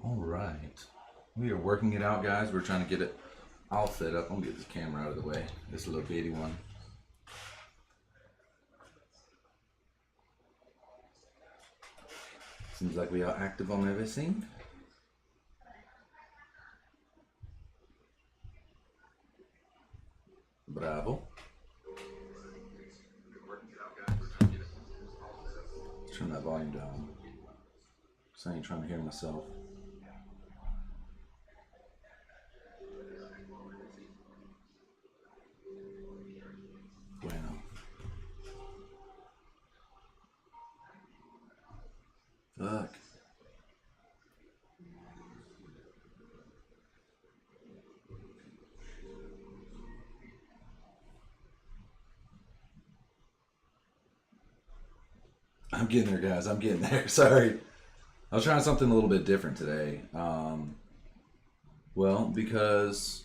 All right. We are working it out, guys. We're trying to get it all set up. I'm going to get this camera out of the way. This little bitty one. Seems like we are active on everything. Bravo. Let's turn that volume down. So I ain't trying to hear myself. Bueno. Fuck. I'm getting there, guys. I'm getting there. Sorry. I was trying something a little bit different today. Well, because,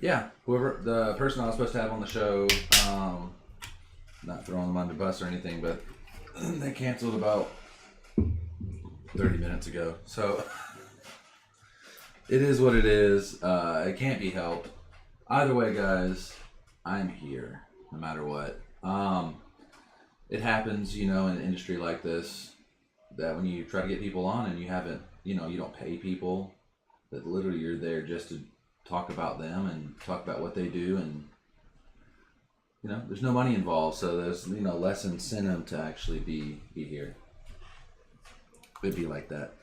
yeah, whoever, the person I was supposed to have on the show, not throwing them under the bus or anything, but they canceled about 30 minutes ago. So, it is what it is. It can't be helped. Either way, guys, I'm here, no matter what. It happens, you know, in an industry like this, that when you try to get people on and you haven't, you know, you don't pay people, that literally you're there just to talk about them and talk about what they do, and, you know, there's no money involved, so there's, you know, less incentive to actually be here. It'd be like that.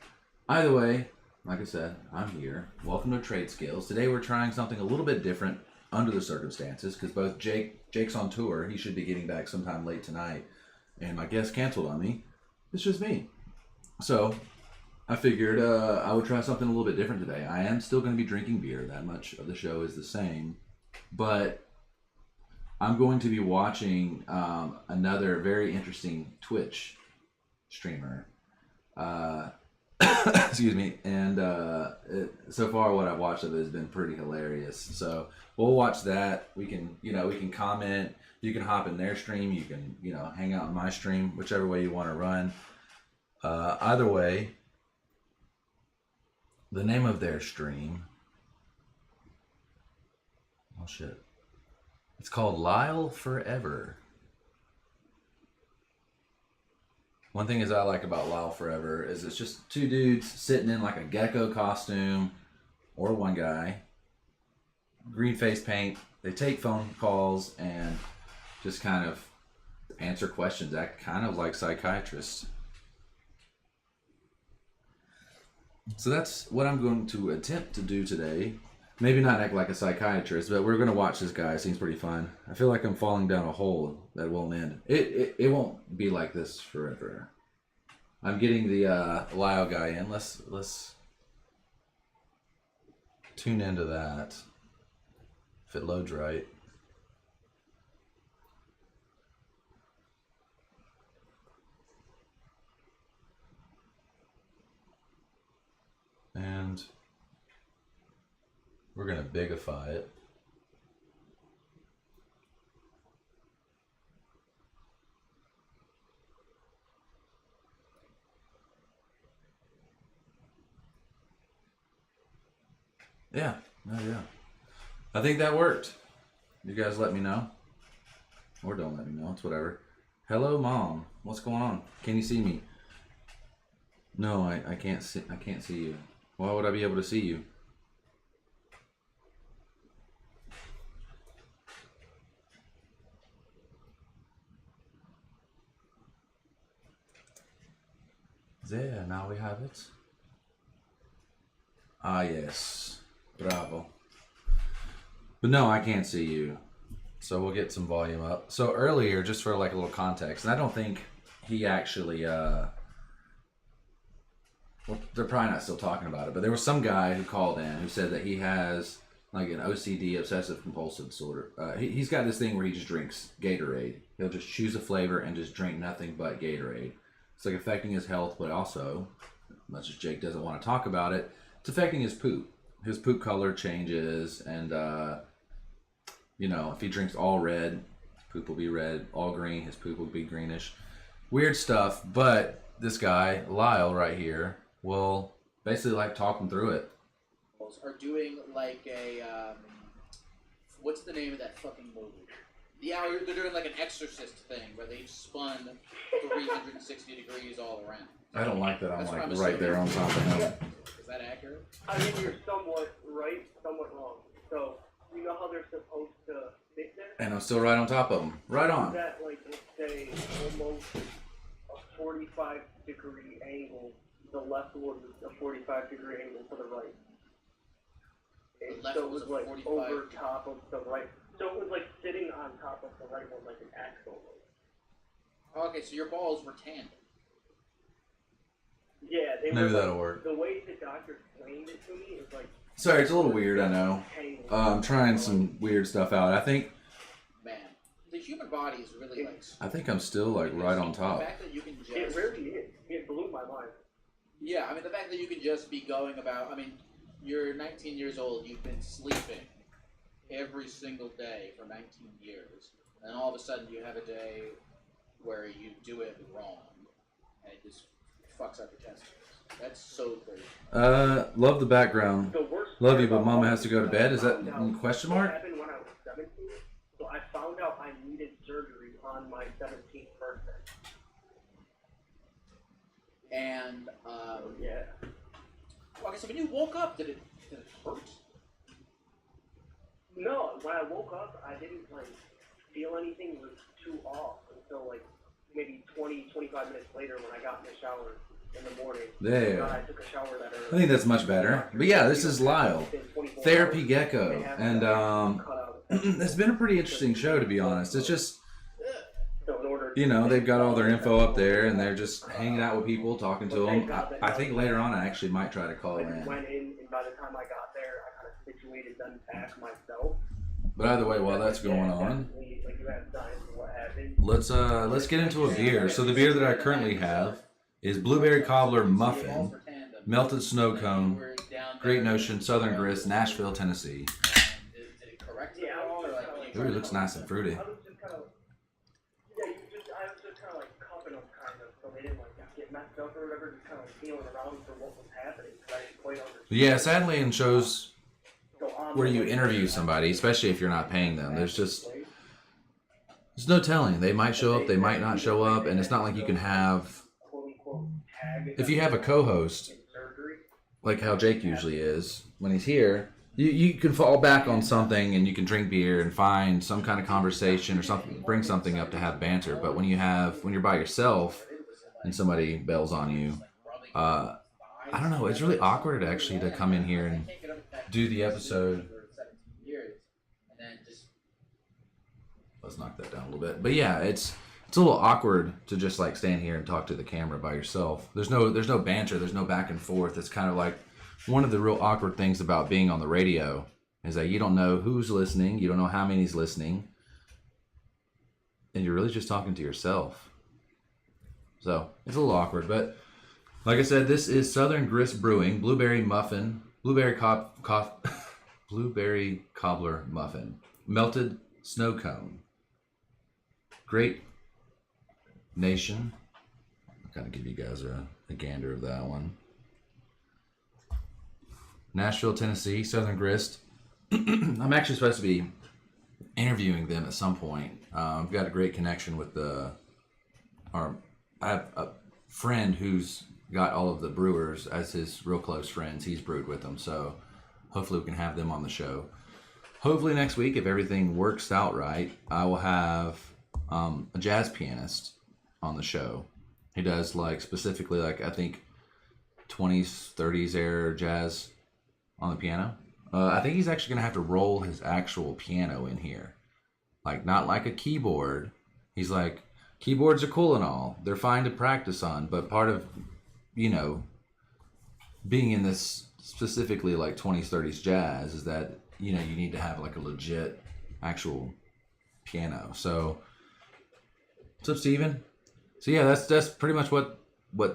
Either way, like I said, I'm here. Welcome to Trade Skills. Today we're trying something a little bit different under the circumstances, because both Jake's on tour. He should be getting back sometime late tonight, and my guest canceled on me. It's just me. So I figured I would try something a little bit different today. I am still going to be drinking beer. That much of the show is the same. But I'm going to be watching another very interesting Twitch streamer. Excuse me. And so far what I've watched of it has been pretty hilarious. So we'll watch that. We can, you know, we can comment. You can hop in their stream. You can, you know, hang out in my stream, whichever way you want to run. Either way, the name of their stream, oh shit, it's called Lyle Forever. One thing is I like about Lyle Forever is it's just two dudes sitting in like a gecko costume, or one guy, green face paint. They take phone calls and just kind of answer questions, act kind of like psychiatrists. So that's what I'm going to attempt to do today. Maybe not act like a psychiatrist, but we're going to watch this guy. It seems pretty fun. I feel like I'm falling down a hole that won't end. It won't be like this forever. I'm getting the Lyle guy in. Let's tune into that. If it loads right. And we're going to bigify it. Yeah, oh yeah. I think that worked. You guys let me know. Or don't let me know, it's whatever. Hello, Mom. What's going on? Can you see me? No, I can't see you. Why would I be able to see you? There, now we have it. Ah, yes. Bravo. But no, I can't see you. So we'll get some volume up. So earlier, just for like a little context, and I don't think he actually, well, they're probably not still talking about it, but there was some guy who called in who said that he has like an OCD, obsessive compulsive disorder. He's got this thing where he just drinks Gatorade. He'll just choose a flavor and just drink nothing but Gatorade. It's like affecting his health, but also, much as Jake doesn't want to talk about it, it's affecting his poop. His poop color changes, and you know, if he drinks all red, his poop will be red. All green, his poop will be greenish. Weird stuff, but this guy, Lyle, right here, Well, basically like talking through it. Are doing like a what's the name of that fucking movie? Yeah, they're doing like an exorcist thing where they've spun 360 degrees all around. I don't like that. I'm like right there on top of him. Is that accurate? I mean, you're somewhat right, somewhat wrong. So, you know how they're supposed to sit there? And I'm still right on top of him. Right on. That, like, let's say, almost a 45-degree angle. The left was a 45-degree angle to the right. Okay? The left so it was like 45. over top of the right. So it was like sitting on top of the right one, like an axle. Okay, so your balls were tandem. Yeah, they Maybe were, that'll work. The way the doctor explained it to me is like... Sorry, it's a little weird, I know. I'm trying some weird stuff out. I think... Man, the human body is really like... I think I'm still like right on top. The fact that you can just... It really is. It blew my mind. Yeah, I mean, the fact that you can just be going about... I mean, you're 19 years old, you've been sleeping every single day for 19 years, and all of a sudden you have a day where you do it wrong, and it just fucks up your testicles. That's so crazy. Love the background. Love you, but Mama has to go to bed. Is that question mark? It happened when I was 17, so I found out I needed surgery on my 17th birthday. And, yeah. Okay, so when you woke up, did it hurt? No, when I woke up, I didn't, like, feel anything was too off until, like, maybe 20, 25 minutes later when I got in the shower in the morning. There. I took a shower that early. I think that's much better. But yeah, this is Lyle, Therapy Gecko, and it's been a pretty interesting show, to be honest. It's just, you know, they've got all their info up there, and they're just hanging out with people, talking to them. I think later on I actually might try to call in. Went in, and by the time I got there, I kind of situated them back myself. But either way, while that's going on, let's get into a beer. So the beer that I currently have is Blueberry Cobbler Muffin, Melted Snow Cone, Great Notion, Southern Grist, Nashville, Tennessee. It really looks nice and fruity. I was just kind of like cupping them, kind of, so they didn't like get messed up or whatever, just kind of feeling around for what was happening, because I didn't quite understand. Yeah, sadly in shows where you interview somebody, especially if you're not paying them, there's no telling. They might show up, they might not show up, and it's not like you can have, if you have a co-host, like how Jake usually is, when he's here, you can fall back on something and you can drink beer and find some kind of conversation or something, bring something up to have banter. But when you're by yourself and somebody bails on you, I don't know, it's really awkward actually to come in here and do the episode. Let's knock that down a little bit. But yeah, it's a little awkward to just like stand here and talk to the camera by yourself. There's no banter, there's no back and forth. It's kind of like one of the real awkward things about being on the radio is that you don't know who's listening, you don't know how many's listening, and you're really just talking to yourself. So it's a little awkward, but like I said, this is Southern Grist Brewing Blueberry Muffin, Blueberry Cobbler Muffin, Melted Snow Cone, Great Nation. I'll kind of give you guys a gander of that one. Nashville, Tennessee, Southern Grist. I'm actually supposed to be interviewing them at some point. I've got a great connection with I have a friend who's got all of the brewers as his real close friends. He's brewed with them, so hopefully we can have them on the show. Hopefully next week, if everything works out right, I will have a jazz pianist on the show. He does like specifically like I think 20s, 30s era jazz on the piano. I think he's actually going to have to roll his actual piano in here. Like, not like a keyboard. He's like, keyboards are cool and all. They're fine to practice on, but part of, you know, being in this specifically like 20s, 30s jazz is that, you know, you need to have like a legit actual piano. So, what's up, Steven? So yeah, that's pretty much what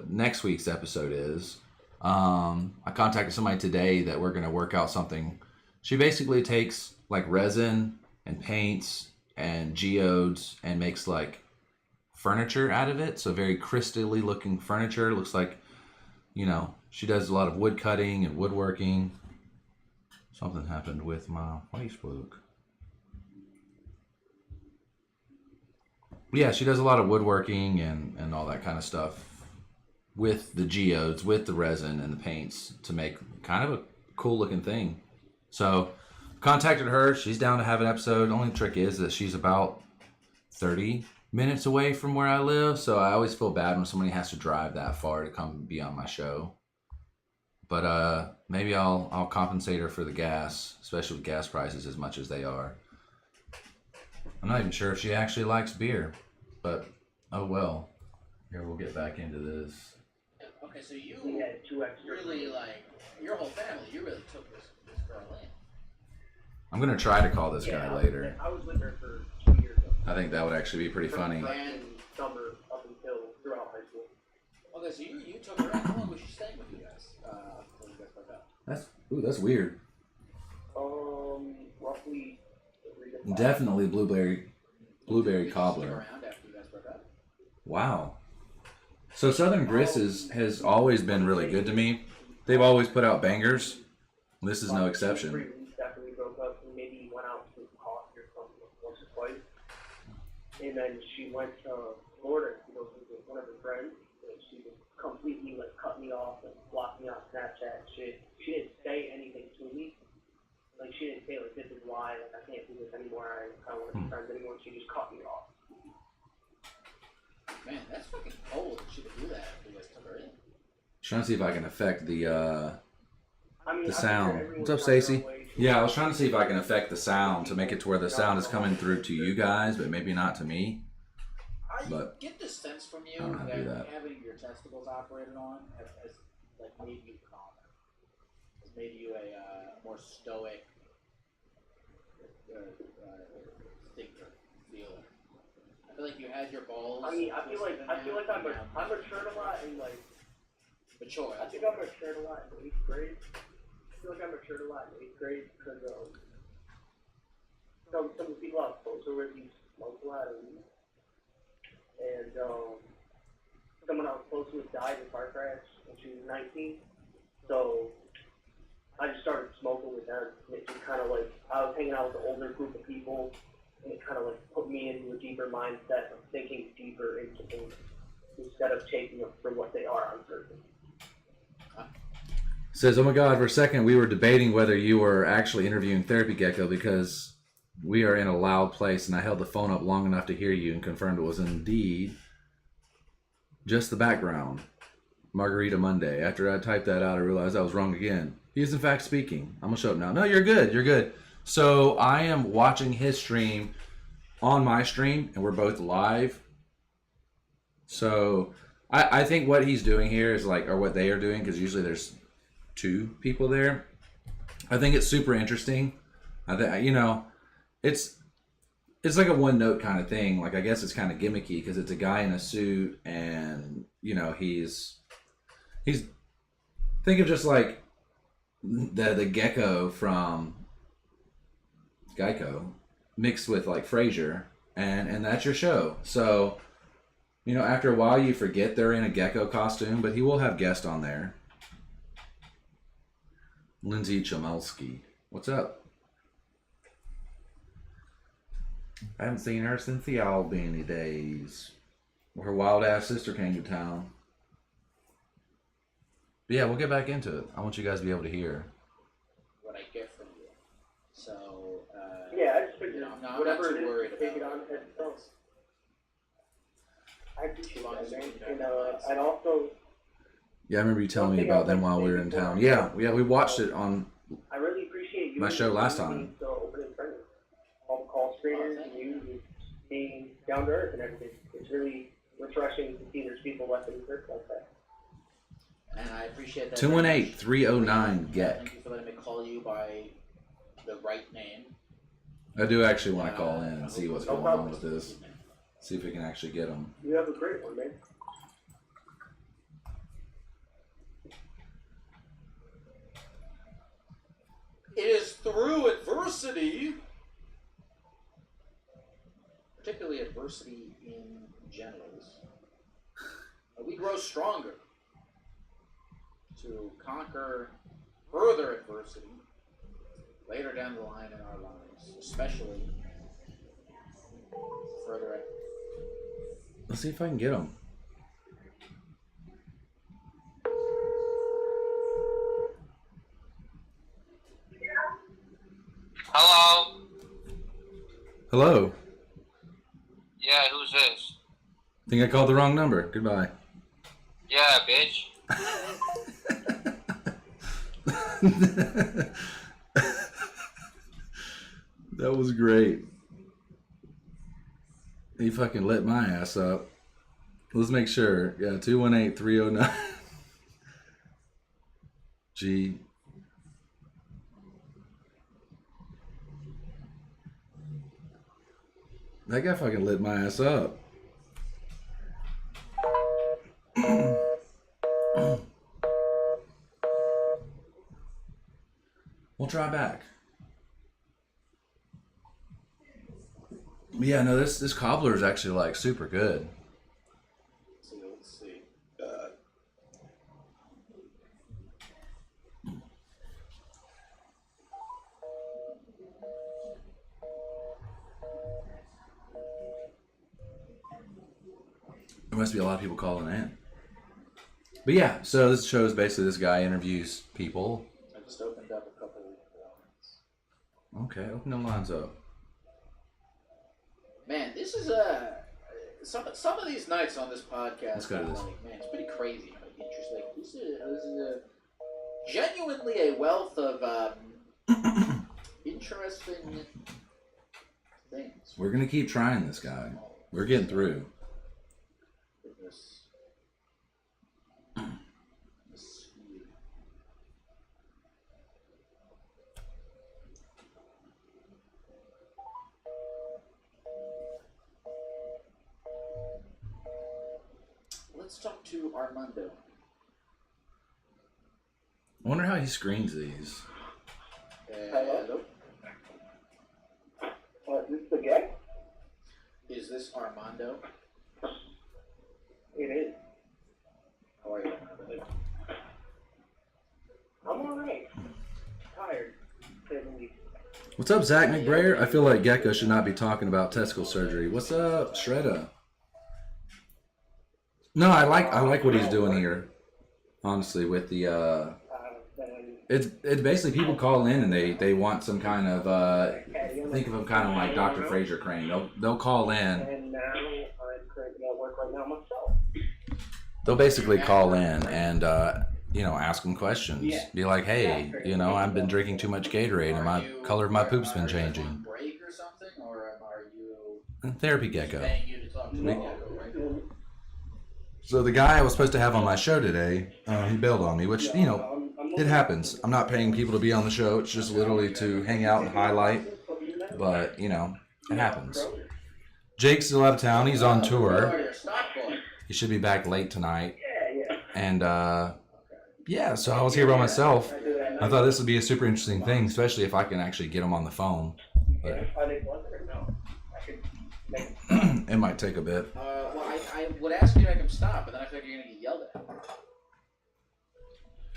next week's episode is. I contacted somebody today that we're going to work out something. She basically takes like resin and paints and geodes and makes like furniture out of it. So very crystally looking furniture. It looks like you know, she does a lot of wood cutting and woodworking. Something happened with my Facebook. Yeah, she does a lot of woodworking and all that kind of stuff with the geodes, with the resin and the paints to make kind of a cool looking thing. So contacted her. She's down to have an episode. The only trick is that she's about 30 minutes away from where I live. So I always feel bad when somebody has to drive that far to come be on my show. But maybe I'll compensate her for the gas, especially with gas prices as much as they are. I'm not even sure if she actually likes beer, but oh well. Here, we'll get back into this. Okay, so you We had 2 extra. really, like, your whole family, you really took this girl in. I'm gonna try to call this guy later. I was with her for 2 years. I think that would actually be pretty funny. Freshman summer up until throughout high school. Okay, so you took her in. How long was she staying with you guys? Before you guys broke up? That's weird. Roughly 3 to 5. Definitely blueberry Did she stick cobbler. around after you guys broke up? Wow. So Southern Grist has always been really good to me. They've always put out bangers. This is no exception. 3 weeks after we broke up, we maybe went out to coffee or something once or twice. And then she went to Florida to go visit one of her friends. And she just completely like cut me off and blocked me on Snapchat and shit. She didn't say anything to me. Like she didn't say like this is why like I can't do this anymore. I don't want to be friends anymore. She just cut me off. Man, that's fucking cold that she would do that after you guys took her in. Trying to see if I can affect the I mean, the I sound. figured What's up, everyone's Stacy? on their way. Yeah, I was trying to see if I can affect the sound to make it to where the sound is coming through to you guys, but maybe not to me. I But get the sense from you I don't know how to do that. having your testicles operated on has like made you calmer. Has made you a more stoic thinker, feeler. I feel like you had your balls. I mean, I feel like I'm matured a lot and like mature. I think I matured a lot in 8th grade. I feel like I matured a lot in 8th grade because some of the people I was closer with used to smoke a lot of weed. And someone I was close with died in a car crash when she was 19. So I just started smoking with them. And it just kind of like, I was hanging out with an older group of people, and it kind of like put me into a deeper mindset of thinking deeper into things instead of taking them for what they are on surface. says, "Oh my God, for a second we were debating whether you were actually interviewing Therapy Gecko because we are in a loud place and I held the phone up long enough to hear you and confirmed it was indeed just the background. Margarita Monday. After I typed that out, I realized I was wrong again. He is in fact speaking. I'm gonna show up now. No, you're good. You're good. So I am watching his stream on my stream and we're both live. So I think what he's doing here is like, or what they are doing, because usually there's 2 people there. I think it's super interesting. I think, you know, it's like a one note kind of thing. Like, I guess it's kind of gimmicky because it's a guy in a suit and, you know, he's think of just like the gecko from Geico mixed with like Frasier and that's your show. So, you know, after a while you forget they're in a gecko costume, but he will have guests on there. Lindsay Chomelski. What's up? I haven't seen her since the Albany days. Her wild ass sister came to town. But yeah, we'll get back into it. I want you guys to be able to hear What I get from you. So, Yeah, I just figured you know, no, I'm whatever not it too is, worried take it about on it. head stone. I appreciate As long as that, man. you keep And that I'd also, Yeah, I remember you telling me about them while we were in town. Yeah, we watched it on I really appreciate you. my show last being time. So open and friendly. All the call screeners and you just being down to earth and everything. It's really refreshing to see there's people left in the church like that. And I appreciate that. 218-309 GEC. Thank you for letting me call you by the right name. I do actually want to call in and see what's going on with this. See if we can actually get them. You have a great one, man. It is through adversity, particularly adversity in generals, that we grow stronger. to conquer further adversity later down the line in our lives, especially further. Let's see if I can get him. Hello? Hello. Yeah, who's this? Think I called the wrong number. Goodbye. Yeah, bitch. That was great. He fucking lit my ass up. Let's make sure. Yeah, 218-309. G. That guy fucking lit my ass up. We'll try back. Yeah, no, this cobbler is actually like super good. So let's see. There must be a lot of people calling in. But yeah, so this show is basically this guy interviews people. I just opened up a couple of lines. Okay, open the lines up. Man, this is some of these nights on this podcast. Let's go to this. Like, man, it's pretty crazy. Like, interesting. This is a genuinely a wealth of interesting things. We're gonna keep trying this guy. We're getting through. This speed. Let's talk to Armando. I wonder how he screens these. Hello? Is this the guy? Is this Armando? It is. How are you, Armando? I'm alright. Tired. To say the least. What's up, Zach McBrayer? I feel like Gecko should not be talking about testicle surgery. What's up, Shredda? No, I like what he's doing here. Honestly, with the it's basically people call in and they want some kind of think of him kind of like Dr. Fraser Crane. They'll call in. And now I'm currently at work right now myself. They'll basically call in and ask them questions. Be like, hey, I've been drinking too much Gatorade and my color of my poop's been changing. Break or something, or are you Therapy Gecko. paying you to talk to me? Right? So the guy I was supposed to have on my show today, he bailed on me, which, it happens. I'm not paying people to be on the show. It's just literally to hang out and highlight. But, it happens. Jake's still out of town. He's on tour. He should be back late tonight. And, so I was here by myself. I thought this would be a super interesting thing, especially if I can actually get him on the phone. But it might take a bit. Well, I would ask you to make him stop, but then I feel like you're going to get yelled at.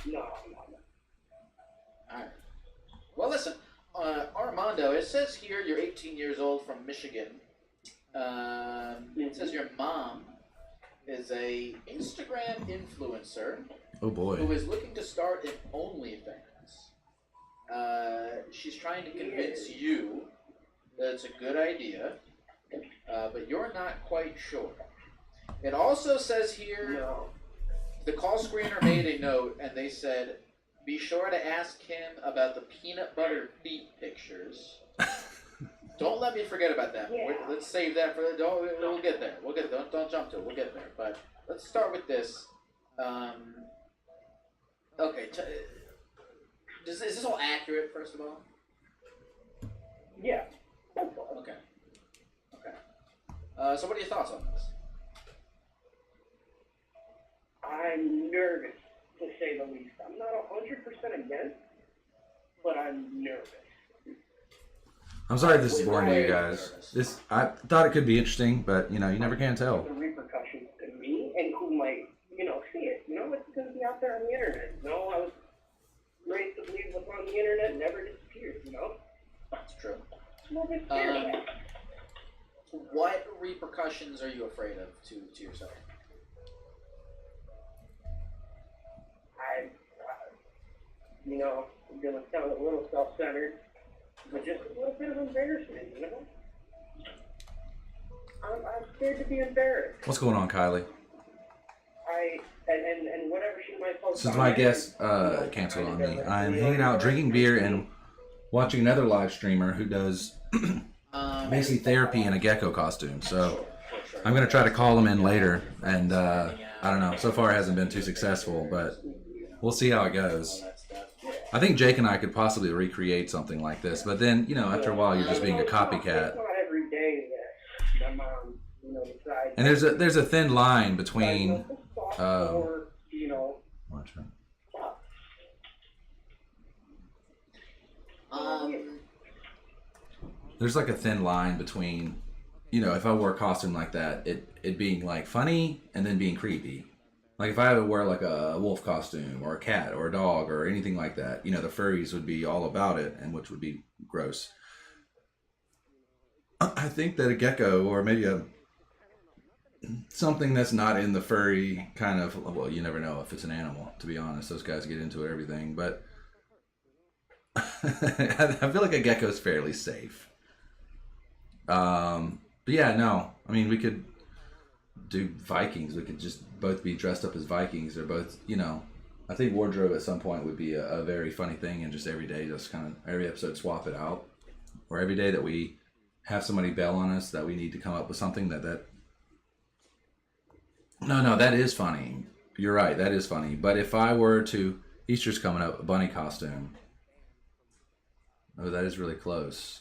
No. Alright. Well, listen, Armando, it says here you're 18 years old from Michigan. It says your mom is a Instagram influencer. Oh boy. Who is looking to start an OnlyFans. She's trying to convince you that it's a good idea, but you're not quite sure. It also says here, the call screener made a note, and they said, be sure to ask him about the peanut butter feet pictures. Don't let me forget about that. Yeah. Let's save that for the. We'll get there. We'll get there. Don't jump to it. We'll get there. But let's start with this. Okay. Is this all accurate? First of all. Yeah. Okay. So, what are your thoughts on this? I'm nervous, to say the least. I'm not 100% against, but I'm nervous. I'm sorry if this is boring to you guys. I thought it could be interesting, but you never can tell. The repercussions to me and who might, see it. It's going to be out there on the internet. You know, I was raised to believe what's on the internet never disappears, you know? That's true. Never disappears. What repercussions are you afraid of to yourself? You know, I'm going to sound a little self-centered, but just a little bit of embarrassment, you know? I'm scared to be embarrassed. What's going on, Kylie? And whatever she might post. Since my guest canceled on me, I'm hanging out, drinking beer, and watching another live streamer who does basically therapy in a gecko costume. So I'm going to try to call him in later, and I don't know. So far, it hasn't been too successful, but we'll see how it goes. I think Jake and I could possibly recreate something like this, but then, you know, after a while, you're just being a copycat. It's not every day that my mom, you know, decides. And there's a thin line between. You know. Watch her. There's like a thin line between, you know, if I wore a costume like that, it being like funny and then being creepy. Like if I would wear like a wolf costume or a cat or a dog or anything like that, you know, the furries would be all about it, and which would be gross. I think that a gecko or maybe something that's not in the furry kind of, well, you never know if it's an animal, to be honest. Those guys get into everything, but I feel like a gecko is fairly safe. But yeah, no, I mean, we could do Vikings. We could just both be dressed up as Vikings. They're both, you know, I think wardrobe at some point would be a very funny thing, and just every day, just kind of every episode swap it out, or every day that we have somebody bail on us that we need to come up with something that no, that is funny. You're right, that is funny. But if I were to, Easter's coming up, a bunny costume. Oh, that is really close.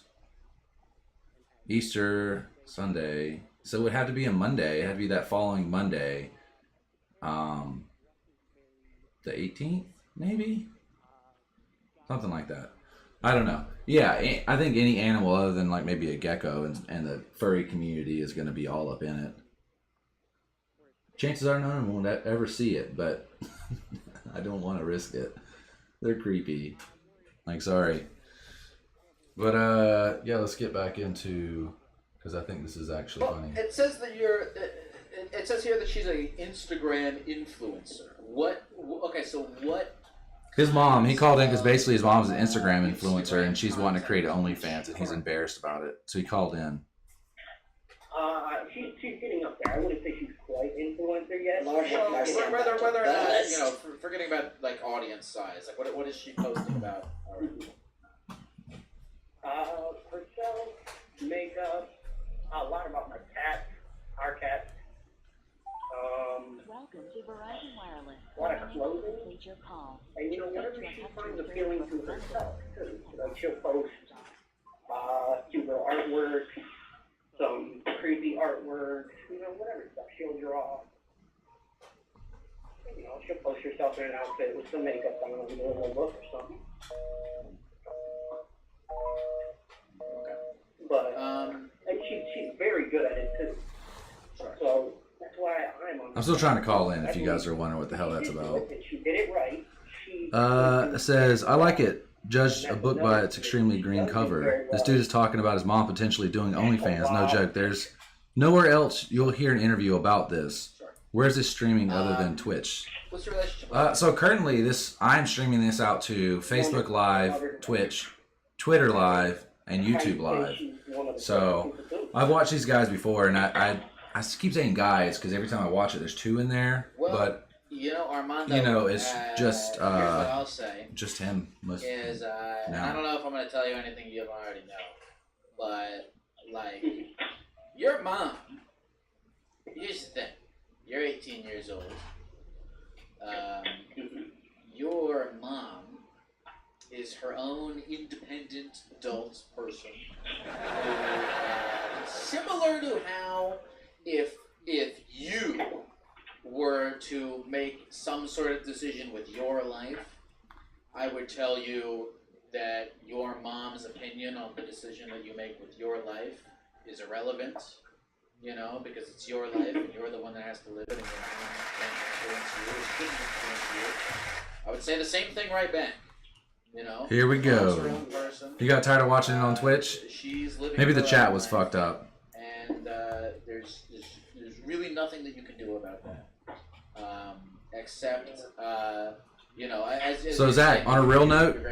Easter Sunday. So it would have to be a Monday. It had to be that following Monday. The 18th, maybe? Something like that. I don't know. Yeah, I think any animal other than like maybe a gecko and the furry community is going to be all up in it. Chances are none of them will ever see it, but I don't want to risk it. They're creepy. Like, sorry. But, yeah, let's get back into, because I think this is actually funny. It says that it says here that she's an Instagram influencer. What? His mom, he called in because basically his mom's an Instagram influencer and she's wanting to create an OnlyFans and he's embarrassed about it. So he called in. She's getting up there. I wouldn't say she's quite influencer yet. Whether or not, you know, forgetting about like audience size, like what is she posting about? Herself, makeup, a lot about my cat, our cat. Welcome to Verizon Wireless. A lot of clothing. Complete your call. And you know, whatever she finds appealing to herself, too. Like she'll post cute little artwork, some creepy artwork, you know, whatever stuff she'll draw. You know, she'll post herself in an outfit with some makeup on, with a little look or something. Okay. But and she's very good at it too. Sure. So that's why I'm still trying to call in if you guys are wondering what the hell that's about. She did it right. It says, I like it. Judge a book by its extremely green cover. This dude is talking about his mom potentially doing OnlyFans. No joke. There's nowhere else you'll hear an interview about this. Where's this streaming other than Twitch? What's your relationship? So currently, I'm streaming this out to Facebook Live, Twitch, Twitter Live, and YouTube Live. So I've watched these guys before, and I keep saying guys because every time I watch it, there's two in there. Well, but you know, Armando. you know, it's just here's what I'll say just him. Is and I don't know if I'm going to tell you anything you already know, but like your mom. Here's the thing: you're 18 years old. Your mom is her own independent adult person. Similar to how if you were to make some sort of decision with your life, I would tell you that your mom's opinion on the decision that you make with your life is irrelevant, you know, because it's your life and you're the one that has to live it, and your mom can't influence you, or shouldn't influence you. say the same thing right back. You know. Here we go. Mom's her own person. You got tired of watching it on Twitch? She's living. Maybe the her chat own was life, fucked up. And there's really nothing that you can do about that, except you know. As So Zach, on a real note,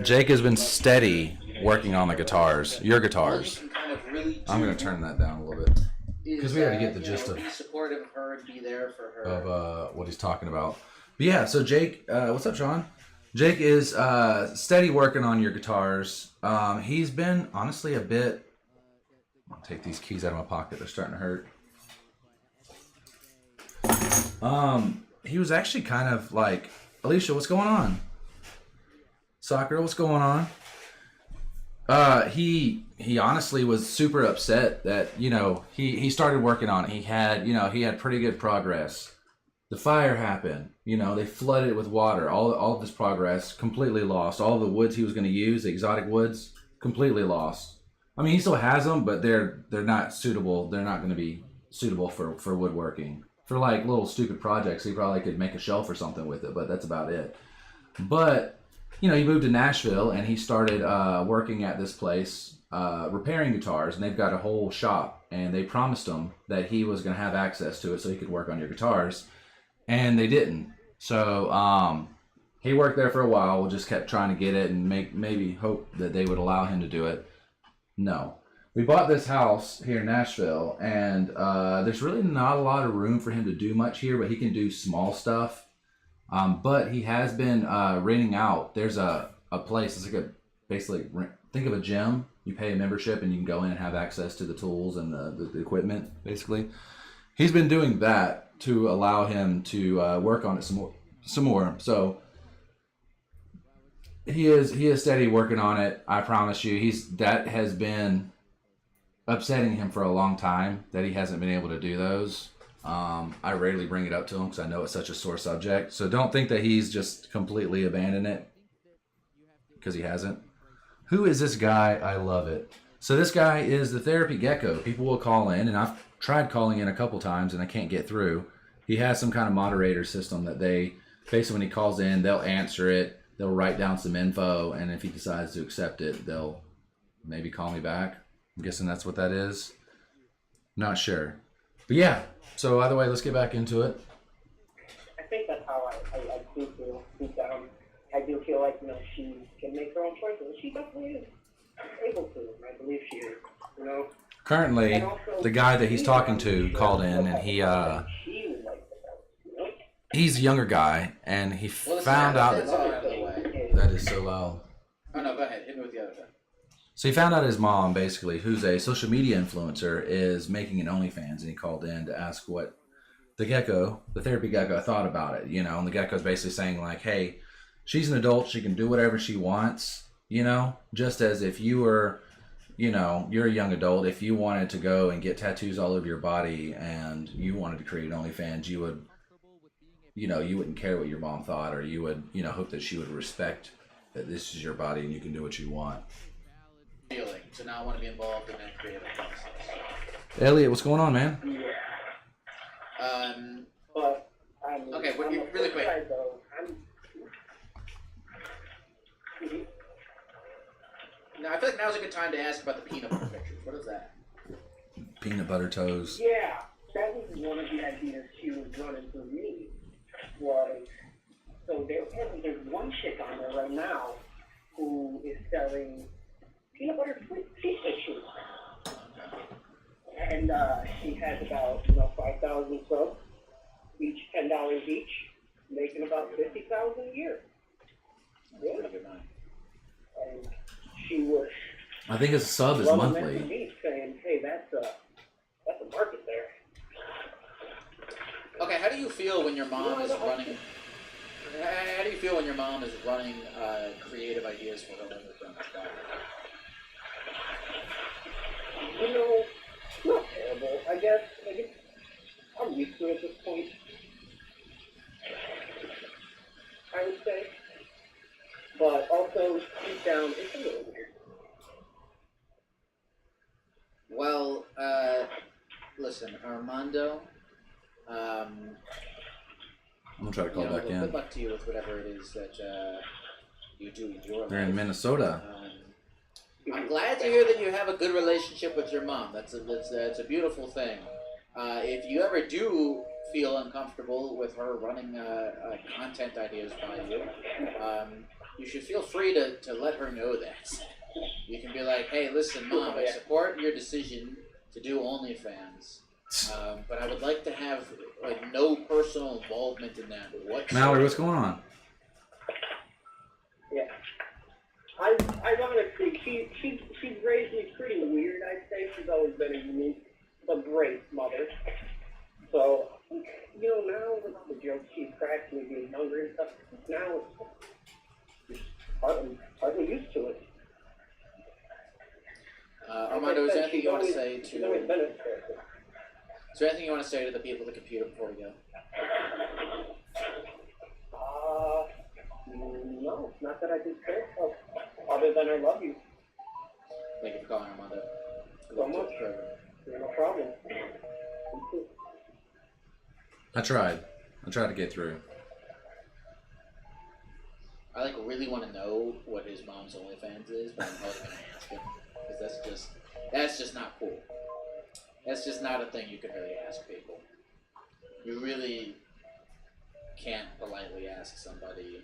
Jake has been steady working on the guitars, your guitars. I'm gonna turn that down a little bit because we got to get the gist of be supportive of her and be there for her. of what he's talking about. But yeah, so Jake, what's up, Sean? Jake is steady working on your guitars. He's been honestly a bit. I'll take these keys out of my pocket. They're starting to hurt. He was actually kind of like, Alicia, what's going on? Soccer, what's going on? He honestly was super upset that, you know, he started working on it. He had pretty good progress. The fire happened, you know, they flooded it with water. All of this progress completely lost. All the woods he was going to use, the exotic woods, completely lost. I mean, he still has them, but they're not suitable. They're not going to be suitable for woodworking. For like little stupid projects, he probably could make a shelf or something with it, but that's about it. But, you know, he moved to Nashville and he started working at this place, repairing guitars, and they've got a whole shop, and they promised him that he was going to have access to it so he could work on your guitars, and they didn't. So he worked there for a while, just kept trying to get it and maybe hope that they would allow him to do it. No. We bought this house here in Nashville, and there's really not a lot of room for him to do much here, but he can do small stuff. But he has been renting out. There's a place, it's like basically, think of a gym. You pay a membership and you can go in and have access to the tools and the equipment, basically. He's been doing that to allow him to work on it some more. So he is steady working on it. I promise you, that has been upsetting him for a long time that he hasn't been able to do those. I rarely bring it up to him because I know it's such a sore subject. So don't think that he's just completely abandoned it, because he hasn't. Who is this guy? I love it. So this guy is the Therapy Gecko. People will call in, and I've tried calling in a couple times and I can't get through. He has some kind of moderator system that they basically, when he calls in, they'll answer it, they'll write down some info, and if he decides to accept it, they'll maybe call me back. I'm guessing that's what that is. Not sure. But yeah, so either way, let's get back into it. I think that's how I do feel deep down. I do feel like, you know, she can make her own choices. And she definitely is able to. I believe she is, you know. Currently, the guy that he's talking to called in, and he's a younger guy, and he found out that is so loud. Oh no, go ahead. Hit me with the other thing. So he found out his mom, basically, who's a social media influencer, is making an OnlyFans, and he called in to ask what the Therapy Gecko, thought about it, you know. And the Gecko's basically saying, like, hey, she's an adult, she can do whatever she wants, you know, just as if you were, you know, you're a young adult, if you wanted to go and get tattoos all over your body and you wanted to create OnlyFans, you would, you know, you wouldn't care what your mom thought, or you would, you know, hope that she would respect that this is your body and you can do what you want. Feeling to not want to be involved in that creative process. Elliot, what's going on, man? But okay, really quick. Though, Now I feel like now's a good time to ask about the peanut butter pictures. What is that? Peanut butter toes. yeah, that was one of the ideas she was running through me. Was so there's one chick on there right now who is selling peanut butter sweet pictures. And she has about 5,000 subs, each $10 each, making about $50,000 a year. Yeah. And she was. I think his sub is monthly. Me saying, hey, that's a market there. Okay, how do you feel when your mom is running? How do you feel when your mom is running creative ideas for her OnlyFans? You know, not terrible. I guess I'm used to it at this point. I would say, but also deep down, it's a little weird. Well, listen, Armando. I'm gonna try to call back Good in. luck to you with whatever it is that you do in your They're life. in Minnesota. I'm glad to hear that you have a good relationship with your mom. That's a beautiful thing. If you ever do feel uncomfortable with her running content ideas by you, you should feel free to let her know that. You can be like, hey, listen, Mom, I support your decision to do OnlyFans, but I would like to have no personal involvement in that whatsoever. Mallory, what's going on? Yeah. Ironically, she's raised me pretty weird, I'd say. She's always been a unique but great mother. So, now with all the jokes she's cracked me being younger and stuff, now it's partly used to it. Armando, is there anything you want to say to... She's always been a Is there anything you want to say to the people at the computer before we go? No, not that I can think of, other than I love you. Thank you for calling, Armando. So much. No problem. I tried to get through. I really want to know what his mom's OnlyFans is, but I'm probably gonna ask him because that's just not cool. That's just not a thing you can really ask people. You really can't politely ask somebody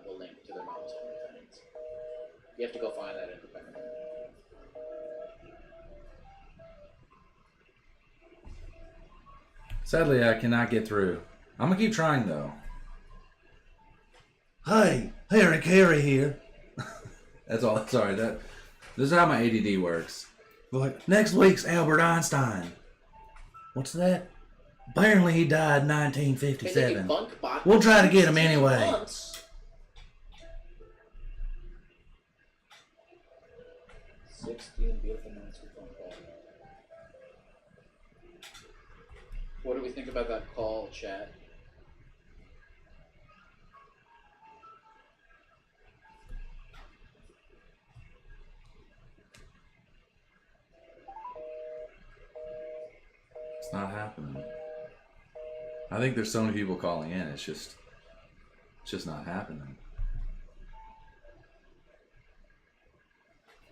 the link to their mom's OnlyFans. You have to go find that independently. Sadly, I cannot get through. I'm gonna keep trying though. Hey, Harry Carey here. That's all. Sorry, this is how my ADD works. Like, next week's Albert Einstein. What's that? Apparently he died in 1957. We'll try to get him anyway. Months. 16 beautiful months with Bunk Bot. What do we think about that call, chat? It's not happening. I think there's so many people calling in. It's just not happening.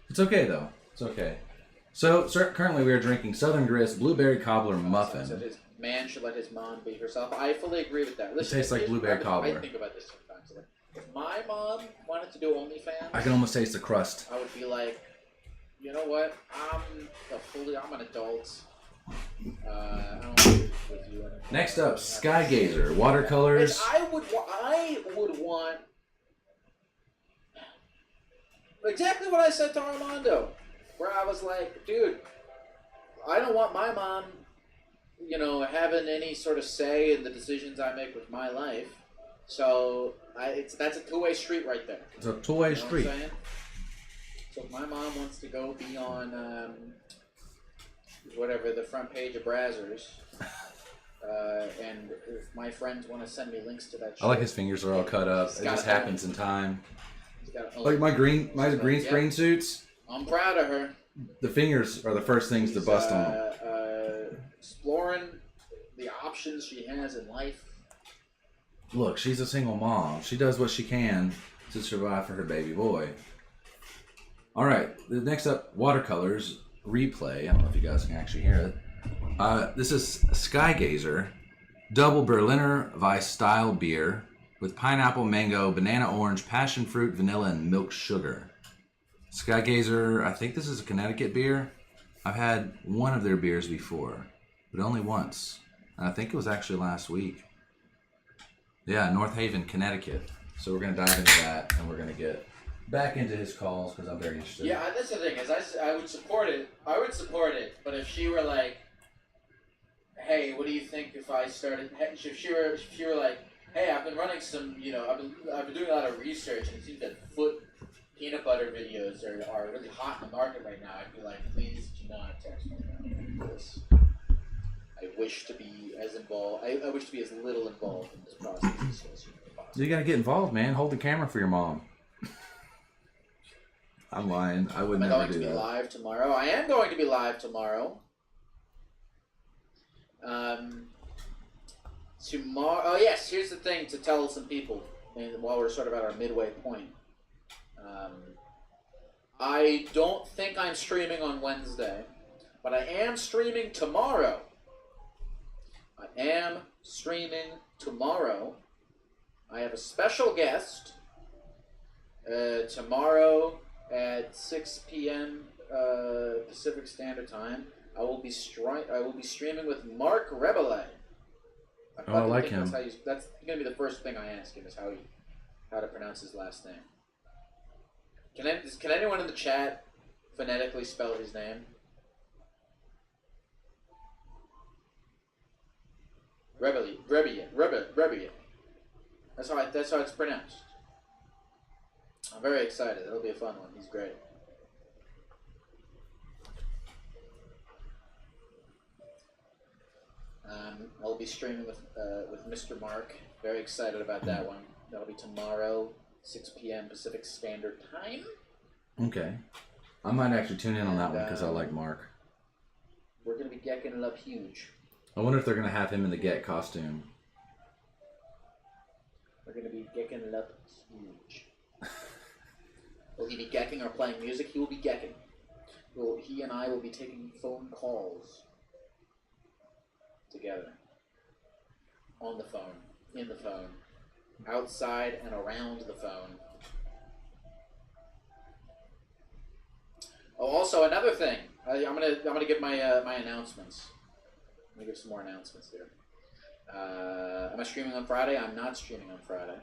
It's okay though. It's okay. So currently we are drinking Southern Grist Blueberry Cobbler Muffin. So his man should let his mom be herself. I fully agree with that. Listen, tastes like blueberry cobbler. I think about this sometimes. If my mom wanted to do OnlyFans, I can almost taste the crust. I would be like, you know what? I'm an adult. I don't want to do this with you anymore. Next up, Sky Gazer watercolors. I would want exactly what I said to Armando, where I was like, dude, I don't want my mom, having any sort of say in the decisions I make with my life. So that's a two-way street right there. It's a two-way street. What I'm saying? So if my mom wants to go be on the front page of Brazzers, and if my friends want to send me links to that shit, I like his fingers are all cut up. It just happens in time. Like my green screen suits. I'm proud of her. The fingers are the first things to bust on them. Exploring the options she has in life. Look, she's a single mom. She does what she can to survive for her baby boy. All right, the next up, watercolors replay. I don't know if you guys can actually hear it. This is Sky Gazer, double Berliner Weiss style beer with pineapple, mango, banana, orange, passion fruit, vanilla, and milk sugar. Sky Gazer, I think this is a Connecticut beer. I've had one of their beers before, but only once. And I think it was actually last week. Yeah, North Haven, Connecticut. So we're going to dive into that, and we're going to get back into his calls because I'm very interested. Yeah, that's the thing, is I would support it. I would support it, but if she were like, hey, what do you think if I started, if she were like, hey, I've been running some, I've been doing a lot of research, and it seems that foot peanut butter videos are really hot in the market right now. I'd be like, please do not text me about this. I wish to be as involved. I wish to be as little involved in this process as humanly possible. You gotta get involved, man. Hold the camera for your mom. I'm lying. I would never do that. Am I going to be live tomorrow? I am going to be live tomorrow. Tomorrow. Oh yes, here's the thing to tell some people, and while we're sort of at our midway point. I don't think I'm streaming on Wednesday, but I am streaming tomorrow. I have a special guest tomorrow at 6 p.m. Pacific Standard Time. I will be streaming with Mark Rebele. Oh, I like him. That's going to be the first thing I ask him is how to pronounce his last name. Can anyone in the chat phonetically spell his name? Rebele. That's how it's pronounced. I'm very excited. It'll be a fun one. He's great. I'll be streaming with Mr. Mark. Very excited about that one. That'll be tomorrow, 6 p.m. Pacific Standard Time. Okay. I might actually tune in on that one because I like Mark. We're going to be gecking it up huge. I wonder if they're going to have him in the Get costume. We're going to be gecking it up huge. Will he be gecking or playing music? He will be gecking. He and I will be taking phone calls together. On the phone. In the phone. Outside and around the phone. Oh, also another thing. I'm gonna give my announcements. I'm gonna give some more announcements here. Am I streaming on Friday? I'm not streaming on Friday.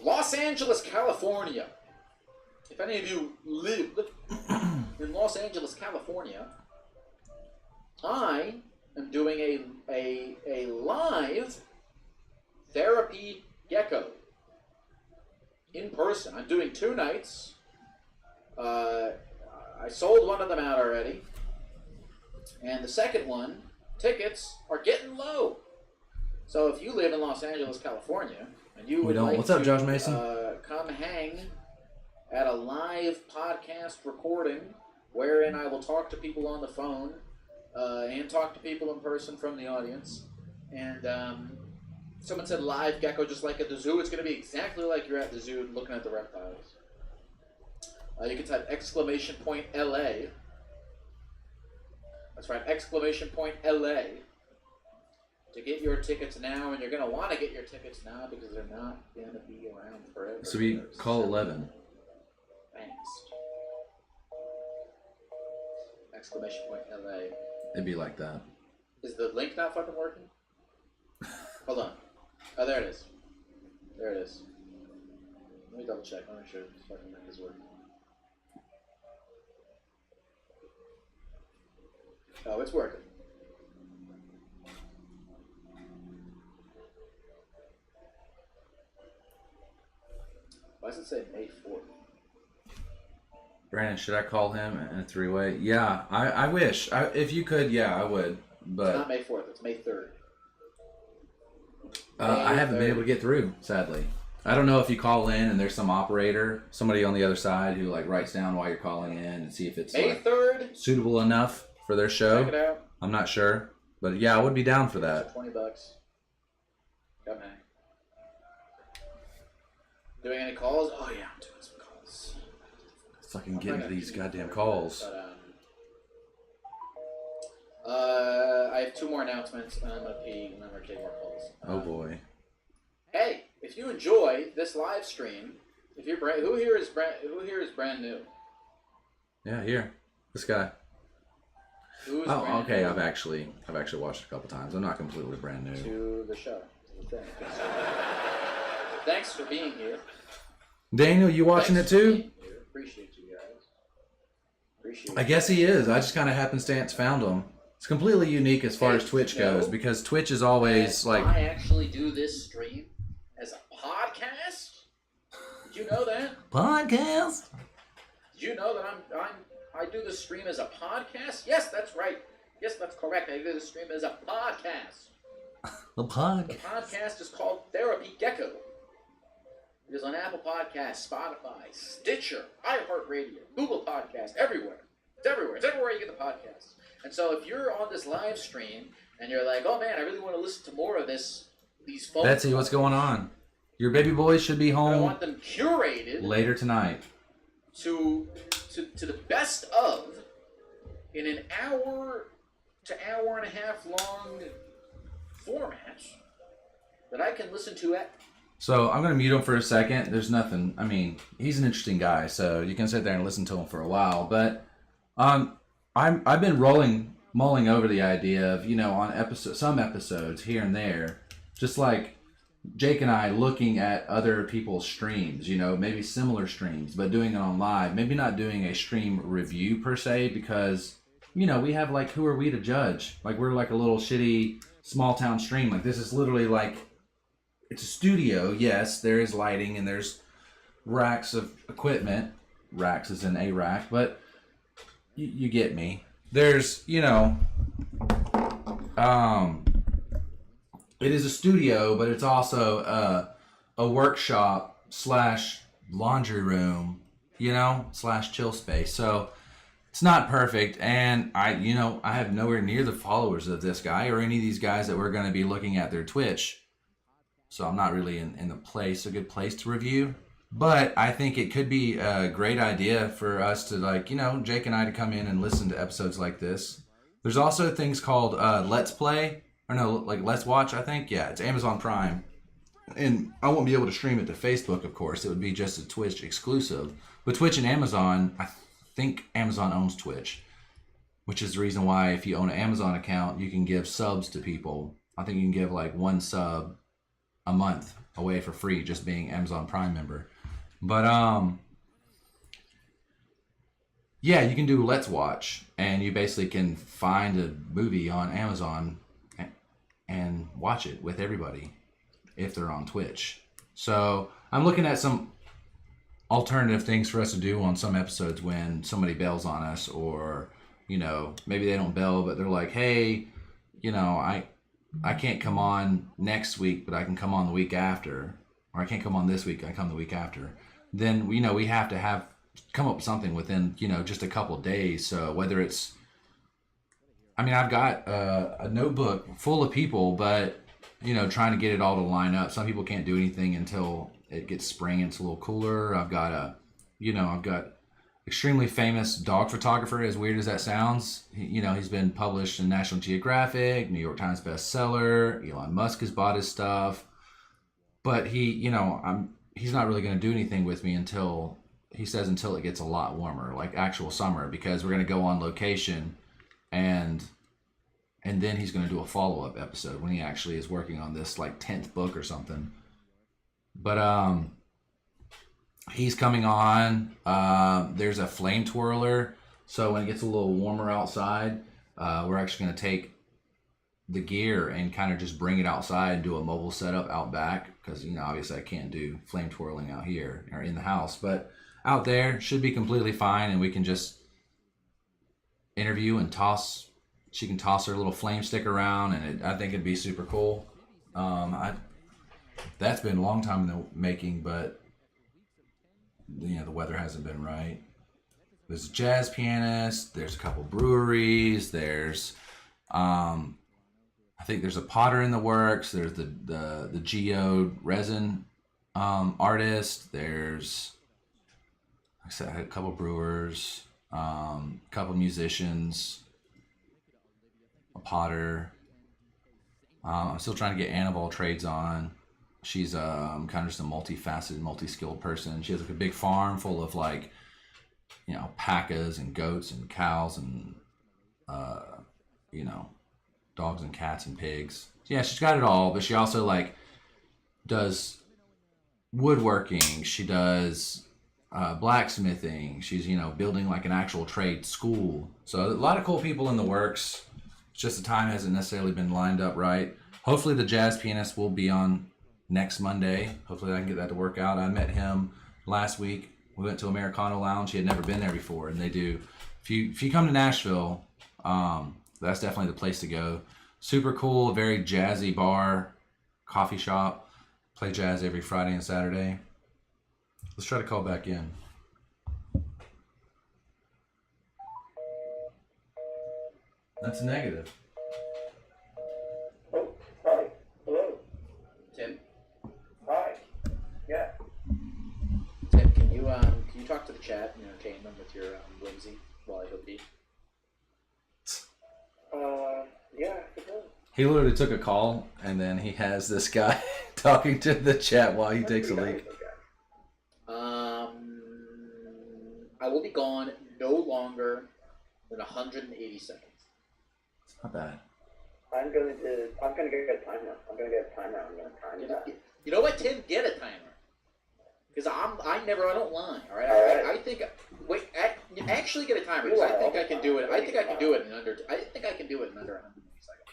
Los Angeles, California. If any of you live in Los Angeles, California, I am doing a live therapy gecko in person. I'm doing 2 nights. I sold one of them out already, and the second one, tickets are getting low. So if you live in Los Angeles, California, and you would like What's up, to Josh Mason? come hang at a live podcast recording wherein I will talk to people on the phone and talk to people in person from the audience. And someone said live gecko just like at the zoo. It's going to be exactly like you're at the zoo looking at the reptiles. You can type !LA. That's right, !LA to get your tickets now, and you're going to want to get your tickets now because they're not going to be around forever. So we call 11. Thanks. !LA. It'd be like that. Is the link not fucking working? Hold on. Oh, there it is. Let me double check. I'll make sure the fucking link is working. Oh, it's working. Why does it say May 4th? Brandon, should I call him in a 3-way? Yeah, I wish. If you could, yeah, I would. But it's not May 4th. It's May 3rd. I haven't been able to get through, sadly. I don't know if you call in and there's some operator, somebody on the other side who like writes down why you're calling in and see if it's May 3rd. Suitable enough for their show. Check it out. I'm not sure, but yeah, I would be down for that. $20. Come hang. Doing any calls? Oh yeah, I'm doing some calls. Fucking get into these goddamn calls. But, I have 2 more announcements, and I'm gonna pee, and then we're gonna take more calls. Oh boy. Hey, if you enjoy this live stream, if you're who here is brand new? Yeah, here, this guy. Who's Oh, brand okay. new I've actually watched it a couple times. I'm not completely brand new. to the show, to the thing. Thanks for being here. Daniel, you watching it too? Appreciate you guys. Appreciate. I guess he is. I just kind of happenstance found him. It's completely unique as far as Twitch goes because Twitch is always like. I actually do this stream as a podcast. Did you know that? Podcast? Did you know that I do this stream as a podcast? Yes, that's right. Yes, that's correct. I do this stream as a podcast. The The podcast is called Therapy Gecko. It is on Apple Podcasts, Spotify, Stitcher, iHeartRadio, Google Podcasts, everywhere. It's everywhere. It's everywhere you get the podcasts. And so if you're on this live stream and you're like, oh man, I really want to listen to more of these phone Betsy, calls. what's going on? Your baby boy should be I home want them curated later tonight. to the best of in an hour to hour and a half long format that I can listen to at. So I'm going to mute him for a second. There's nothing. I mean, he's an interesting guy, so you can sit there and listen to him for a while. But I've been mulling over the idea of, on some episodes here and there, just like Jake and I looking at other people's streams, maybe similar streams, but doing it on live. Maybe not doing a stream review per se, because we have like, who are we to judge? Like, we're like a little shitty small town stream. Like, this is literally like, it's a studio. Yes, there is lighting and there's racks of equipment. Racks is in a rack, but you get me. There's, it is a studio, but it's also a workshop / laundry room, / chill space. So it's not perfect, and I have nowhere near the followers of this guy or any of these guys that we're going to be looking at their Twitch. So I'm not really in a good place to review. But I think it could be a great idea for us to Jake and I to come in and listen to episodes like this. There's also things called Let's Play, or no, like Let's Watch, I think. Yeah, it's Amazon Prime. And I won't be able to stream it to Facebook, of course. It would be just a Twitch exclusive. But Twitch and Amazon, I think Amazon owns Twitch, which is the reason why if you own an Amazon account, you can give subs to people. I think you can give like one sub a month away for free, just being Amazon Prime member. But yeah, you can do Let's Watch, and you basically can find a movie on Amazon and watch it with everybody if they're on Twitch. So I'm looking at some alternative things for us to do on some episodes when somebody bails on us, or maybe they don't bail, but they're like, hey, I can't come on next week, but I can come on the week after, or I can't come on this week, I come the week after. Then we have to come up with something within just a couple of days. So whether it's, I've got a notebook full of people, but trying to get it all to line up. Some people can't do anything until it gets spring and it's a little cooler. I've got extremely famous dog photographer, as weird as that sounds. He's been published in National Geographic, New York Times bestseller. Elon Musk has bought his stuff, but he's not really going to do anything with me until it gets a lot warmer, like actual summer, because we're going to go on location, and then he's going to do a follow-up episode when he actually is working on this like 10th book or something. But he's coming on. There's a flame twirler, so when it gets a little warmer outside, we're actually going to take the gear and kind of just bring it outside and do a mobile setup out back, because obviously I can't do flame twirling out here or in the house, but out there should be completely fine, and we can just interview and toss. She can toss her little flame stick around, and I think it'd be super cool. That's been a long time in the making, but the weather hasn't been right. There's a jazz pianist. There's a couple breweries. There's I think there's a potter in the works. There's the geode resin artist. There's, like I said, a couple brewers, a couple musicians, a potter. I'm still trying to get Anna of all trades on. She's kind of just a multifaceted, multi-skilled person. She has like a big farm full of like, alpacas and goats and cows and dogs and cats and pigs. Yeah, she's got it all, but she also like does woodworking. She does blacksmithing. She's building like an actual trade school. So a lot of cool people in the works. It's just the time hasn't necessarily been lined up right. Hopefully the jazz pianist will be on next Monday. Hopefully I can get that to work out. I met him last week. We went to Americano Lounge. He had never been there before, and they do. If you come to Nashville, that's definitely the place to go. Super cool, very jazzy bar, coffee shop. Play jazz every Friday and Saturday. Let's try to call back in. That's a negative. Oh, hi. Hello. Tim, Hi. Yeah. Tim, can you talk to the chat and entertain them with your whimsy while I hope you? Yeah, I suppose. He literally took a call, and then he has this guy talking to the chat while he takes a leak. I will be gone no longer than 180 seconds. It's not bad. I'm gonna get a timer. I'm gonna time that. You know what, Tim? Get a timer. Because I don't lie. All right. All right. I think. Wait. Actually, get a timer. Because I think I can do it. I think I can do it in under. I think I can do it in under 180 seconds.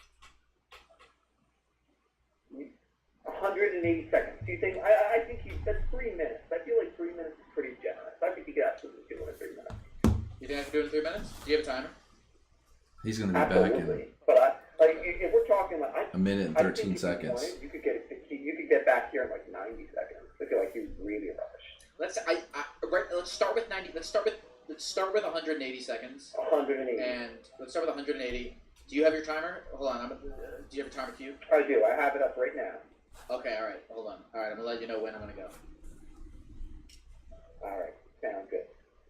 180 seconds. Do you think? I think that's 3 minutes. I feel like 3 minutes is pretty generous. I think you could absolutely do it in 3 minutes. You think I can do it in 3 minutes? Do you have a timer? He's going to be back in But if we're talking like a minute and 13 seconds. You could get back here in like 90 seconds. I feel like you really rushed. Let's start with 90. Let's start with 180 seconds. 180. And let's start with 180. Do you have your timer? Hold on. Do you have a timer queue? I do. I have it up right now. Okay. All right. Hold on. All right. I'm gonna let you know when I'm gonna go. All right. Sounds good.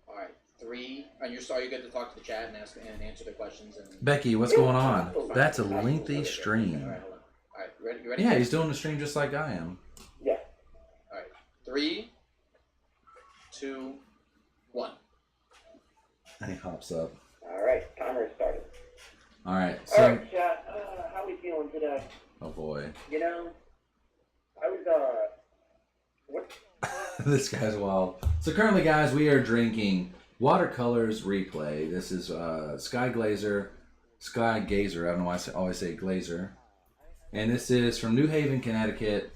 All right. 3. And are you good to talk to the chat and ask and answer their questions? And Becky, what's going on? That's a lengthy stream. all right. Hold on. All right. You ready? Yeah, he's doing the stream just like I am. Yeah. All right. 3, 2, 1. And he hops up. All right. Timer started. All right. All So, right, chat. How we feeling today? oh boy, You know, I was what? this guy's wild. So currently, guys, we are drinking Watercolors Replay. This is Sky Gazer. I don't know why I always say Glazer. And this is from New Haven, Connecticut.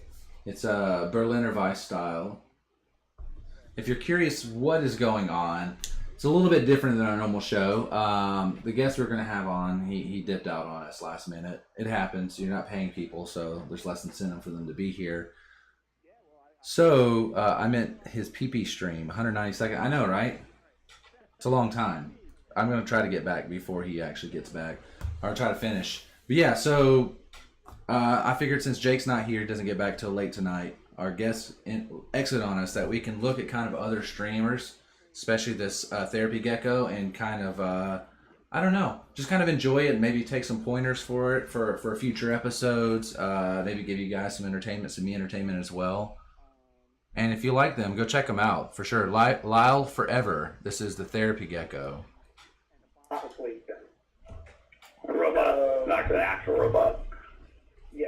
It's a Berliner Weiss style. If you're curious what is going on, it's a little bit different than our normal show. The guest we're going to have on, he dipped out on us last minute. It happens. You're not paying people, so there's less incentive for them to be here. So I meant his PP stream, 192nd. I know, right? It's a long time. I'm going to try to get back before he actually gets back. Or try to finish. But yeah, so I figured since Jake's not here, doesn't get back till late tonight, our guests exit on us, that we can look at kind of other streamers, especially this Therapy Gecko, and kind of, I don't know, just kind of enjoy it and maybe take some pointers for it for future episodes. Maybe give you guys some entertainment, some me entertainment as well. And if you like them, go check them out for sure. Lyle Forever. This is the Therapy Gecko. A robot, not the actual robot. Yeah,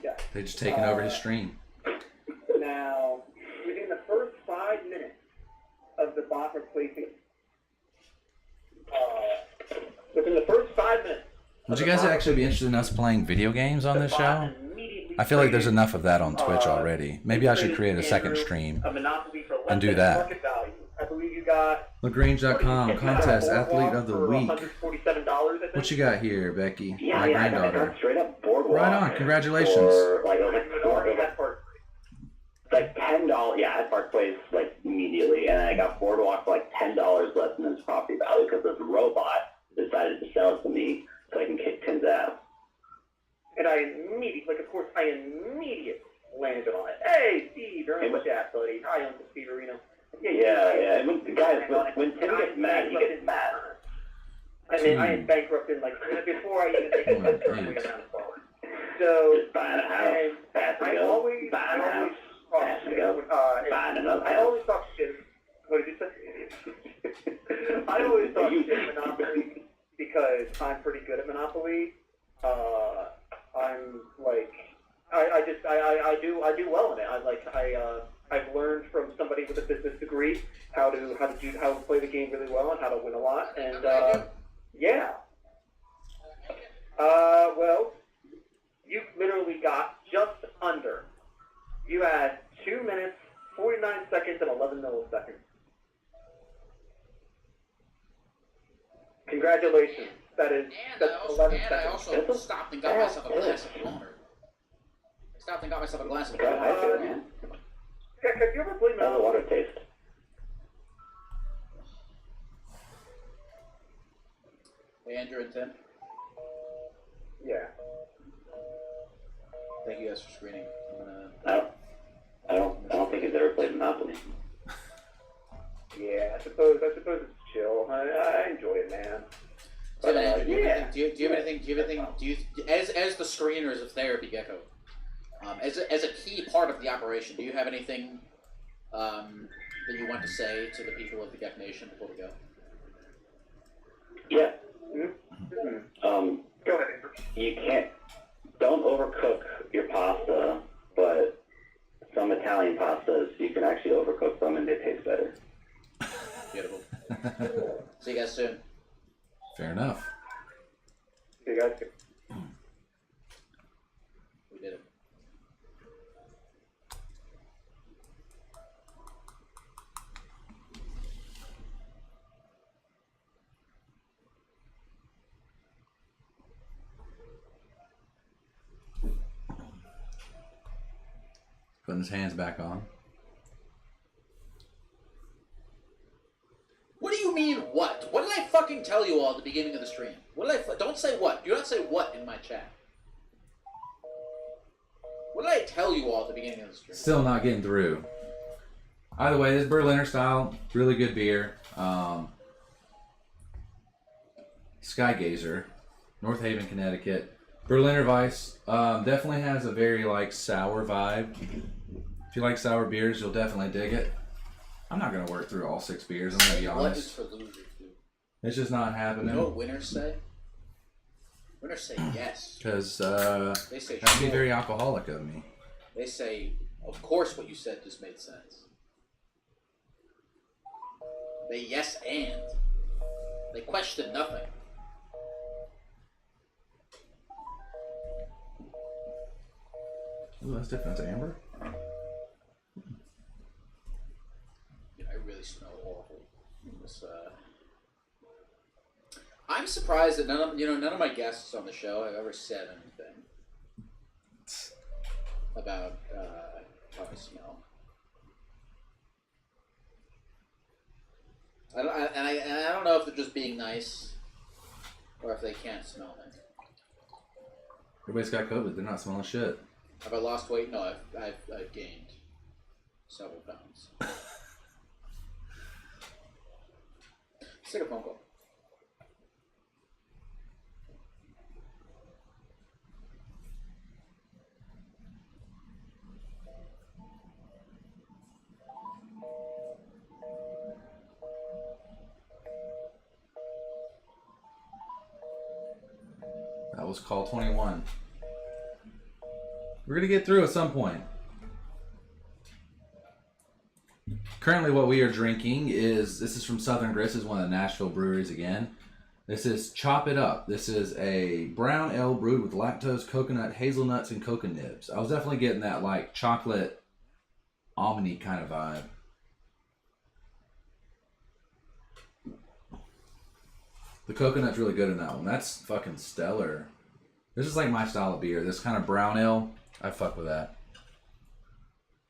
yeah. They just taken over his stream. Now, within the first 5 minutes of the bot replacing, within the first 5 minutes. Would you guys actually be interested in us playing video games on this show? I feel like there's enough of that on Twitch already. Maybe I should create a second stream and do that. I believe you got LaGrange.com contest athlete of the week. $147, I think. What you got here, Becky? Yeah, My I granddaughter. got straight up boardwalk. Right on. Congratulations. For, like, it was Already had part like $10. Yeah, I had Park Place like immediately, and I got boardwalk for like $10 less than its property value because this robot decided to sell it to me so I can kick Tim's ass. And I immediately landed on it. Hey, Steve, you're in the chat, buddy. Hi, Uncle Steve Arena. Yeah. And when Tim gets mad, he gets mad. I mean, I had bankrupted like before I even take a look at the phone. So, Just buying a house, and fast to I go. always Buying a house, talk fast to shit. go. Buying another I house. always talk shit. What did you say? I always talk shit at Monopoly because I'm pretty good at Monopoly. I'm like, I do well in it. I've learned from somebody with a business degree how to play the game really well and how to win a lot. And yeah. Well, you literally got just under. You had 2 minutes, 49 seconds, and 11 milliseconds. Congratulations. That's 11 seconds. I also stopped and got myself a glass of water. I stopped and got myself a glass of water. Heck, have you ever played How's the Monopoly? water taste? Hey, Andrew and Tim, Yeah. thank you guys for screening. I'm gonna. I don't think he's ever played Monopoly. Yeah, I suppose it's chill. I enjoy it, man. So, Andrew, do you yeah. have anything? Do you have anything? Do you, as the screeners of Therapy Gecko, as a key part of the operation, do you have anything that you want to say to the people of the Gek Nation before we go? Yeah. Mm-hmm. Go ahead, Andrew. Don't overcook your pasta, but some Italian pastas, you can actually overcook them and they taste better. Beautiful. See you guys soon. Fair enough. See you guys. We did it. Putting his hands back on. What do you mean, what? What did I fucking tell you all at the beginning of the stream? What did I... Don't say what. Do not say what in my chat. What did I tell you all at the beginning of the stream? Still not getting through. Either way, this Berliner style, really good beer. Skygazer, North Haven, Connecticut. Berliner Weiss definitely has a very like sour vibe. If you like sour beers, you'll definitely dig it. I'm not gonna work through all 6 beers. I'm gonna be What is honest. for losers, dude? It's just not You happening. know what winners say? Winners say yes. Because They say that'd be sure. very alcoholic of me. They say, of course what you said just made sense. They yes and. They question nothing. Ooh, that's different. That's amber. Yeah, I really smell awful. In this, I'm surprised that none of my guests on the show have ever said anything about how I smell. I don't know if they're just being nice or if they can't smell me. Everybody's got COVID. They're not smelling shit. Have I lost weight? No, I've gained several pounds. Let's take a phone call. That was call 21. We're gonna get through at some point. Currently what we are drinking this is from Southern Grist. This is one of the Nashville breweries again. This is Chop It Up. This is a brown ale brewed with lactose, coconut, hazelnuts, and cocoa nibs. I was definitely getting that like chocolate almond-y kind of vibe. The coconut's really good in that one. That's fucking stellar. This is like my style of beer. This kind of brown ale, I fuck with that.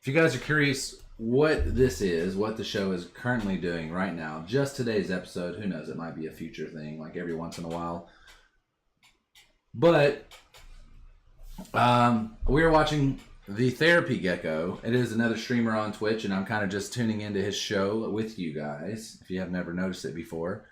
If you guys are curious what this is, what the show is currently doing right now, just today's episode, who knows, it might be a future thing, like every once in a while. But we are watching the Therapy Gecko. It is another streamer on Twitch, and I'm kind of just tuning into his show with you guys, if you have never noticed it before.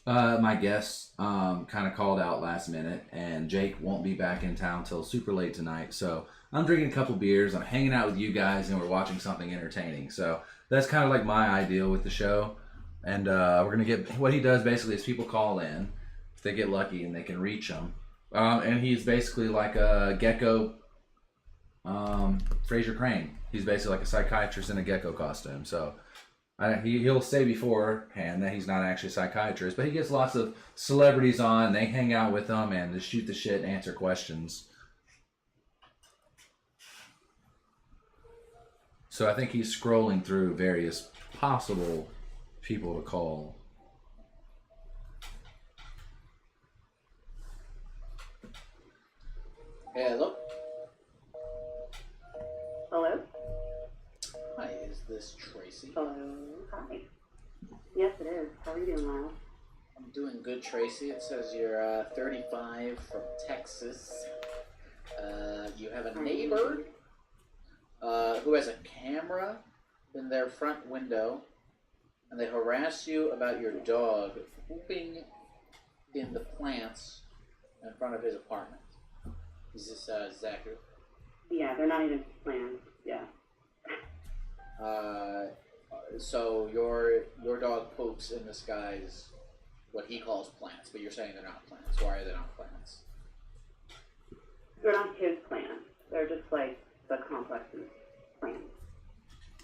My guest kind of called out last minute, and Jake won't be back in town till super late tonight, so I'm drinking a couple beers, I'm hanging out with you guys, and we're watching something entertaining. So that's kind of like my ideal with the show. And we're going to get, what he does basically is people call in, if they get lucky and they can reach him. And he's basically like a gecko, Fraser Crane. He's basically like a psychiatrist in a gecko costume. So he'll say beforehand that he's not actually a psychiatrist, but he gets lots of celebrities on, they hang out with him and just shoot the shit and answer questions. So I think he's scrolling through various possible people to call. Hello? Hello? Hi. this Tracy? Hello. Hi. Yes, it is. How are you doing, Lyle? I'm doing good, Tracy. It says you're 35 from Texas. You have a neighbor who has a camera in their front window, and they harass you about your dog pooping in the plants in front of his apartment. Is this Zachary? Yeah, they're not even planned. Yeah. So your dog poops in this guy's what he calls plants, but you're saying they're not plants. Why are they not plants? They're not his plants. They're just like the complex's plants.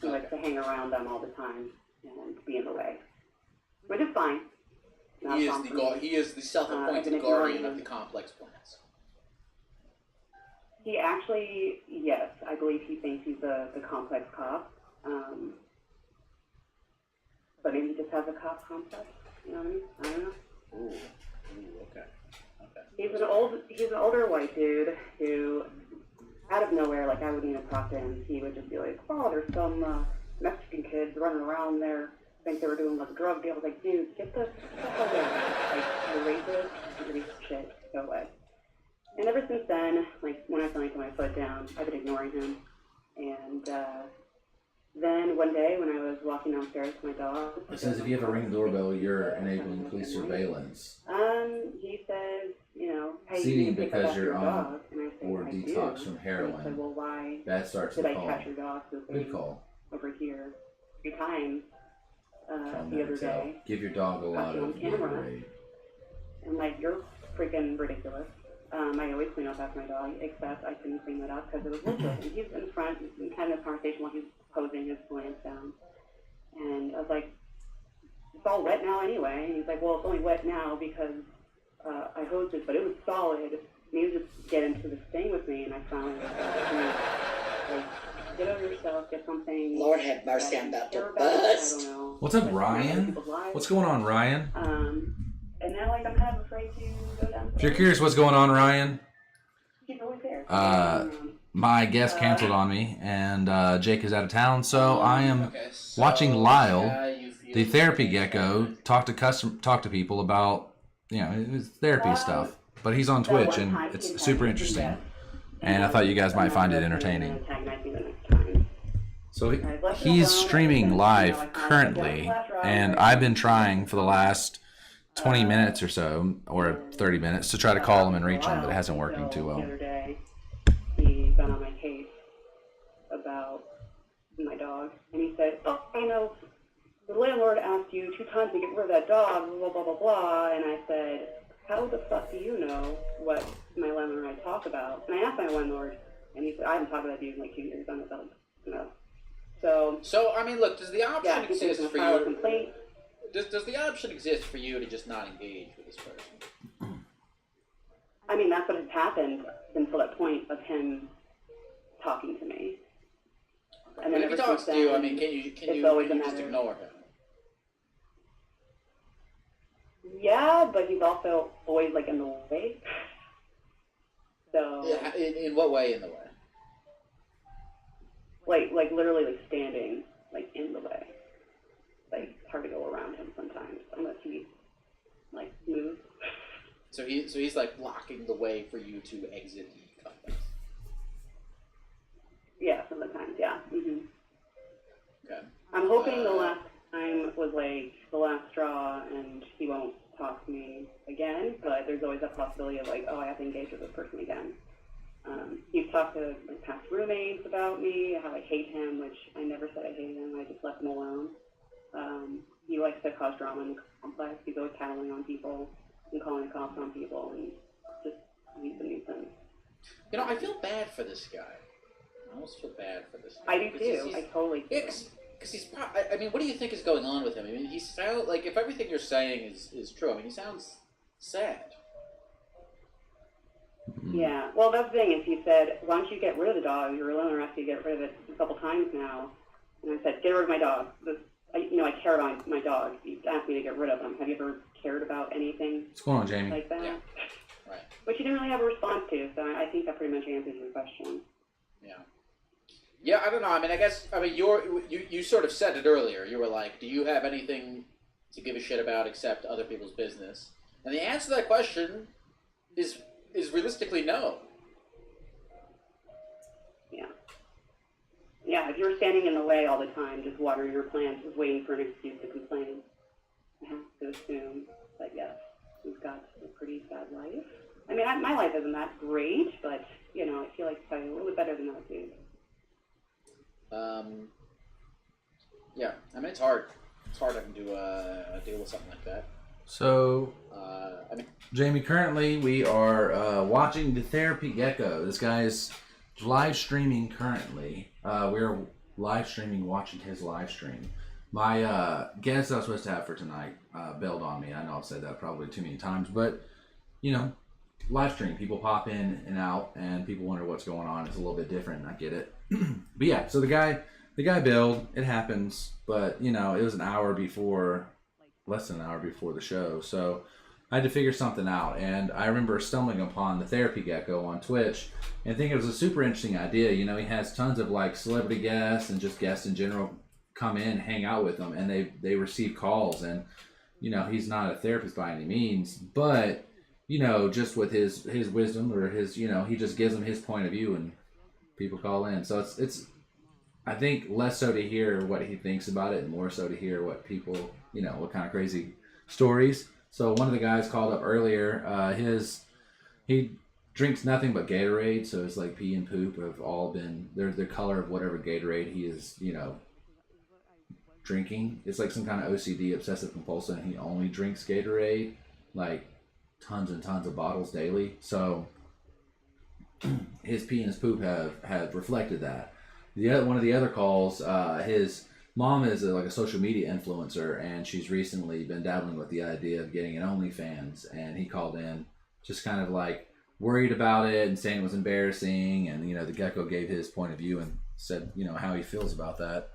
He likes to hang around them all the time and be in the way. Which is fine. Not He a is problem the for me. he is the self-appointed I've been guardian ignoring of the complex plants. He actually, yes, I believe he thinks he's the complex cop. But maybe he just has a cop complex. You know what I mean? I don't know. Ooh, okay. He's an older white dude who, out of nowhere, like I wouldn't even talk to him. He would just be like, "Oh, there's some Mexican kids running around there. Think they were doing like a drug deal." I was like, "Dude, get the fuck away! Like, you're racist. You're a piece of shit. Go away." And ever since then, like when I finally put my foot down, I've been ignoring him. And then one day when I was walking downstairs with my dog, It says if you have a Ring doorbell, you're enabling police surveillance. he says, you know, hey, Seating you pick because up after you're your on dog. And I say, or I detox do. from And heroin. he said, well, why That starts did the I call. catch your dog Good pooping call. over here 3 times Calm the down, other Tell. day? Give your dog a lot Caught you of on camera. Gatorade. And like, you're freaking ridiculous. I always clean up after my dog, except I couldn't clean that up because it was liquid. And he's in front, in kind of a conversation while he's posing his glance down. And I was like, it's all wet now anyway. And he's like, well, it's only wet now because I hosed it, but it was solid. And he was just get into this thing with me, and I finally was like, get over yourself, get something. Lord have mercy, that I'm about you to care about. bust. I don't know. What's up, Like, Ryan? people's lives. What's going on, Ryan? And now, like, I'm kind of afraid to go down. If you're curious what's going on, Ryan, He's always there. my guest canceled on me, and Jake is out of town, so I am Okay, so watching Lyle, you feel the therapy gecko, talk to people about, you know, his therapy stuff. But he's on Twitch, and it's super interesting. And I thought you guys might find it entertaining. So he's streaming live currently, and I've been trying for the last 20 minutes or so, or 30 minutes, to try to call him and reach him, but it hasn't working too well. The other day, he got on my case about my dog, and he said, "Oh, I know, the landlord asked you 2 times to get rid of that dog, blah, blah, blah, blah." And I said, "How the fuck do you know what my landlord and I talk about?" And I asked my landlord, and he said, "I haven't talked to that dude in like 2 years. I'm not done." No. So, I mean, look, does the option yeah, he's exist gonna for file a you? complaint. Does the option exist for you to just not engage with this person? I mean, that's what has happened until that point of him talking to me. And But then if he ever talks since to you, I then, mean, can it's you always a just matter- ignore him? Yeah, but he's also always like in the way. So, Yeah, in what way in the way? like literally like standing like in the way. Like it's hard to go around him sometimes unless he like moves. So he's like blocking the way for you to exit the complex. Yeah, sometimes. Yeah. Okay. I'm hoping the last time was like the last straw, and he won't talk to me again. But there's always that possibility of like, oh, I have to engage with this person again. He's talked to my past roommates about me, how I hate him, which I never said I hated him. I just left him alone. He likes to cause drama in the complex. He's always tattling on people and calling the cops on people, and just he's a nuisance. You know, I feel bad for this guy. I almost feel bad for this guy. I do too. I totally do. Because he's I mean, what do you think is going on with him? I mean, he sounds like, if everything you're saying is true, I mean, he sounds sad. Yeah, well, that's the thing is he said, why don't you get rid of the dog? Your owner asked you to get rid of it a couple times now. And I said, get rid of my dog. I care about my dog. You asked me to get rid of him. Have you ever cared about anything What's going on, Jamie? like that? Yeah. Right. Which you didn't really have a response to, so I think that pretty much answers your question. Yeah. Yeah, I don't know. I mean, you sort of said it earlier. You were like, do you have anything to give a shit about except other people's business? And the answer to that question is realistically no. Yeah. Yeah, if you're standing in the way all the time, just watering your plants, just waiting for an excuse to complain, I have to assume that, yes, you've got a pretty sad life. I mean, my life isn't that great, but, you know, I feel like it's probably a little bit better than that, dude. Yeah, I mean, it's hard. It's hard having to deal with something like that. So, I mean, Jamie, currently we are watching the Therapy Gecko. This guy is live streaming currently. We're live streaming, watching his live stream. My guest I was supposed to have for tonight bailed on me. I know I've said that probably too many times, but, you know, live stream. People pop in and out, and people wonder what's going on. It's a little bit different. I get it. But yeah, so the guy bailed. It happens, but, you know, it was less than an hour before the show, so I had to figure something out. And I remember stumbling upon the Therapy Gecko on Twitch and I think it was a super interesting idea. You know, he has tons of like celebrity guests and just guests in general come in, hang out with them, and they receive calls. And you know, he's not a therapist by any means, but you know, just with his wisdom or his, you know, he just gives them his point of view and people call in. So it's I think less so to hear what he thinks about it and more so to hear what people, you know, what kind of crazy stories. So one of the guys called up earlier, he drinks nothing but Gatorade, so it's like pee and poop have all been, they're the color of whatever Gatorade he is, you know, drinking. It's like some kind of OCD, obsessive compulsive, and he only drinks Gatorade, like tons and tons of bottles daily. So his pee and his poop have reflected that. One of the other calls, his mom is like a social media influencer, and she's recently been dabbling with the idea of getting an OnlyFans. And he called in, just kind of like worried about it and saying it was embarrassing. And you know, the Gecko gave his point of view and said, you know, how he feels about that.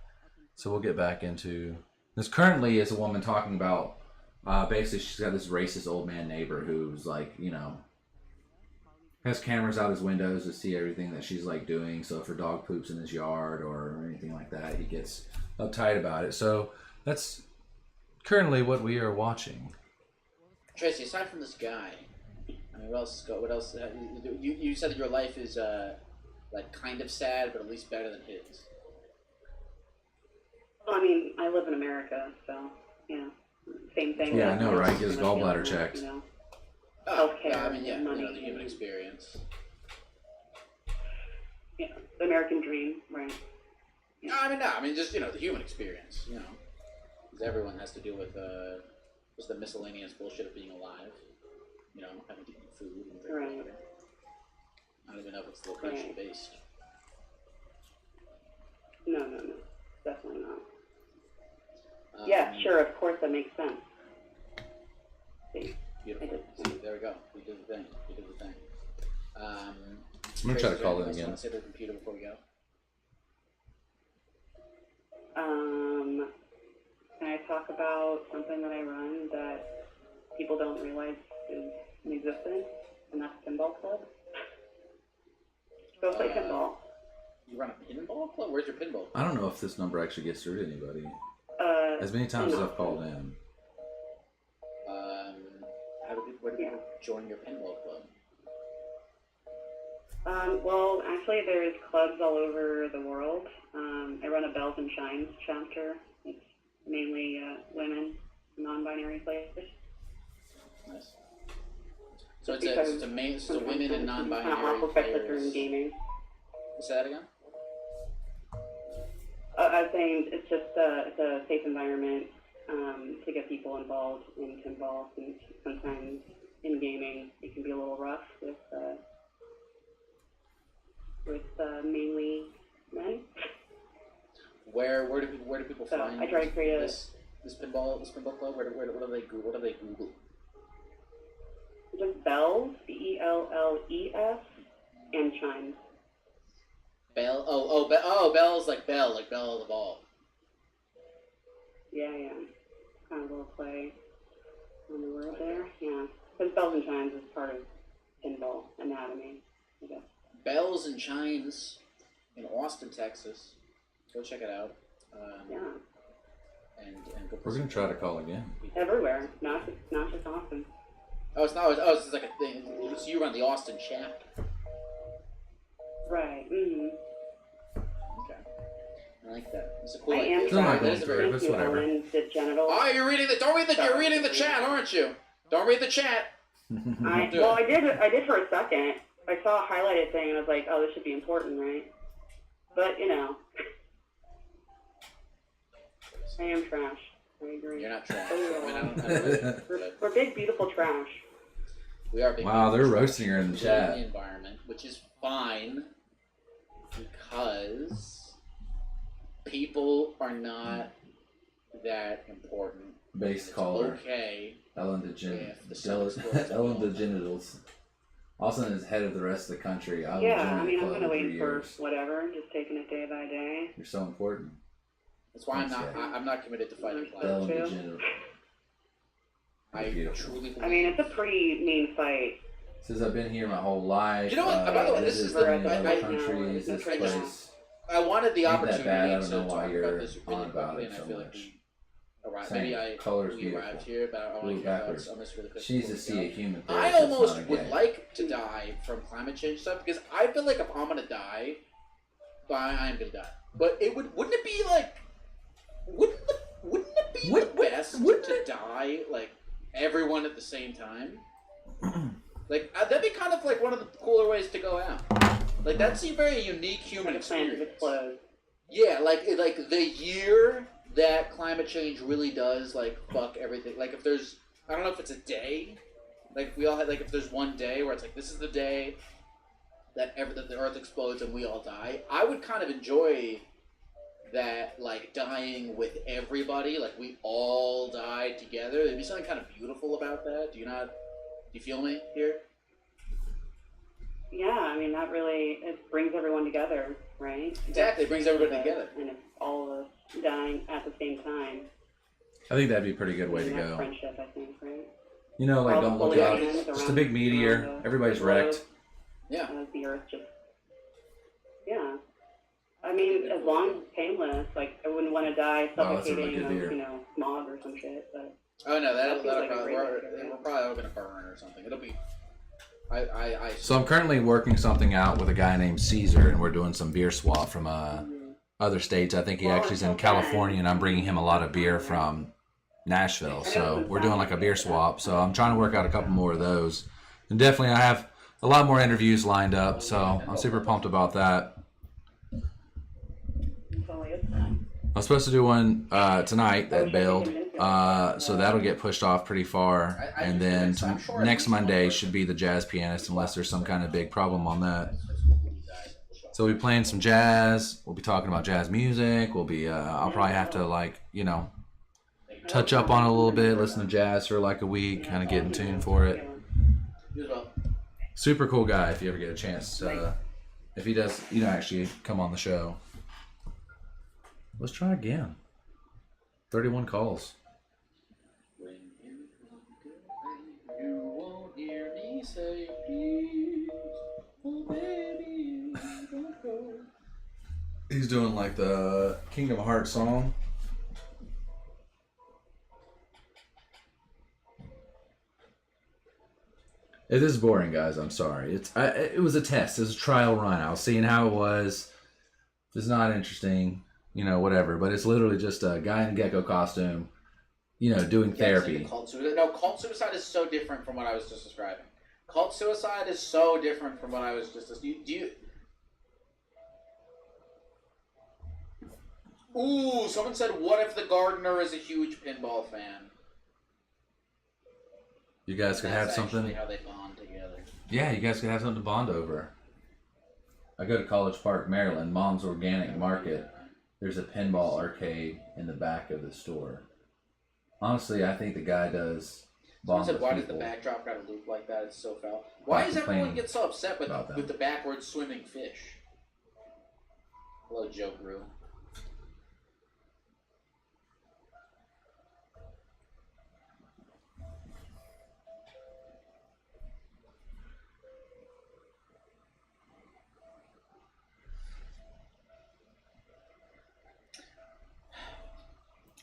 So we'll get back into this. Currently, is a woman talking about basically she's got this racist old man neighbor who's like, you know, has cameras out his windows to see everything that she's like doing. So if her dog poops in his yard or anything like that, he gets uptight about it. So that's currently what we are watching. Tracy, aside from this guy, I mean, what else? You said that your life is like kind of sad, but at least better than his. Well, I mean, I live in America, so, you know, same thing. Yeah, I know, right? Get his gallbladder checked. You know, Oh, healthcare, yeah, I mean, yeah, money, you know, the human experience. You know, the American dream, right? No, I mean, just, you know, the human experience, you know. Because everyone has to deal with just the miscellaneous bullshit of being alive. You know, having to eat food and drink Right. water. I don't even know if it's location-based. No, definitely not. Yeah, sure, of course, that makes sense. See, Beautiful. See, there we go. We did the thing. I'm gonna try to call it again. You want to say to the computer before we go? Can I talk about something that I run that people don't realize is in existence, and that's Pinball Club? Go play pinball. You run a pinball club? Where's your pinball club? I don't know if this number actually gets through to anybody. As many times as I've called in. Where do people join your pinball club? Well, actually, there's clubs all over the world. I run a Bells and Shines chapter. It's mainly women, non-binary players. Nice. So it's a women and non-binary players. In gaming. Say that again? I was saying it's just it's a safe environment to get people involved in pinball, and sometimes in gaming it can be a little rough with mainly men. Where do people So find I try to create this pinball club? What do they Google? Just Bells, Belles, and Chimes. Bells like bell of the ball. Yeah. Kind of a little play on the word there. Yeah. Because Bells and Chimes is part of pinball anatomy, I guess. Bells and Chimes. in Austin, Texas. Go check it out. Yeah. And go. We're gonna try to call again. Everywhere, not just Austin. Oh, it's not. Oh, it's just like a thing. So you run the Austin chapter. Right. Mm-hmm. Okay. I like that. It's a cool I idea. am Still not trying going to through it, thank but you, whatever. Ellen, the genital. Oh, you're reading the. Don't read the. You're reading the chat, aren't you? Don't read the chat. I did for a second. I saw a highlighted thing and I was like, oh, this should be important, right? But you know, I am trash. I agree. You're not trash. I mean, I don't We're big, beautiful trash. we are big. Wow, they're people. roasting her in the In chat. the environment, which is fine because people are not that important. Base It's caller. okay. Ellen If the sun is closed, Ellen DeGenitals. Austin is head of the rest of the country. I will Yeah, join I the mean, I'm club gonna in 3 wait for years. whatever, just taking it day by day. You're so important. That's why Thanks, I'm not committed to fighting Ellen climate. True. DeGenitals. I Beautiful. truly believe. I mean, it's a pretty mean fight. Says I've been here my whole life. You know what? By the way, this is visited the- many I- other countries. This I- place. I wanted the Ain't that opportunity bad? I don't to know why talk you're about this really on about quickly, it and I so feel like much. we arrived. Same. Maybe Color's we beautiful. arrived here, but I want Blue to hear backwards. thoughts on this really quick. She's before a we sea go. of human. I things, it's almost not a would gay. like to die from climate change stuff because I feel like if I'm gonna die, I am gonna die. But wouldn't it be like, wouldn't it be the best to die like everyone at the same time? Like that'd be kind of like one of the cooler ways to go out. Like that's a very unique human The planet experience. explodes. Yeah, like the year that climate change really does like fuck everything. Like if there's, I don't know if it's a day, like if we all had like if there's one day where it's like this is the day that the Earth explodes and we all die. I would kind of enjoy that, like dying with everybody, like we all died together. There'd be something kind of beautiful about that. Do you feel me here? Yeah, I mean, that really, it brings everyone together, right? Exactly, it brings everybody together. And it's all of us dying at the same time. I think that'd be a pretty good way to And that's go. friendship, I think, right? You know, like All don't the look up. pollution Just a around- big meteor. around the Everybody's globe. wrecked. Yeah. As the Earth just, yeah. I mean, as long as it's painless, like, I wouldn't want to die Wow, that's a suffocating really good of, beer. smog or some shit, but Oh no, That feels that'll like a probably great we're idea. probably all gonna burn or something. It'll be. I So I'm currently working something out with a guy named Caesar, and we're doing some beer swap from other states. I think he Well, actually is in okay. California, and I'm bringing him a lot of beer from Nashville. So we're doing like a beer swap. So I'm trying to work out a couple more of those, and definitely I have a lot more interviews lined up. So I'm super pumped about that. it's only a I was supposed to do one tonight that bailed, so that'll get pushed off pretty far. And then next Monday should be the jazz pianist, unless there's some kind of big problem on that. So we'll be playing some jazz. We'll be talking about jazz music. We'll be. I'll probably have to touch up on it a little bit, listen to jazz for like a week, kind of get in tune for it. Super cool guy. If you ever get a chance, if he does, actually come on the show. Let's try again. 31 calls. When you won't hear me say please, oh baby, don't go. He's doing like the Kingdom Hearts song. It is boring, guys. I'm sorry. It was a test. It was a trial run. I was seeing how it was. It's not interesting. Whatever. But it's literally just a guy in a gecko costume, doing therapy. Cult suicide. No, cult suicide is so different from what I was just describing. Cult suicide is so different from what I was just. Do you? Ooh, someone said, "What if the gardener is a huge pinball fan?" You guys could have That's something. actually how they bond together. Yeah, you guys could have something to bond over. I go to College Park, Maryland, Mom's Organic Market. There's a pinball arcade in the back of the store. Honestly, I think the guy does Someone bond said, with "Why does people. the backdrop got to loop like that? It's so foul." Why Not does everyone complaining get so upset with about them. the backwards swimming fish? Hello, Joe Grew.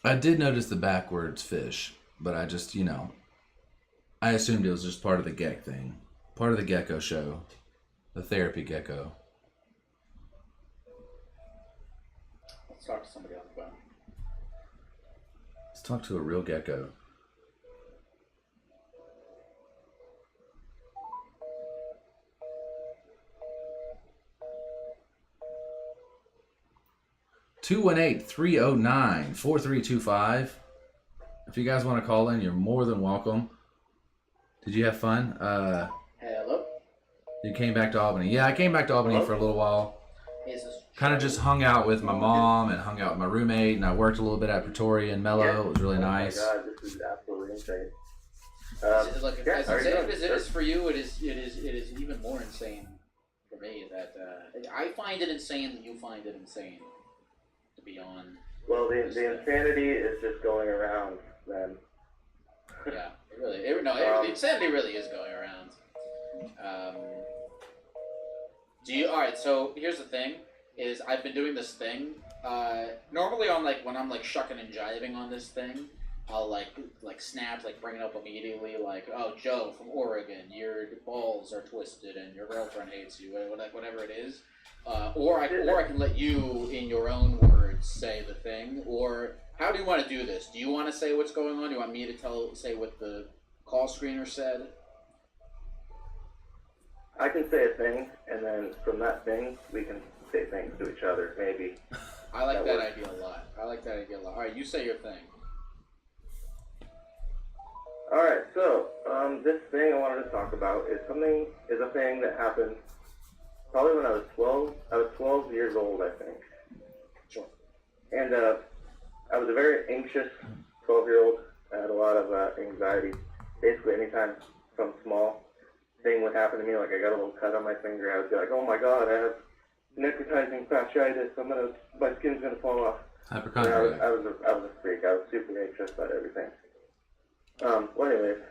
I did notice the backwards fish, but I just, I assumed it was just part of the gecko thing. Part of the gecko show. The therapy gecko. Let's talk to somebody on the phone. Let's talk to a real gecko. (218-309-4325). If you guys want to call in, you're more than welcome. Did you have fun? Hello? You came back to Albany. Yeah, I came back to Albany for a little while. Kind of just hung out with my mom and hung out with my roommate, and I worked a little bit at Pretoria and Mello. It was really nice. Oh my god, this is absolutely insane. Look, as insane as it is for you, it is even more insane for me. That I find it insane that you find it insane. To be on. Well, the insanity is just going around, then. Yeah, the insanity really is going around. All right, so here's the thing, is I've been doing this thing, normally on, like, when I'm, like, shucking and jiving on this thing, I'll, like snap, like, bring it up immediately, like, oh, Joe from Oregon, your balls are twisted and your girlfriend hates you, whatever it is, or I can let you, in your own words, say the thing, or how do you want to do this? Do you want to say what's going on? Do you want me to say what the call screener said? I can say a thing, and then from that thing, we can say things to each other, maybe. I like that idea a lot. All right, you say your thing. Alright, so, this thing I wanted to talk about is a thing that happened probably when I was 12. I was 12 years old, I think. Sure. And, I was a very anxious 12-year-old. I had a lot of anxiety. Basically, anytime some small thing would happen to me, like I got a little cut on my finger, I would be like, oh my god, I have necrotizing fasciitis, my skin's gonna fall off. Hypochondriac. I was a freak. I was super anxious about everything. Well, anyways,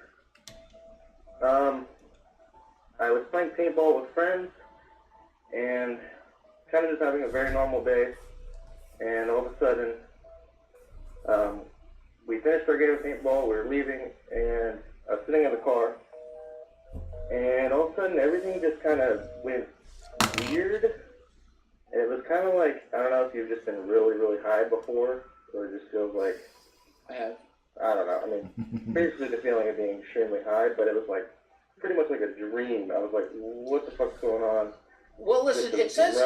I was playing paintball with friends, and kind of just having a very normal day, and all of a sudden, we finished our game of paintball, we were leaving, and I was sitting in the car, and all of a sudden everything just kind of went weird, and it was kind of like, I don't know if you've just been really, really high before, or it just feels like, I have. I don't know, I mean, basically the feeling of being extremely high, but it was like, pretty much like a dream. I was like, what the fuck's going on? Well, listen, it says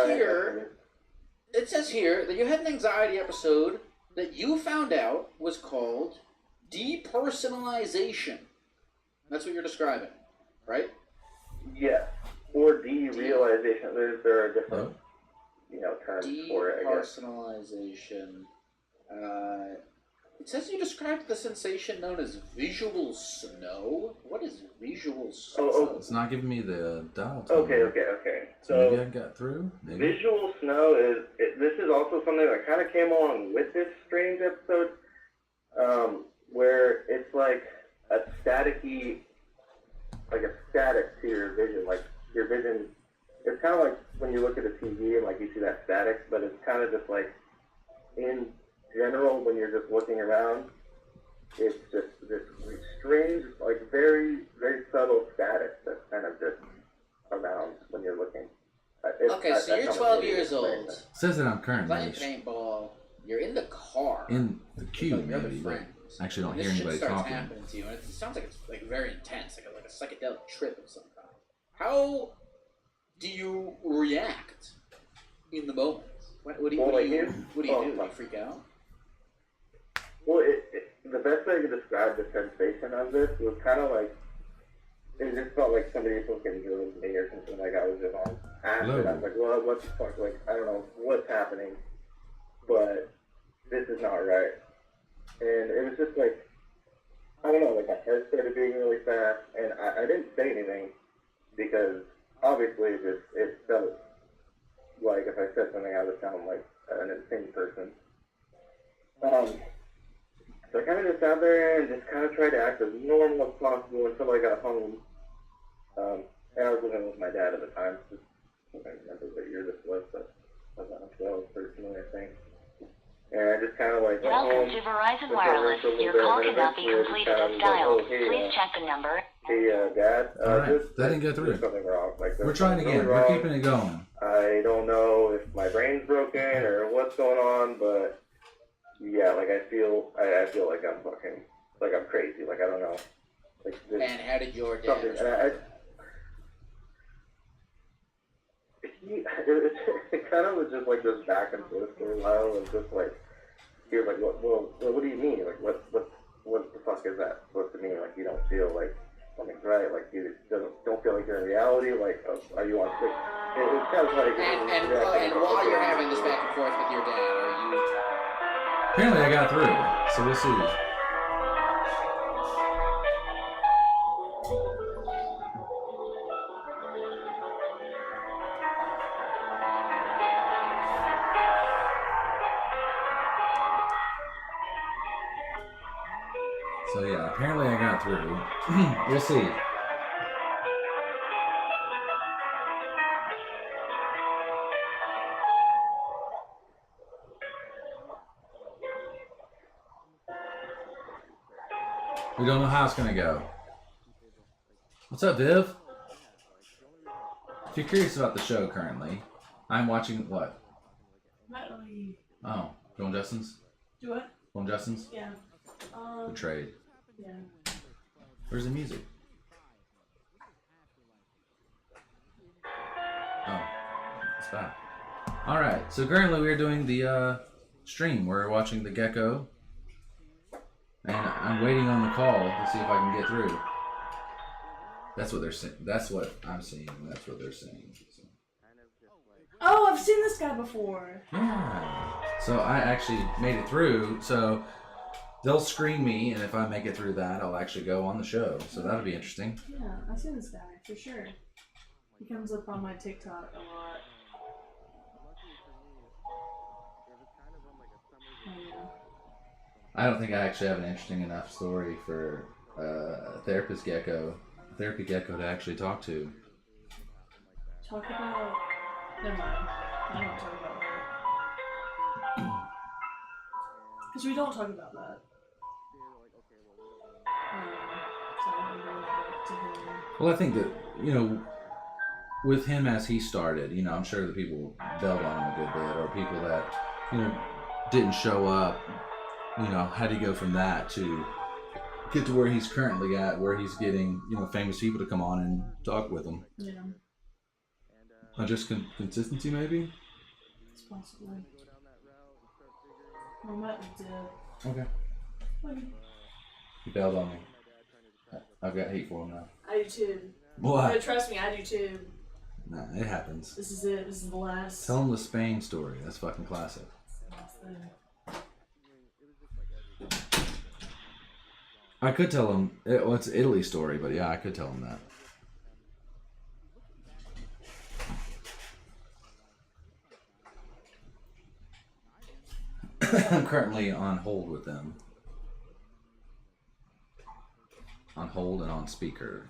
here that you had an anxiety episode that you found out was called depersonalization. That's what you're describing, right? Yes. Or derealization. There are different, terms for it, I guess. Depersonalization. It says you described the sensation known as visual snow. What is visual snow? Oh. It's not giving me the dial tone. Okay. So maybe I got through? Maybe? Visual snow this is also something that kind of came along with this strange episode, where it's like a static to your vision. Like, your vision, it's kind of like when you look at a TV and, like, you see that static, but it's kind of just like, in general, when you're just looking around, it's just this strange, like, very, very subtle static that's kind of just around when you're looking. So you're 12 years old. It says that I'm currently Playing paintball. You're in the car. in the queue, with your other maybe, but friends. I actually don't And hear this anybody shit starts talking. happening to you, and it sounds like it's like very intense, like a psychedelic trip of some kind. How do you react in the moment? What do you do? Do you freak out? Well, the best way I could describe the sensation of this was kind of like, it just felt like somebody fucking drilled me or something, like I was just on acid. I was like, well, what the fuck, like, I don't know what's happening, but this is not right. And it was just like, I don't know, like my heart started beating really fast, and I didn't say anything, because obviously it felt like if I said something I would sound like an insane person. So I kind of just sat there and just kind of tried to act as normal as possible until I got home. And I was living with my dad at the time. I don't remember what year this was, but I was around 12, 13, I think. and I just kind of like went Welcome home. to Verizon looked over Wireless. for a little Your bit, call and then cannot be eventually I just completed kind of as was like, dialed. oh, hey, Please check the number. Dad, Alright, that didn't get through. there's something wrong. Like, there's We're trying something again. really We're wrong. keeping it going. I don't know if my brain's broken or what's going on, but yeah, like I feel like I'm fucking, like I'm crazy. Like I don't know. Like there's And how did your dad something, respond? it kind of was just like this back and forth for a while, and just like he was like, what do you mean? Like what the fuck is that supposed to mean? Like you don't feel like something's right? Like you don't feel like you're in reality? Like are you on sick? It's kind of like And while you're having this back and forth with your dad, are you? Apparently I got through, so we'll see. So yeah, apparently I got through. We'll see. We don't know how it's gonna go. What's up, Viv? If you're curious about the show currently, I'm watching what? Not really. Oh, Going Justin's? Do what? Going Justin's? Yeah. The trade. Yeah. Where's the music? Oh, it's back. Alright, so currently we're doing the stream. We're watching the Gecko. And I'm waiting on the call to see if I can get through. That's what they're saying. That's what I'm seeing. That's what they're saying. So. Oh, I've seen this guy before. Yeah. So I actually made it through. So they'll screen me, and if I make it through that, I'll actually go on the show. So that'll be interesting. Yeah, I've seen this guy for sure. He comes up on my TikTok a lot. Oh, yeah. I don't think I actually have an interesting enough story for a therapy gecko to actually talk to. Talk about. Never mind. I don't talk about that. Because we don't talk about that. So I'm going back to him. Well, I think that, you know, with him as he started, you know, I'm sure the people bailed on him a good bit, or people that, you know, didn't show up, you know, how do you go from that to get to where he's currently at, where he's getting, you know, famous people to come on and talk with him? Yeah. Just consistency, maybe? It's possibly. I might be dead. Okay. Okay. He bailed on me. I've got hate for him now. I do too. What? But trust me, I do too. Nah, it happens. This is it. This is the last. Tell him the Spain story. That's fucking classic. last thing. I could tell him, it's Italy story, but yeah, I could tell him that. I'm currently on hold with them. On hold and on speaker.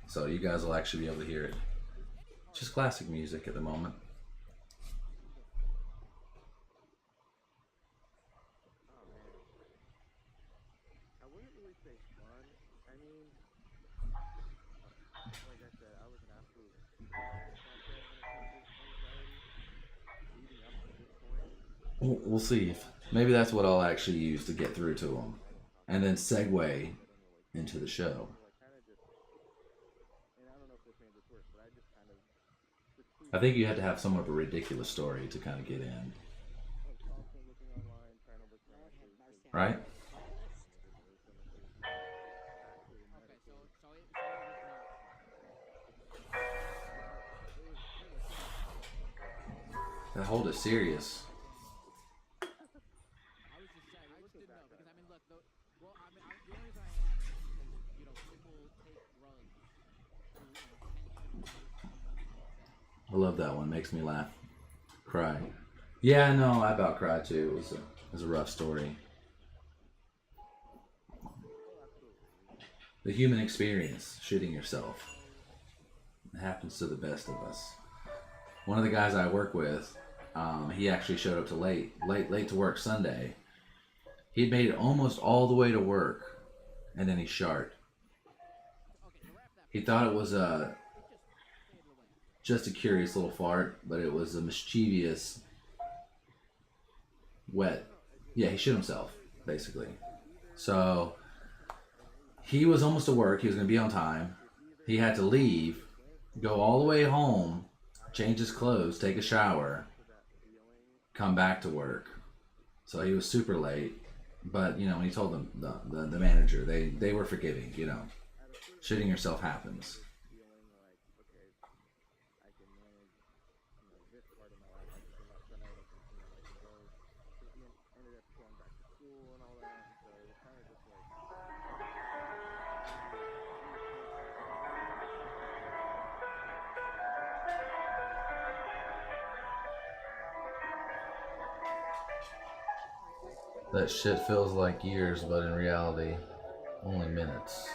So you guys will actually be able to hear it. It's just classic music at the moment. We'll see. If maybe that's what I'll actually use to get through to them. And then segue into the show. I think you have to have somewhat of a ridiculous story to kind of get in. Right? That hold is serious. I love that one. Makes me laugh. Cry. Yeah, I know. I about cried too. It was a rough story. The human experience, shitting yourself. It happens to the best of us. One of the guys I work with, he actually showed up to late to work Sunday. He'd made it almost all the way to work, and then he sharted. He thought it was just a curious little fart, but it was a mischievous, wet. Yeah, he shit himself, basically. So he was almost to work. He was going to be on time. He had to leave, go all the way home, change his clothes, take a shower, come back to work. So he was super late. But, you know, when he told them, the manager, they were forgiving, you know. Shitting yourself happens. That shit feels like years, but in reality, only minutes.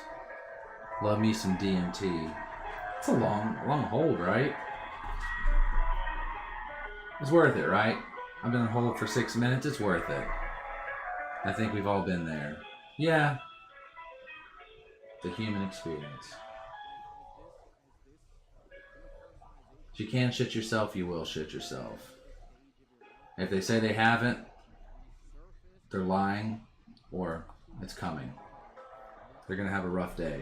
Love me some DMT. It's a long hold, right? It's worth it, right? I've been on hold for 6 minutes. It's worth it. I think we've all been there. Yeah. The human experience. If you can shit yourself, you will shit yourself. If they say they haven't, they're lying, or it's coming. They're gonna have a rough day.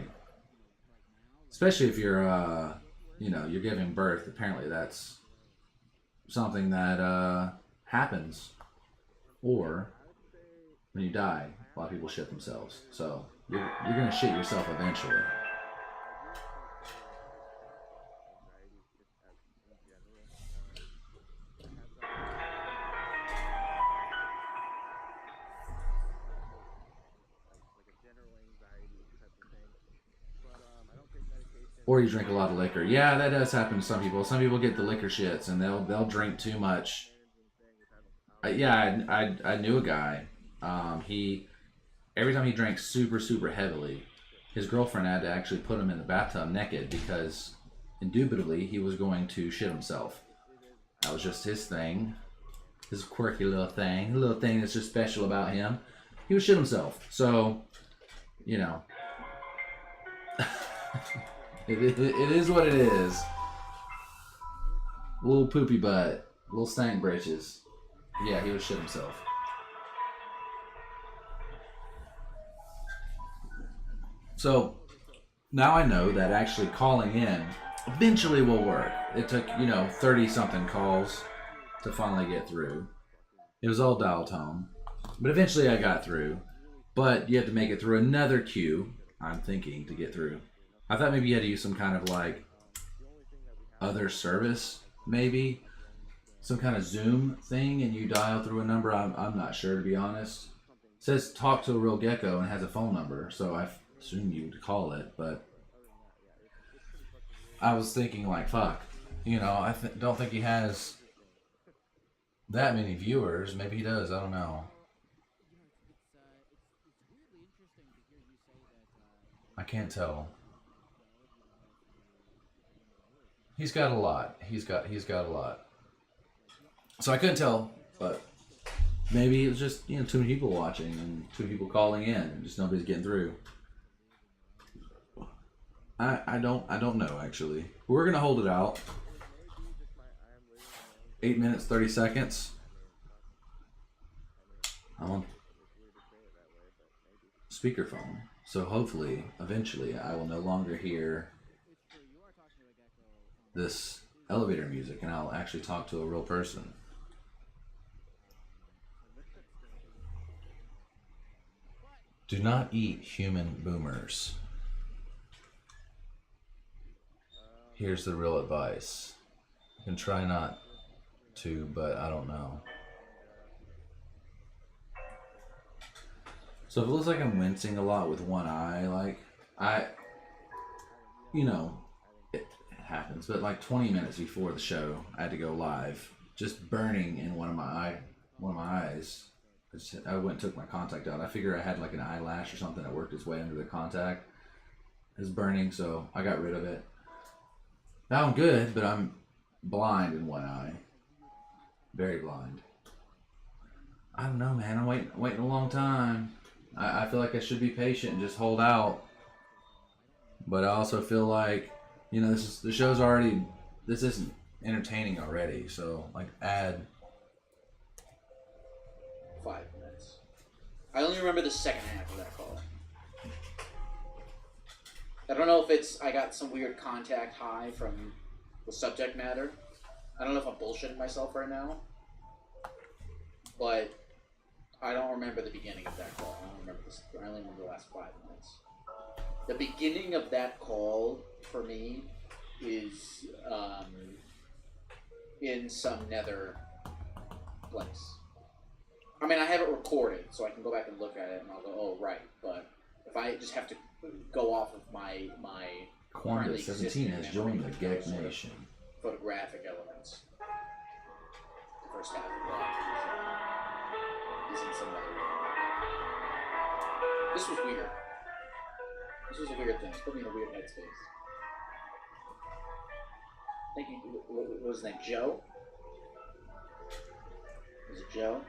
Especially if you're, you're giving birth. Apparently that's something that happens. Or when you die, a lot of people shit themselves. So you're gonna shit yourself eventually. Or you drink a lot of liquor. Yeah, that does happen to some people. Some people get the liquor shits and they'll drink too much. I knew a guy. He every time he drank super heavily, his girlfriend had to actually put him in the bathtub naked because indubitably he was going to shit himself. That was just his thing, his quirky little thing, a little thing that's just special about him. He would shit himself. So, you know. It is what it is. Little poopy butt. Little stank britches. Yeah, he would shit himself. So, now I know that actually calling in eventually will work. It took, 30-something calls to finally get through. It was all dial tone. But eventually I got through. But you have to make it through another queue, I'm thinking, to get through. I thought maybe you had to use some kind of like other service, maybe some kind of Zoom thing, and you dial through a number. I'm not sure, to be honest. It says talk to a real gecko and has a phone number, so I assume you would call it. But I was thinking like, fuck, I don't think he has that many viewers. Maybe he does. I don't know. I can't tell. He's got a lot. He's got a lot. So I couldn't tell, but maybe it was just too many people watching and too many people calling in, and just nobody's getting through. I don't know actually. We're gonna hold it out. 8 minutes 30 seconds. I'm on speakerphone, so hopefully, eventually, I will no longer hear this elevator music, and I'll actually talk to a real person. Do not eat human boomers. Here's the real advice. You can try not to, but I don't know. So if it looks like I'm wincing a lot with one eye, it happens, but like 20 minutes before the show, I had to go live, just burning in one of my eyes. I went and took my contact out. I figure I had like an eyelash or something that worked its way under the contact. It's burning, so I got rid of it. Now I'm good, but I'm blind in one eye. Very blind. I don't know, man. I'm waiting a long time. I feel like I should be patient and just hold out. But I also feel like, the show's already, this isn't entertaining already. So, like, add 5 minutes. I only remember the second half of that call. I don't know if I got some weird contact high from the subject matter. I don't know if I'm bullshitting myself right now. But I don't remember the beginning of that call. I only remember the last 5 minutes. The beginning of that call, for me, is in some nether place. I mean, I have it recorded, so I can go back and look at it, and I'll go, oh, right. But if I just have to go off of my Quanda 17 has joined the Geek Nation. Photographic elements. The first half of that is in some other room. This was weird. This was a weird thing. It put me in a weird headspace. Thank you. What was his name? Joe? Was it Joe?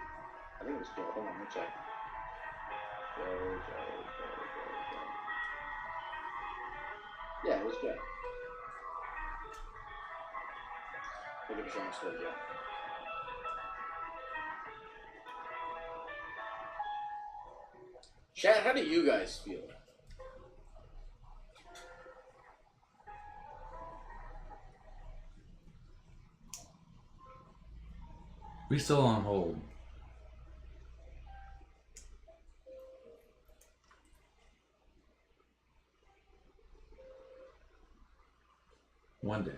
I think it was Joe. Hold on, let me check. Joe. Yeah, it was Joe. Look at the show, I'm still Joe. Chad, how do you guys feel? We still on hold. One day,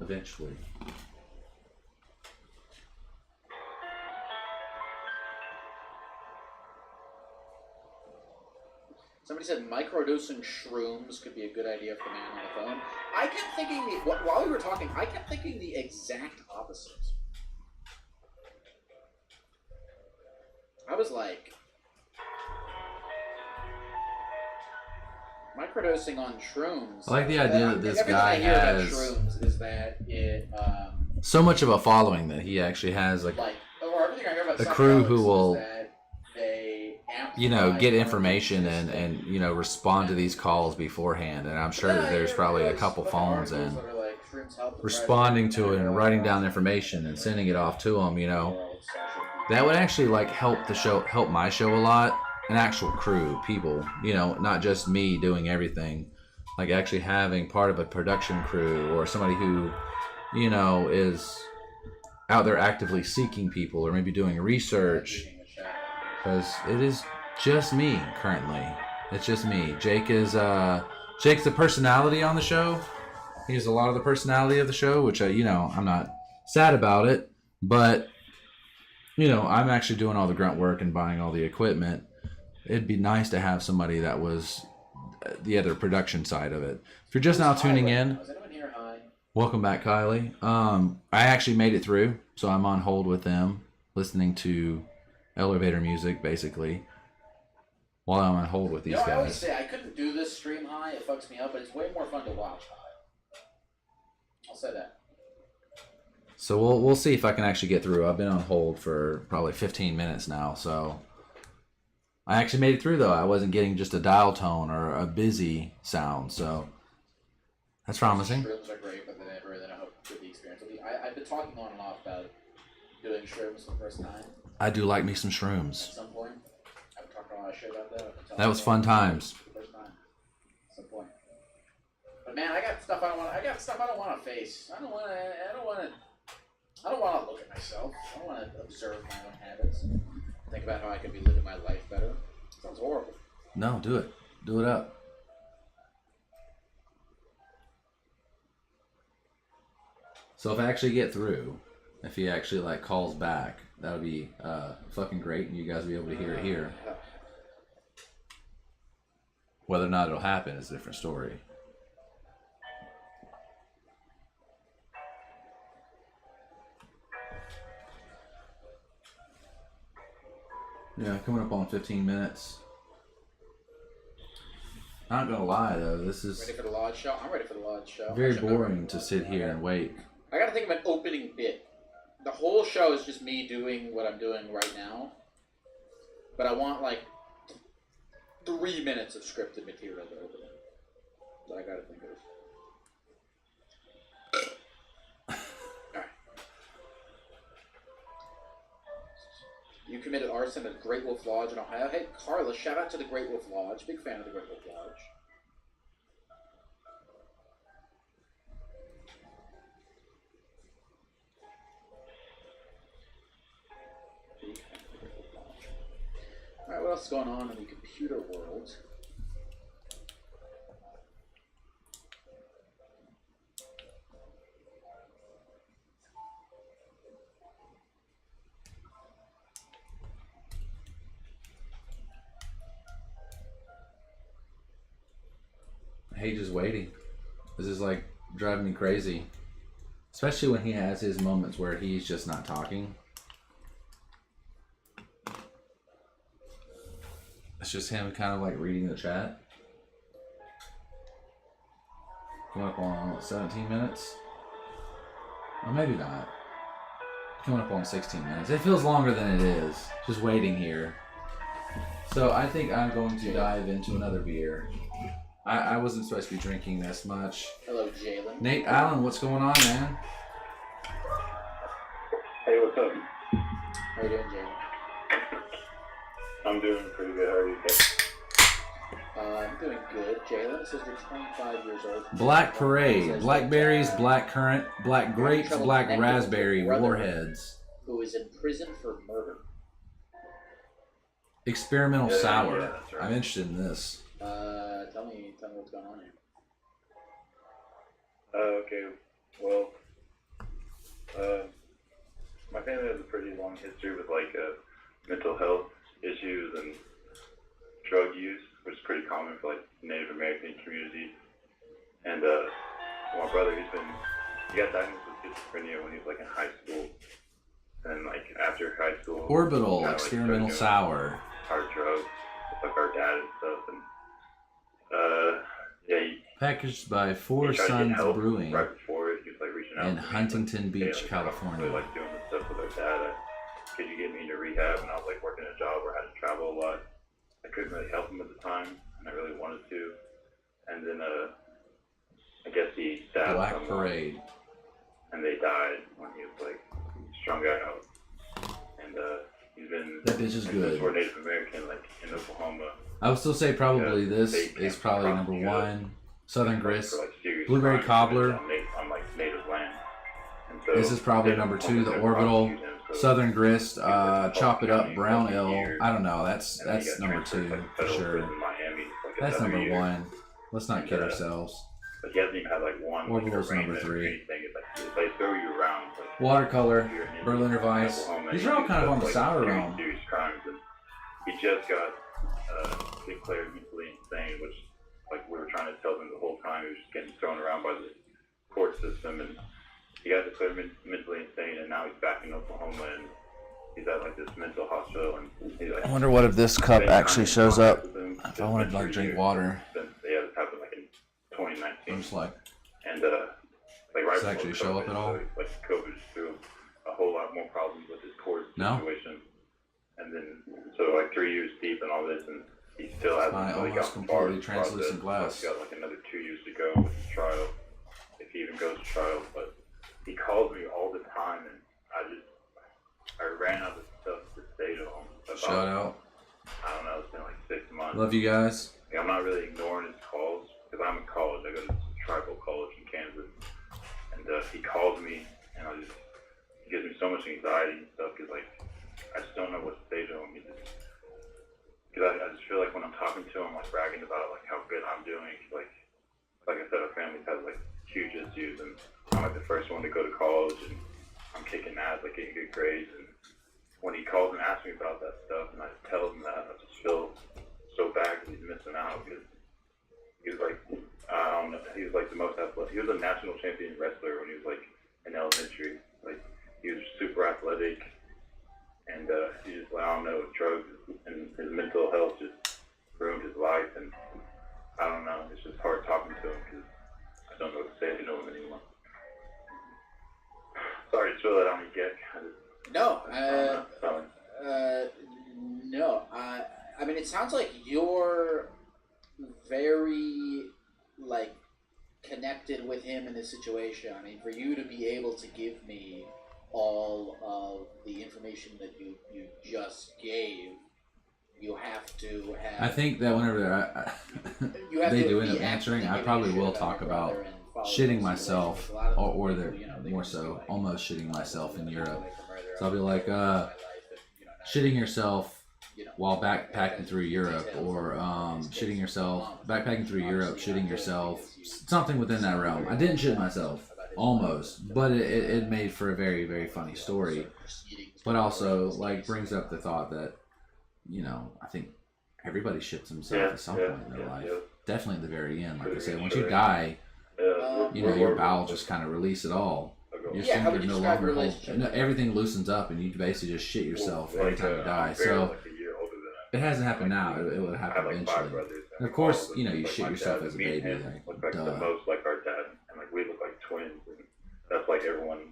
eventually. Somebody said microdosing shrooms could be a good idea for the man on the phone. I kept thinking, while we were talking, I kept thinking the exact opposite. I was like, microdosing on shrooms. I like the idea that this guy everything I hear about has shrooms is that it so much of a following that he actually has, like or everything I hear about a crew who psychedelics will, is that they get information and respond to these calls beforehand. And I'm sure that there's probably a couple phones and responding to it and writing down information and sending it off to them. That would actually help my show a lot. An actual crew, people, not just me doing everything. Like actually having part of a production crew or somebody who, is out there actively seeking people or maybe doing research. Because it is just me currently. It's just me. Jake's the personality on the show. He's a lot of the personality of the show, which I'm not sad about it, but I'm actually doing all the grunt work and buying all the equipment. It'd be nice to have somebody that was the other production side of it. If you're just now tuning in, welcome back, Kylie. I actually made it through, so I'm on hold with them, listening to elevator music, basically, while I'm on hold with these guys. I always say I couldn't do this stream high. It fucks me up, but it's way more fun to watch high. I'll say that. So we'll see if I can actually get through. I've been on hold for probably 15 minutes now, so I actually made it through, though. I wasn't getting just a dial tone or a busy sound, so that's promising. Shrooms are great, but then I hope good the experience will be. I've been talking on and off about doing shrooms for the first time. I do like me some shrooms. At some point. I've been talking a lot of shit about that. That was fun times. First time. At some point. But man, I got stuff I don't want to face. I don't want to look at myself. I don't want to observe my own habits. Think about how I could be living my life better. Sounds horrible. No, do it. Do it up. So if I actually get through, if he actually calls back, that would be fucking great, and you guys will be able to hear it here. Whether or not it'll happen is a different story. Yeah, coming up on 15 minutes. Not gonna lie though, this is ready for the Lodge show. I'm ready for the Lodge show. very boring to sit here and wait. I gotta think of an opening bit. the whole show is just me doing what I'm doing right now. But I want like 3 minutes of scripted material to open it. That I gotta think of. Alright. You committed arson at Great Wolf Lodge in Ohio. Hey, Carla, shout out to the Great Wolf Lodge. Big fan of the Great Wolf Lodge. Alright, what else is going on in the computer world? I hate just waiting. This is like driving me crazy. Especially when he has his moments where he's just not talking. It's just him kind of like reading the chat. Coming up on 17 minutes? Well, maybe not. Coming up on 16 minutes. It feels longer than it is. Just waiting here. So I think I'm going to dive into another beer. I wasn't supposed to be drinking this much. Hello, Jalen. Nate Allen, what's going on, man? Hey, what's up? How you doing, Jalen? I'm doing pretty good. How are you guys? I'm doing good. Jalen says you're 25 years old. Black Parade, blackberries, black currant, black grapes, black raspberry, warheads. Who is in prison for murder. Experimental sour. Yeah, that's right. I'm interested in this. Tell me what's going on here. Okay. Well, my family has a pretty long history with like mental health issues and drug use, which is pretty common for like Native American communities. And my brother, he got diagnosed with schizophrenia when he was like in high school, and like after high school, Orbital, kinda, experimental like, sour. hard drugs, with, like our dad and stuff, and yeah, Packaged by Four he tried to get Sons help Brewing right before it. He was like reaching out in to me, Huntington like, Beach, hey, like, California. I really like doing this stuff with our dad. Could you get me into rehab? And I was like working a job where I had to travel a lot. I couldn't really help him at the time, and I really wanted to. And then I guess he stabbed Black someone, Parade. and they died when he was like strung out. And he's been That bitch is good. for Native American, like in Oklahoma. I would still say probably Yeah, this they is can't probably cross number you up. one. Southern For, Grist. like, serious Blueberry crimes Cobbler. on like native land. And so This is probably they number don't two. want The to Orbital. prosecute him, so Southern Grist. he was in Chop It Polk Up. County Brown for, like, a Ale. year. I don't know. That's And then he got number transferred two to, like, for federal sure. prison in Miami, like, That's another number year. one. Let's not And, kid ourselves. But he hasn't even had like one Orbital's like, number arraignment or three. anything. It's like they throw you around. Like, Watercolor. you're in Berliner Weiss. Oklahoma, These you are all do kind of stuff on the like sour serious, realm. serious crimes, and he just got declared mentally insane, which like we were trying to tell him the whole time. He was just getting thrown around by the court system, and he got declared mentally insane, and now he's back in Oklahoma, and he's at like this mental hospital, and he's like. I wonder what if this cup been actually in shows up. contact with him If I wanted to like for drink years. water. Since, yeah, this happened like in 2019. I'm just like, And like right Does it actually show up at all? So, like COVID just threw a whole lot more problems with his court No? situation. And then so like 3 years deep and all this, and he still hasn't my really almost gotten far completely with the process. translucent glass. He's got like another 2 years to go with his trial, if he even goes to trial. But he calls me all the time, and I ran out of stuff to say to him about. shout out. I don't know, it's been like 6 months. Love you guys. Like, I'm not really ignoring his calls because I'm in college. I go to tribal college in Kansas, and he calls me, and he gives me so much anxiety and stuff because like I just don't know what to say to him. Because I just feel like when I'm talking to him, like bragging about like how good I'm doing. Like I said, our family has like huge issues, and I'm like the first one to go to college, and I'm kicking ass, like getting good grades. And when he calls and asks me about that stuff, and I tell him that, I just feel so bad because he's missing out. Because he was like, I don't know, he was like the most athletic. He was a national champion wrestler when he was like in elementary. Like he was super athletic, and he just, I don't know, drugs and his mental health just ruined his life. And I don't know, it's just hard talking to him because I don't know what to say to him anymore. Sorry, make sure that I don't get kind of. No. I mean, it sounds like you're very, like, connected with him in this situation. I mean, for you to be able to give me all of the information that you just gave, you have to have... I think that whenever they do end up answering, I probably will talk about shitting myself, or they're more so almost shitting myself in Europe. So I'll be like, shitting yourself while backpacking through Europe, or shitting yourself, backpacking through Europe, shitting yourself, something within that realm. I didn't shit myself, almost, but it made for a very, very funny story. But also, like, brings up the thought that, you know, I think everybody shits himself at some point in their life. Definitely at the very end. Like I said, once you die, you know, your bowels just kind of release it all. Your sphincter no longer holds, everything loosens up, and you basically just shit yourself every time you die. So it hasn't happened now. It would happen eventually. And of course, you know, you shit yourself as a baby. Like, the most like our dad, and like we look like twins. And that's like everyone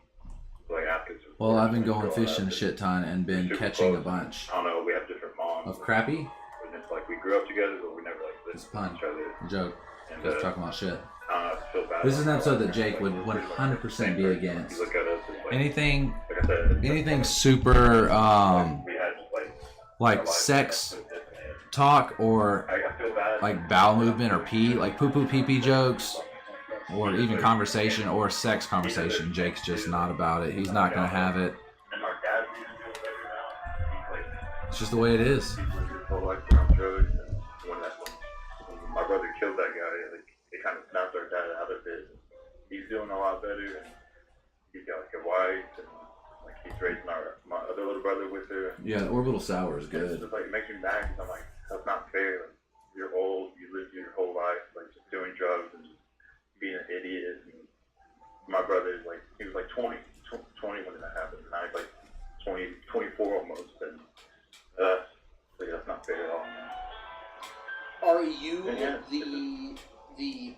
like asks. Well, I've been going fishing a shit ton and been catching a bunch. I don't know. We have different moms. Of crappie? And it's like we grew up together, but we never like It's a pun. each other. Joke. Because talking about shit. I feel bad. This is an episode that Jake would 100% be against. You look at us, it's like, Anything, like I said, anything super, we had like sex talk, or I feel bad. like bowel movement or pee, like poo-poo pee-pee jokes, or even conversation or sex conversation. Jake's just not about it. He's not going to have it. And our dad used to do it every now and then. Like, It's just the way it is. he was his whole life around drugs, and when my brother killed that guy, like, it kind of snapped our dad out of it. He's doing a lot better, and he's got like a wife, and like he's raising my other little brother with her. Yeah, the orbital sour is It's good. just like, it makes me mad because I'm like, that's not fair. Like, you're old, you lived your whole life like just doing drugs and just being an idiot. And my brother is like, he was like 20 when that happened, and now he's like 24 almost, and like, that's not fair at all, man. Are you the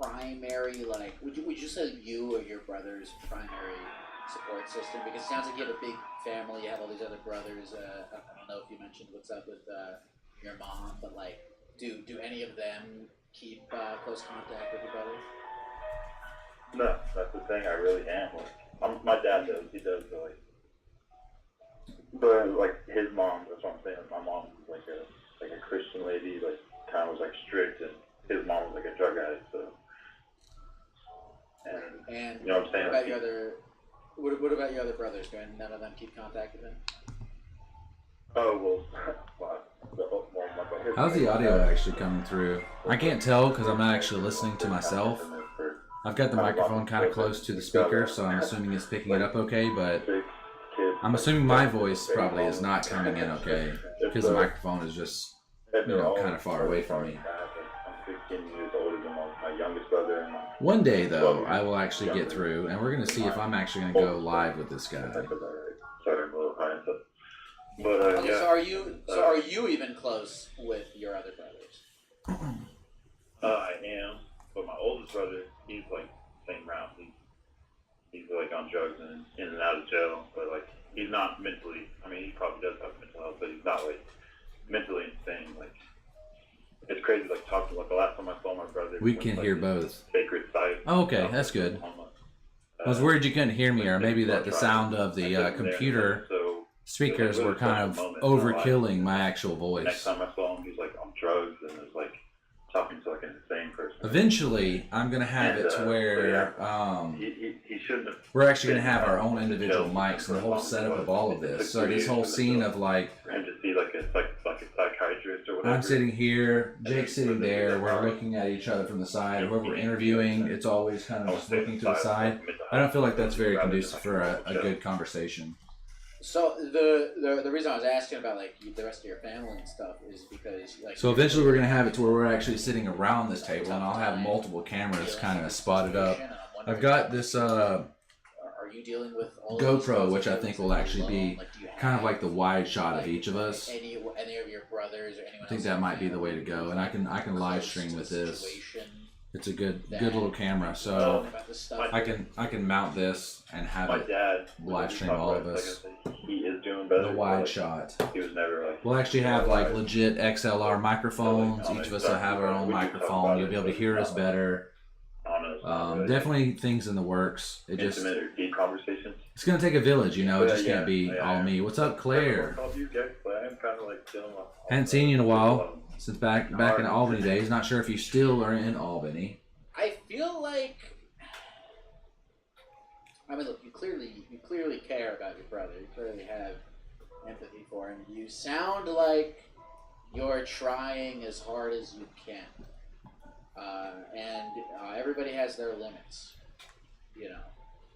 primary, like, would you say you or your brother's primary support system? Because it sounds like you have a big family, you have all these other brothers. I don't know if you mentioned what's up with your mom, but like, do any of them keep close contact with your brother? No, that's the thing. I really am. Like, my dad does. He does, but like his mom. That's what I'm saying. My mom was like a Christian lady. Like, kind of was like strict, and his mom was like a drug addict. So, and you know what I'm saying? What about your other? What about your other brothers? Do none of them keep contact with him? Oh well. How's the audio actually coming through? I can't tell because I'm not actually listening to myself. I've got the microphone kind of close to the speaker, so I'm assuming it's picking it up okay, but I'm assuming my voice probably is not coming in okay because the microphone is just, you know, kind of far away from me. I'm 16 years older than my youngest brother. And One day, though, I will actually get through, and we're going to see if I'm actually going to go live with this guy. Sorry, I'm a little high. But Okay, yeah. so are you even close with your other brothers? I am, but my oldest brother, he's like same route. He's like on drugs and in and out of jail, but like he's not mentally. I mean, he probably does have mental health, but he's not like mentally insane. Like, it's crazy. Like, talking, like, the last time I saw my brother, We can hear both. Sacred site. Oh, okay, that's good. I was worried you couldn't hear me, or maybe that the sound of the computer speakers were kind of overkilling my actual Next voice. time I saw him, he's like on drugs and is like talking to like an insane person. Eventually, I'm going to have it to where He shouldn't have. we're actually going to have our own individual mics and the whole setup of all of this. So this whole scene of like, For him to see like a psychiatrist or whatever. I'm sitting here, Jake's sitting there, we're looking at each other from the side. Whoever we're interviewing, it's always kind of just looking to the side. I don't feel like that's very conducive for a good conversation. So the reason I was asking about like the rest of your family and stuff is because like. So eventually we're going to have it to where we're actually sitting around this table, and I'll have multiple cameras kind of spotted up. I've got this Are you dealing with all GoPro, which I think will actually be kind of like the wide shot of each of us. Any of your brothers or anyone I think that might be the way to go, and I can live stream with this. It's a good that little camera. know So about this stuff. I can mount this and have My it dad live stream all of us. He is doing better. The wide like, shot. He was never like. We'll actually have like live. legit XLR microphones. Each of us will have our own microphone. You'll be able to hear us better. Definitely things in the works. It just Intimate or deep conversations. it's gonna take a village, you know. It just can't be all me. What's up, Claire? Hadn't seen you in a while since back in the Albany days. Not sure if you still are in Albany. I feel like, I mean, look, you clearly care about your brother. You clearly have empathy for him. You sound like you're trying as hard as you can, and everybody has their limits, you know.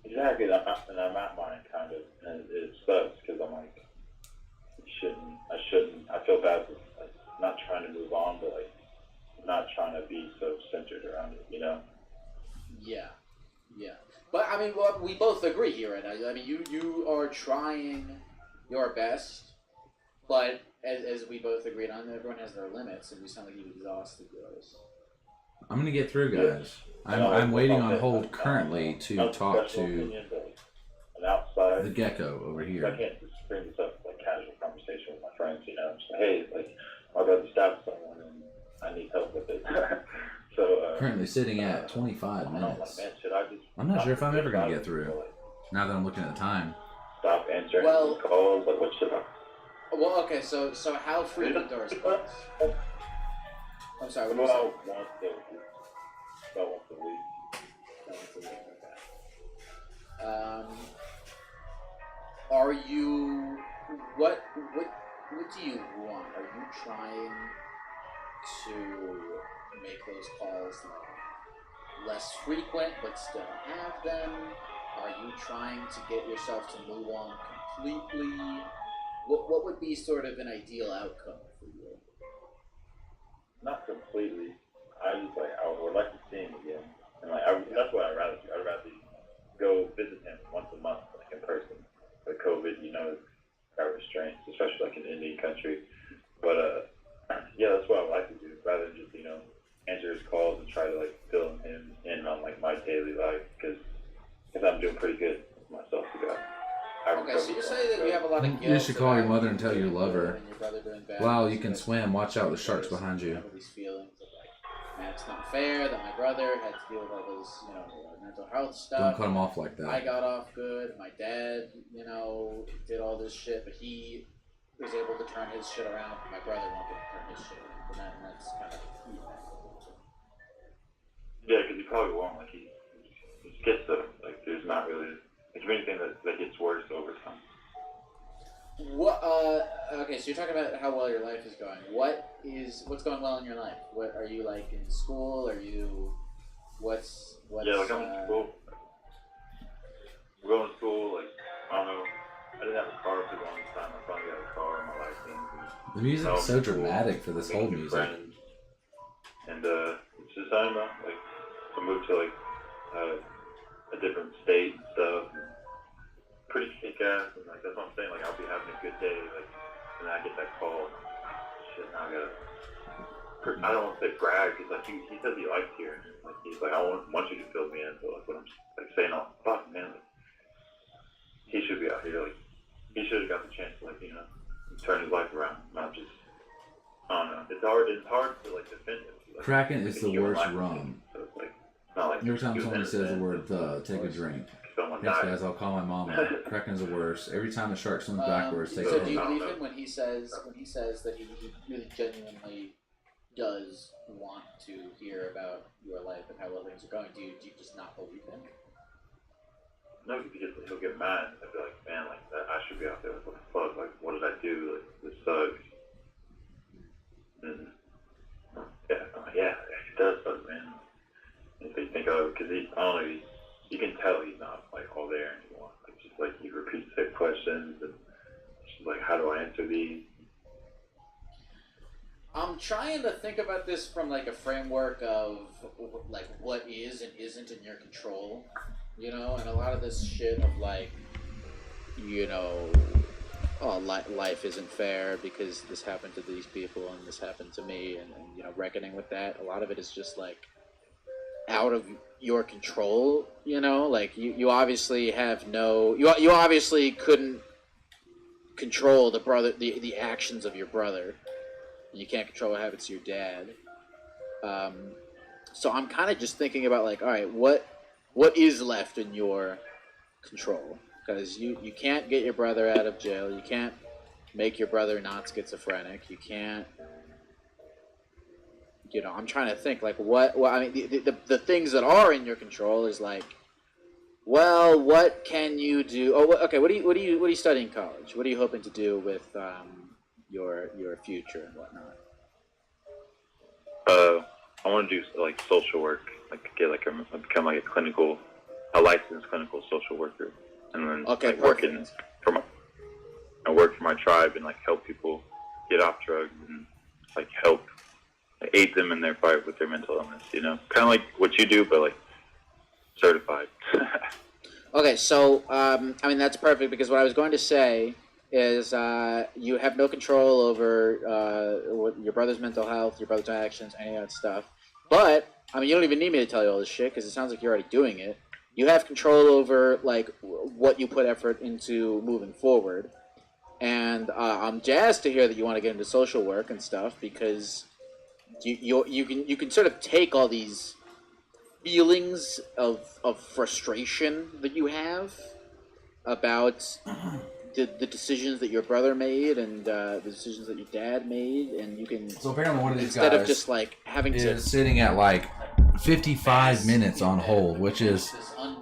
Exactly, and I'm at mine kind of, and it sucks because I'm like, I shouldn't. I feel bad for like, not trying to move on, but like not trying to be so centered around it, you know. Yeah. But I mean, well, we both agree here right now. I mean, you are trying your best, but as we both agreed on, everyone has their limits, and you sound like you've exhausted yours. I'm gonna get through, guys. I'm waiting on hold currently to talk to an outside the gecko over I here. can't just bring this up like casual conversation with my friends, you know. Just like, hey, like my brother stabbed someone and I need help with it. So Currently sitting at 25 I'm like, minutes. man, should I just I'm not sure if I'm ever gonna stop get through. like, Now that I'm looking at the time. stop answering Well- calls? Like, what should I? Well, okay, so how frequent are response? I'm sorry, what did you say? About once a week. Are you what do you want? Are you trying to make those calls like less frequent but still have them? Are you trying to get yourself to move on completely? What would be sort of an ideal outcome for you? Not completely. I just like I would like to see him again, and like that's what I'd rather do. I'd rather go visit him once a month, like in person. But COVID, you know, got restraints, especially like in Indian country. But yeah, that's what I would like to do, rather than just answer his calls and try to like fill him in on like my daily life, because I'm doing pretty good with myself to go. Okay, so you're saying that you have a lot of guilt. You should call your about mother and tell you love her. and your brother doing bad Wow, things, you can but swim. Watch out, the shark's behind you. have these feelings of like, man, it's not fair that my brother had to deal with all this, mental health stuff. Don't cut him off like I that. got off good. My dad, did all this shit, but he was able to turn his shit around. My brother won't get to turn his shit around, and that's kind of key. Yeah, because he probably won't. Like he gets the like. There's not really like anything that gets worse over time. What? Okay, so you're talking about how well your life is going. What's going well in your life? What are you like in school? Are you? What's? Yeah, like I'm in school. We're going to school. Like I don't know. I didn't have a car for a long time. I finally got a car and my license. The music is so dramatic for this whole music. Friends. And it's just I don't know. Like I moved to like a different state and stuff. And pretty kick ass, and like that's what I'm saying. Like I'll be having a good day, like, and then I get that call. And, shit, now I gotta. I don't want to say brag, because like he says he likes here. Like he's like, I want you to fill me in. So like what I'm like saying, oh fuck man, like, he should be out here. Like he should have got the chance to turn his life around, not just. I don't know. It's hard to like defend it. Like, Kraken is the worst life, rum. So it's like not like Every time he was someone says the innocent. word take a drink. Someone Thanks died. guys, I'll call my mama. Kraken's the worst. Every time the shark swims backwards, take So a do you drink. believe him when he says that he really genuinely does want to hear about your life and how well things are going? Do you just not believe him? No, because he'll get mad. I'll be like, man, like that, I should be out there. Like, what the fuck? Like, what did I do? Like, this sucks. And yeah, it does suck, man. If you think of it, because I don't know, you can tell he's not like all there anymore. Like, just like he repeats the questions and just like, how do I answer these? I'm trying to think about this from like a framework of like what is and isn't in your control, and a lot of this shit of like, oh, life isn't fair because this happened to these people and this happened to me, and reckoning with that. A lot of it is just like out of your control. You know, like you obviously have no, you obviously couldn't control the actions of your brother. You can't control what happens to your dad. So I'm kind of just thinking about like, all right, what is left in your control? Because you can't get your brother out of jail. You can't make your brother not schizophrenic. You can't. You know, I'm trying to think like what I mean, the things that are in your control is like, well, what can you do? Oh, okay. What are you studying in college? What are you hoping to do with your future and whatnot? I want to do like social work, like get like become like a licensed clinical social worker, and then like work for my tribe and like help people get off drugs and like help aid them in their fight with their mental illness. You know, kind of like what you do, but like certified. Okay, so I mean that's perfect because what I was going to say is you have no control over what your brother's mental health, your brother's actions, any of that stuff. But I mean, you don't even need me to tell you all this shit because it sounds like you're already doing it. You have control over like what you put effort into moving forward, and I'm jazzed to hear that you want to get into social work and stuff because you can sort of take all these feelings of frustration that you have about the decisions that your brother made and the decisions that your dad made, and you can. So apparently, one of these instead guys of just like having is to sitting at like 55 minutes on hold, which is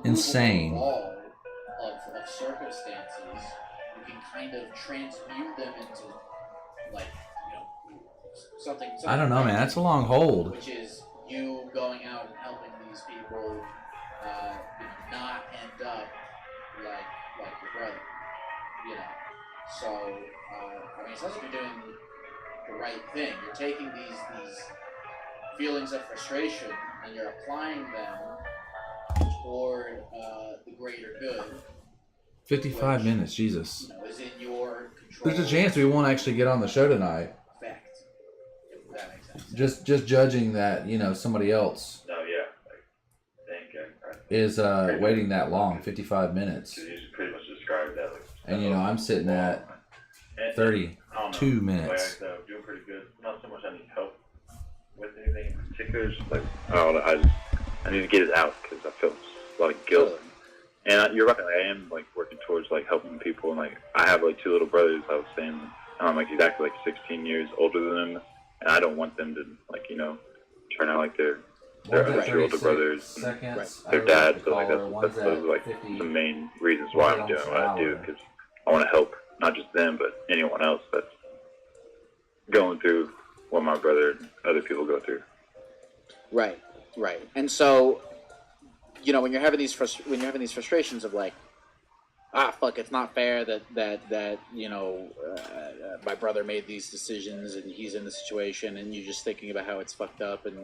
insane. Wall of circumstances, you can kind of transmute them into like something. I don't know, man. That's a long hold. Which is you going out and helping these people not end up like your brother. You know, so I mean, it sounds like you're doing the right thing. You're taking these feelings of frustration and you're applying them toward the greater good. 55 minutes, Jesus. You know, is in your control. There's a chance we won't actually get on the show tonight. Fact. If that makes sense. Just judging that, somebody else is waiting that long, 55 minutes. You pretty much described that. And I'm sitting at 32 minutes. Doing pretty good. Not so much I need help with anything in particular. Just like I need to get it out because I feel a lot of guilt. And you're right. I am like working towards like helping people. And like I have like 2 little brothers. I was saying, and I'm like exactly like 16 years older than them, and I don't want them to like turn out like their other 2 older brothers, their dad. So like that's those are like the main reasons why I'm doing what I do, because I want to help not just them but anyone else that's going through what my brother and other people go through. Right. And so, when you're having these frustrations of like, fuck, it's not fair that my brother made these decisions and he's in the situation, and you're just thinking about how it's fucked up, and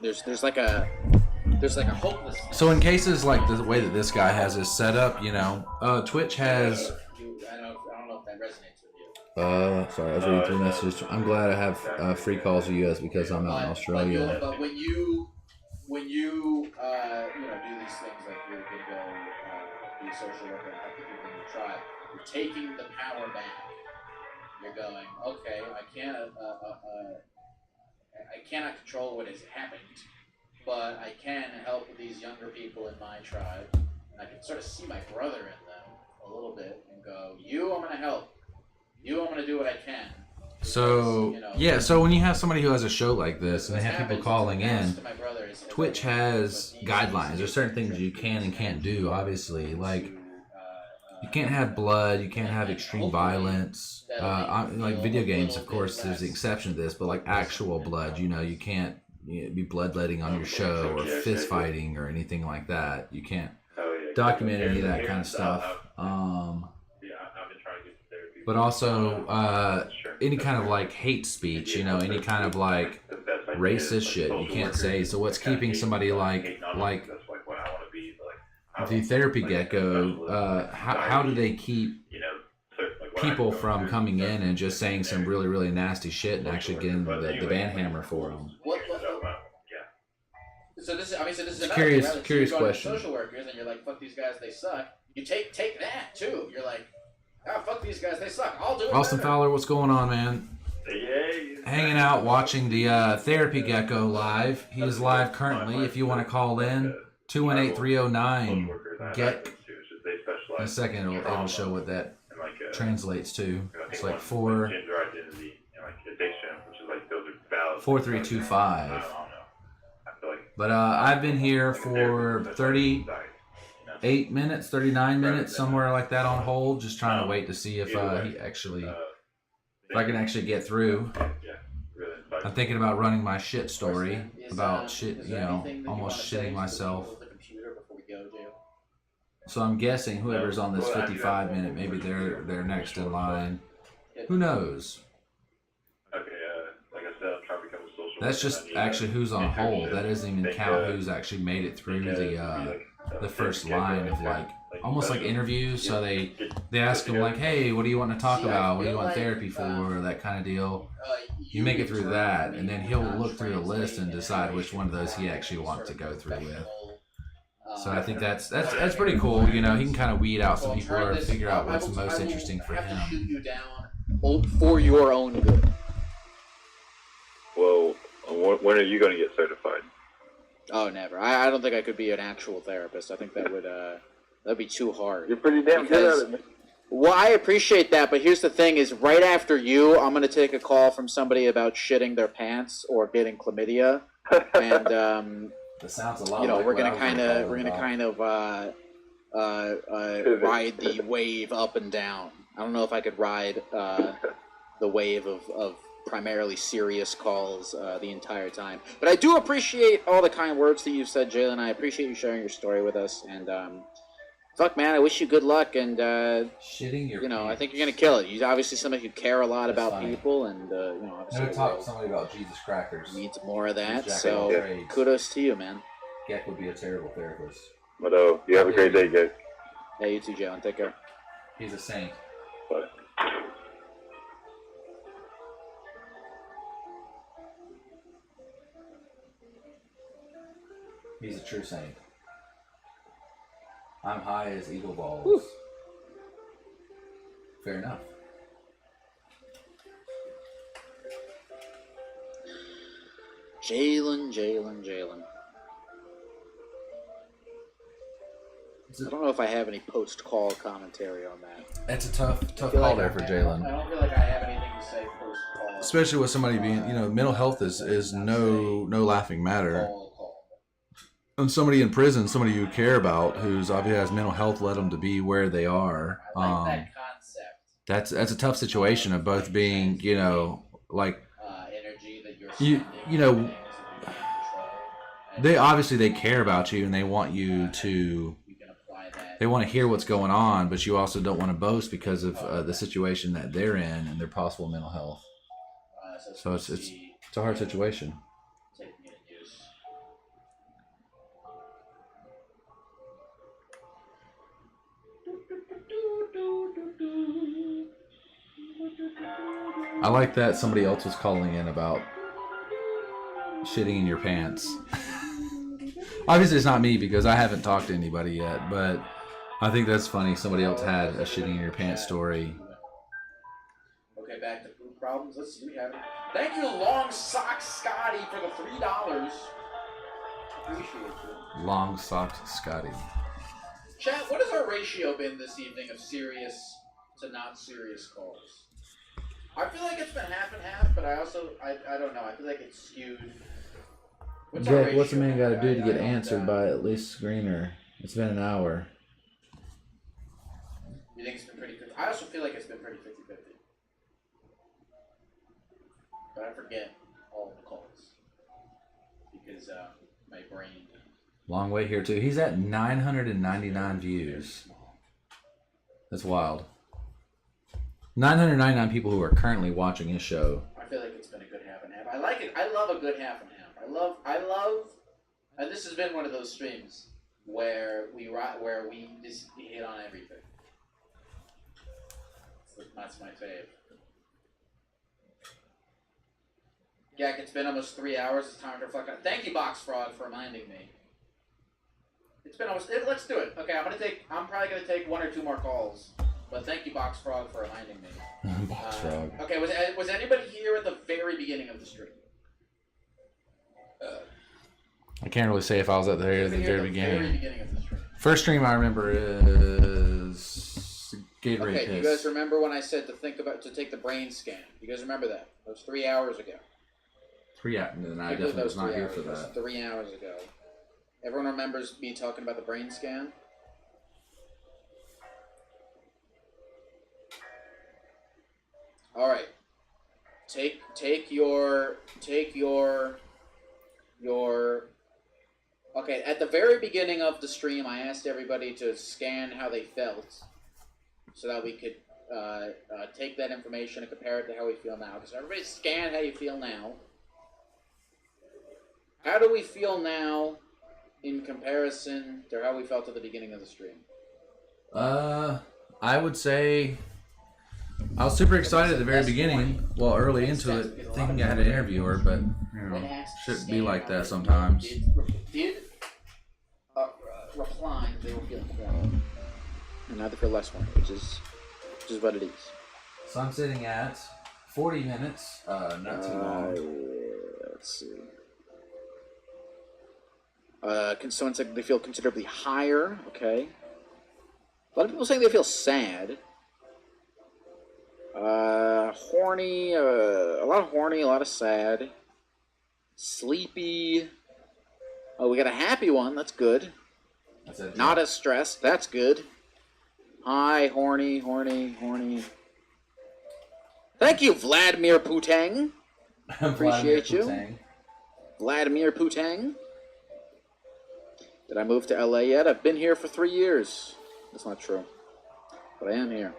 there's like a hopelessness. So in cases like the way that this guy has his set up, Twitch has. I don't know if that resonates with you. Sorry, I was reading through messages. I'm glad I have free calls with you guys because I'm out in Australia. But when you do these things like you're gonna go be a social worker and help the people in your tribe, you're taking the power back. You're going, okay, I cannot control what has happened, but I can help these younger people in my tribe, and I can sort of see my brother in them a little bit and go, I'm going to help. I'm going to do what I can. So, so when you have somebody who has a show like this and they have people calling in, Twitch has guidelines. There's certain things you can and can't do, obviously. Like, you can't have blood, you can't have extreme violence. Like video games, of course, there's the exception to this, but like actual blood, you can't be bloodletting on your show or fist fighting or anything like that. You can't document any of that kind of stuff. But also any kind of like hate speech, any kind of like racist shit you can't say. So what's keeping somebody like the therapy gecko, how do they keep people from coming in and just saying some really, really nasty shit and actually getting the ban hammer for them? So this is obviously this is It's another curious- thing, right? curious So you're going to question. social workers and you're like, fuck these guys, they suck. You take that too. You're like, ah, fuck these guys, they suck. I'll do it. Austin better. Fowler, what's going on, man? Hanging out, watching the Therapy Gecko live. He is live currently. If you want to call in, 218-309 in a second, it'll show what that translates to. It's like 4325. But I've been here for 38 minutes, 39 minutes, somewhere like that on hold, just trying to wait to see if he actually, if I can actually get through. I'm thinking about running my shit story about shit, you know, almost shitting myself. So I'm guessing whoever's on this 55-minute, maybe they're next in line. Who knows? That's just actually who's on hold. That doesn't even count who's actually made it through the first line of like almost like interviews. So they ask him like, hey, what do you want to talk about? What do you want therapy for? That kind of deal. You make it through that, and then he'll look through the list and decide which one of those he actually wants to go through with. So I think that's pretty cool. You know, he can kind of weed out some people or figure out what's most interesting for him. Shoot you down for your own good. Well, when are you going to get certified? Oh, never. I don't think I could be an actual therapist. I think that would that'd be too hard. You're pretty damn good at it, man. Well, I appreciate that, but here's the thing: is right after you, I'm gonna take a call from somebody about shitting their pants or getting chlamydia, and That sounds a lot. you know, like we're what gonna I was kind of ride the wave up and down. I don't know if I could ride the wave of primarily serious calls the entire time, but I do appreciate all the kind words that you've said, Jalen. I appreciate you sharing your story with us, and fuck, man, I wish you good luck, and shitting your. you know, I think you're gonna kill it. You're obviously somebody who care a lot That's about funny. people, and you know, obviously I'm gonna talk to somebody about Jesus crackers. needs more of that. Jack of So all trades. kudos to you, man. Geck would be a terrible therapist. But you have a great day, guys. Hey, you too, Jalen. Take care. He's a saint. Bye. He's a true saint. I'm high as eagle balls. Whew. Fair enough. Jalen. I don't know if I have any post-call commentary on that. That's a tough I feel call like there for Jalen. I don't feel like I have anything to say post-call. Especially with somebody being, you know, mental health is no laughing matter. And somebody in prison, somebody you care about, who's obviously has mental health led them to be where they are. I like that concept. That's a tough situation of both being, you know, like Energy that you're you know, they obviously they care about you and they want you to. They want to hear what's going on, but you also don't want to boast because of the situation that they're in and their possible mental health. So it's a hard situation. I like that somebody else was calling in about shitting in your pants. Obviously, it's not me because I haven't talked to anybody yet, but I think that's funny. Somebody else had a shitting in your pants story. Okay, back to food problems. Let's see. We have it. Thank you, Long Sock Scotty, for the $3. Appreciate you. Long socked Scotty. Chat, what has our ratio been this evening of serious to not serious calls? I feel like it's been half and half, but I don't know. I feel like it's skewed. What's our Jack, what's a ratio? man got to do to I get don't, answered by at least screener? It's been an hour. You think it's been pretty 50? I also feel like it's been pretty 50-50. But I forget all the calls. Because my brain... Long way here too. He's at 999 views. That's wild. 999 people who are currently watching his show. I feel like it's been a good half and half. I like it. I love a good half and half. I love, and this has been one of those streams where we just hit on everything. That's my fave. Gak, it's been almost 3 hours. It's time to fuck up. Thank you, Box Frog, for reminding me. It's been almost. Let's do it. Okay, I'm probably gonna take 1 or 2 more calls. But thank you, Box Frog, for reminding me. Box Frog. Okay, was anybody here at the very beginning of the stream? I can't really say if I was at the very Very beginning. beginning of the stream. First stream I remember is Gatorade Okay, Piss. do you guys remember when I said to take the brain scan? You guys remember that? That was 3 hours ago. 3 hours, and I I believe definitely was not 3 here hours for ago. that. 3 hours ago. Everyone remembers me talking about the brain scan? All right. Take your Okay, at the very beginning of the stream, I asked everybody to scan how they felt so that we could take that information and compare it to how we feel now. Because everybody scan how you feel now. How do we feel now in comparison to how we felt at the beginning of the stream? I would say I was super excited at the very beginning, well, early into it, thinking I had an interviewer, but, you know, shouldn't be like that sometimes. Did reply that they were feeling horny. And neither feel less horny, which is what it is. So I'm sitting at 40 minutes, not too long. Let's see. Someone said they feel considerably higher. Okay. A lot of people saying they feel sad. Horny. A lot of horny. A lot of sad. Sleepy. Oh, we got a happy one. That's good. Not as stressed. That's good. High, horny. Thank you, Vladimir Putang. Appreciate you. Vladimir Putang. Did I move to LA yet? I've been here for 3 years. That's not true. But I am here.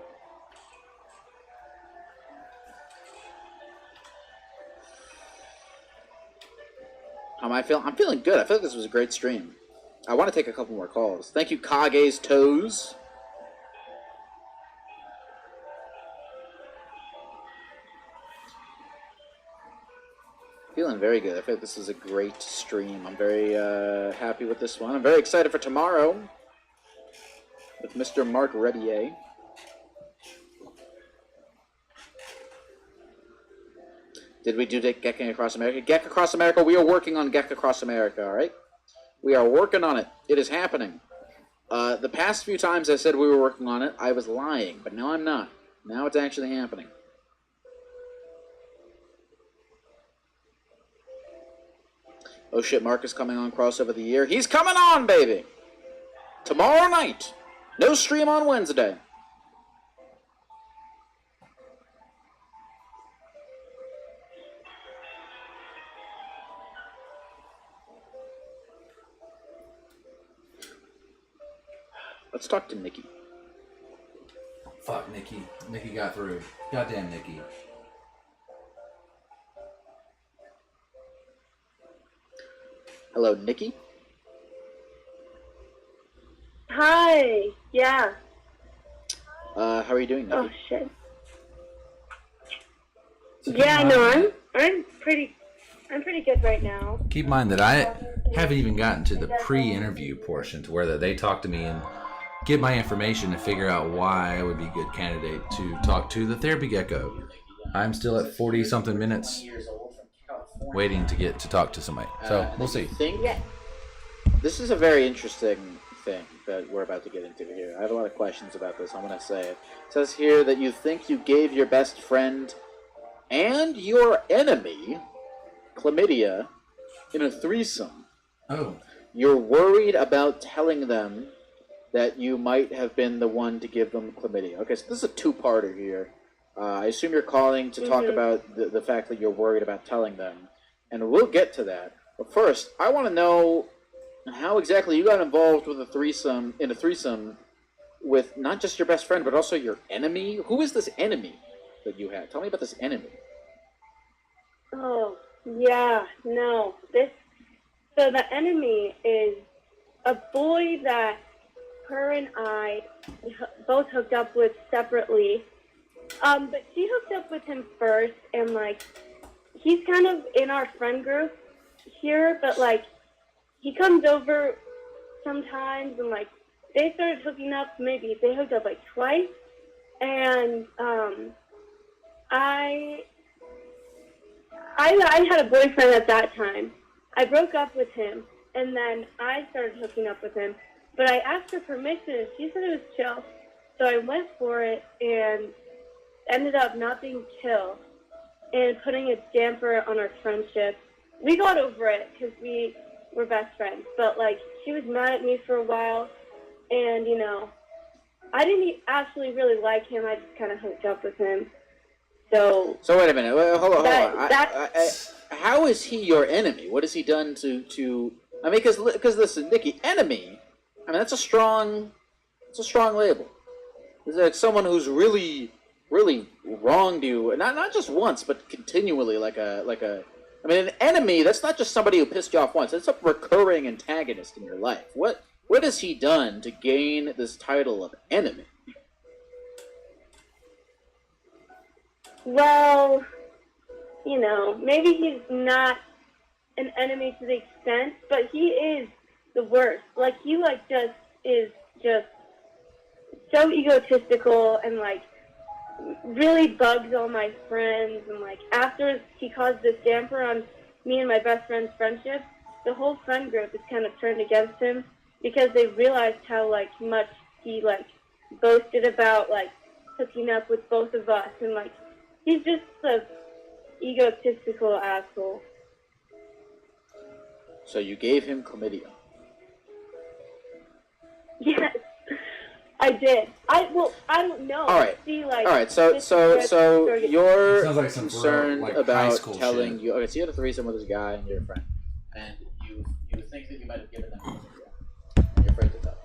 How am I feeling? I'm feeling good. I feel like this was a great stream. I want to take a couple more calls. Thank you, Kage's Toes. Feeling very good. I feel like this is a great stream. I'm very happy with this one. I'm very excited for tomorrow with Mr. Mark Rebier. Did we do Gekking Across America? Gekk Across America, we are working on Gekk Across America, all right? We are working on it. It is happening. The past few times I said we were working on it, I was lying, but now I'm not. Now it's actually happening. Oh shit, Mark is coming on Crossover of the Year. He's coming on, baby! Tomorrow night. No stream on Wednesday. Let's talk to Nikki. Fuck Nikki. Nikki got through. Goddamn Nikki. Hello, Nikki. Hi. Yeah. How are you doing, Nikki? Oh shit. Yeah, no, I'm pretty good right now. Keep in mind that I haven't even gotten to the pre-interview portion to where they talk to me and get my information to figure out why I would be a good candidate to talk to the therapy gecko. I'm still at 40-something minutes waiting to get to talk to somebody. So, we'll see. This is a very interesting thing that we're about to get into here. I have a lot of questions about this. I'm going to say it. It says here that you think you gave your best friend and your enemy chlamydia in a threesome. Oh. You're worried about telling them that you might have been the one to give them chlamydia. Okay, so this is a two-parter here. I assume you're calling to talk about the fact that you're worried about telling them, and we'll get to that. But first, I want to know how exactly you got involved with a threesome with not just your best friend, but also your enemy. Who is this enemy that you had? Tell me about this enemy. Oh, yeah, no. So the enemy is a boy that her and I both hooked up with separately. But she hooked up with him first, and, like, he's kind of in our friend group here, but, like, he comes over sometimes, and like they started hooking up. Maybe they hooked up like twice, and I had a boyfriend at that time. I broke up with him, and then I started hooking up with him. But I asked her permission, and she said it was chill. So I went for it, and ended up not being chill, and putting a damper on our friendship. We got over it because we were best friends. But like, she was mad at me for a while, and you know, I didn't actually really like him. I just kind of hooked up with him. So wait a minute. Hold on. How is he your enemy? What has he done to? I mean, because listen, Nikki, enemy. I mean, that's a strong label. It's like someone who's really wronged you, not just once, but continually, like a. I mean, an enemy. That's not just somebody who pissed you off once. It's a recurring antagonist in your life. What has he done to gain this title of enemy? Well, you know, maybe he's not an enemy to the extent, but he is the worst. Like, he, like, is so egotistical and, like, really bugs all my friends. And, like, after he caused this damper on me and my best friend's friendship, the whole friend group is kind of turned against him because they realized how, like, much he, like, boasted about, like, hooking up with both of us. And, like, he's just a egotistical asshole. So you gave him chlamydia. Yes, I did. I don't know. All right. See, like, all right. So you're Sounds like some concerned real, like, high about school telling shit. you. Okay, so you had a threesome with this guy and your friend, and you think that you might have given them chlamydia. And you're afraid to tell them.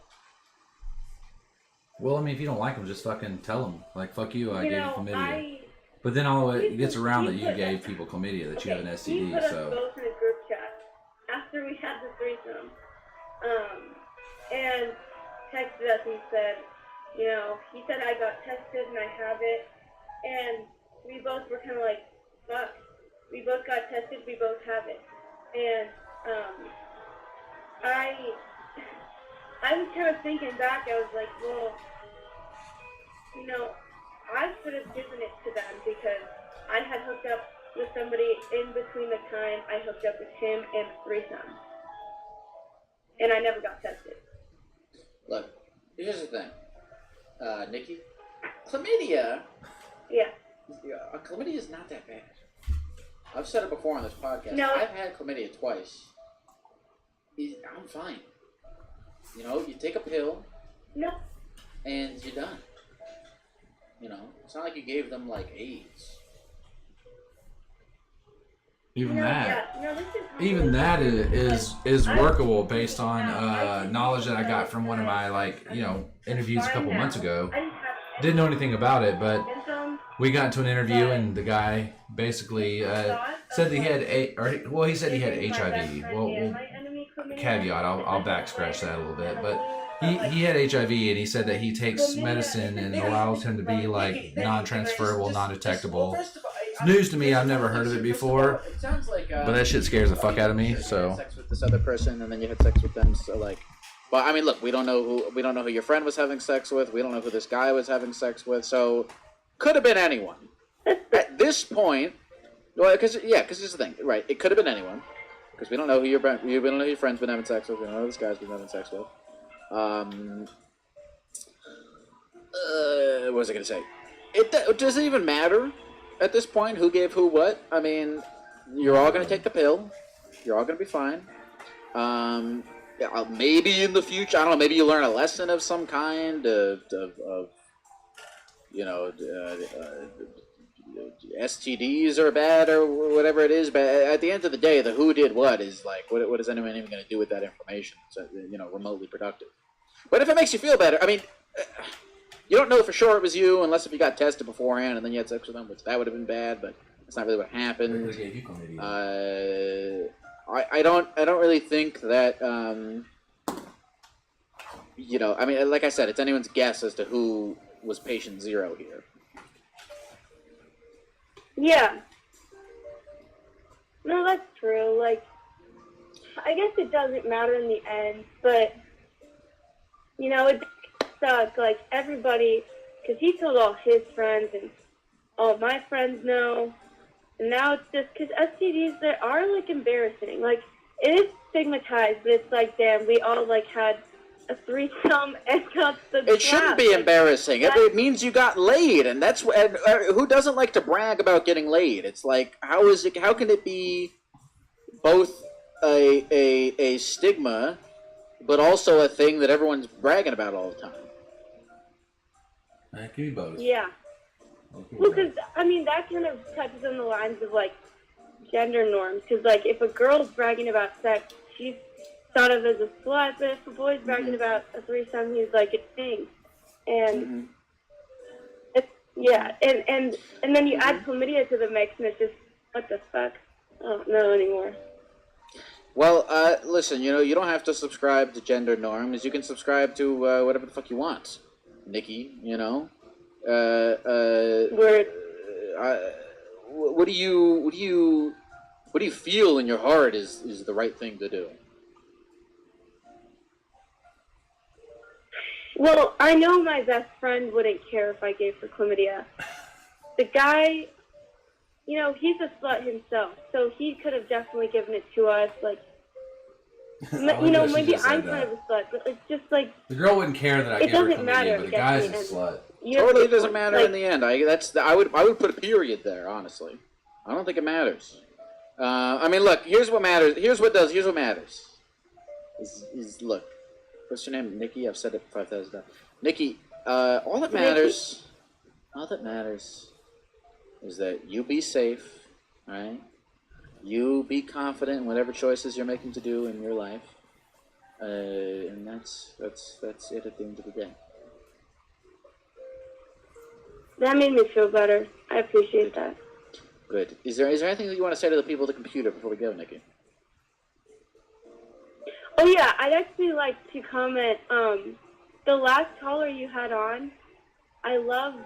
Well, I mean, if you don't like him, just fucking tell him. Like, fuck you, I gave you chlamydia. But then it gets around that you gave people chlamydia, that you have an STD, he put us so. both in a group chat after we had the threesome, and texted us and said, you know, he said I got tested and I have it, and we both were kind of like, fuck, we both got tested, we both have it, and I was kind of thinking back, I was like, well, you know, I should have given it to them because I had hooked up with somebody in between the time I hooked up with him and threesome. And I never got tested. Look, here's the thing, Nikki. Chlamydia. Yeah. Chlamydia is not that bad. I've said it before on this podcast. No. I've had chlamydia twice. I'm fine. You know, you take a pill. No. And you're done. You know, it's not like you gave them, like, AIDS. Even Even that is workable based on knowledge that I got from one of my, like, you know, interviews a couple months ago. Didn't know anything about it, but we got into an interview and the guy basically said that he had he said he had HIV. Well, caveat, I'll back scratch that a little bit, but he had HIV and he said that he takes medicine and it allows him to be, like, non-transferable, non-detectable. It's news to me. I've never heard of it before, It sounds like, but that shit scares the fuck out of me. You had So sex with this other person and then you had sex with them. So, like, well, I mean, look, we don't know who your friend was having sex with. We don't know who this guy was having sex with. So, could have been anyone. At this point, well, because here's the thing, right? It could have been anyone, because we don't know who we don't know who your friend's been having sex with. We don't know who this guy's been having sex with. What was I gonna say? Does it even matter at this point who gave who what? I mean, you're all gonna take the pill. You're all gonna be fine. Maybe in the future, I don't know. Maybe you learn a lesson of some kind of you know, STDs are bad or whatever it is. But at the end of the day, the who did what is like, what is anyone even going to do with that information? So, you know, remotely productive. But if it makes you feel better, I mean, you don't know for sure it was you unless if you got tested beforehand and then you had sex with them, which that would have been bad. But that's not really what happened. I don't really think that. You know, I mean, like I said, it's anyone's guess as to who was patient zero here. Yeah. No, that's true. Like, I guess it doesn't matter in the end, but you know, it sucked. Like everybody, because he told all his friends and all my friends know. And now it's just because STDs that are like embarrassing. Like it is stigmatized, but it's like, damn, we all like had a threesome and got the. It shouldn't be embarrassing. It means you got laid, and that's who doesn't like to brag about getting laid? It's like, how is it? How can it be both a stigma, but also a thing that everyone's bragging about all the time? It can be both. Yeah. Well, because, I mean, that kind of touches on the lines of, like, gender norms. Because, like, if a girl's bragging about sex, she's thought of as a slut. But if a boy's bragging about a threesome, he's, like, a thing. And, it's, yeah. And then you add chlamydia to the mix, and it's just, what the fuck? I don't know anymore. Well, listen, you know, you don't have to subscribe to gender norms. You can subscribe to whatever the fuck you want, Nikki, you know? Word. What do you feel in your heart is the right thing to do? Well, I know my best friend wouldn't care if I gave her chlamydia. The guy, you know, he's a slut himself, so he could have definitely given it to us. Like, you know, maybe I'm kind of a slut, but it's just like the girl wouldn't care that I gave her chlamydia, but the guy's a slut. Totally doesn't matter in the end. I would put a period there. Honestly, I don't think it matters. I mean, look. Here's what matters. Here's what matters. Is look. What's your name, Nikki? I've said it 5,000 times. Nikki. All that matters is that you be safe, right? You be confident in whatever choices you're making to do in your life, and that's it at the end of the day. That made me feel better. I appreciate that. Good. Is there anything that you want to say to the people at the computer before we go, Nikki? Oh yeah, I'd actually like to comment. The last caller you had on, I loved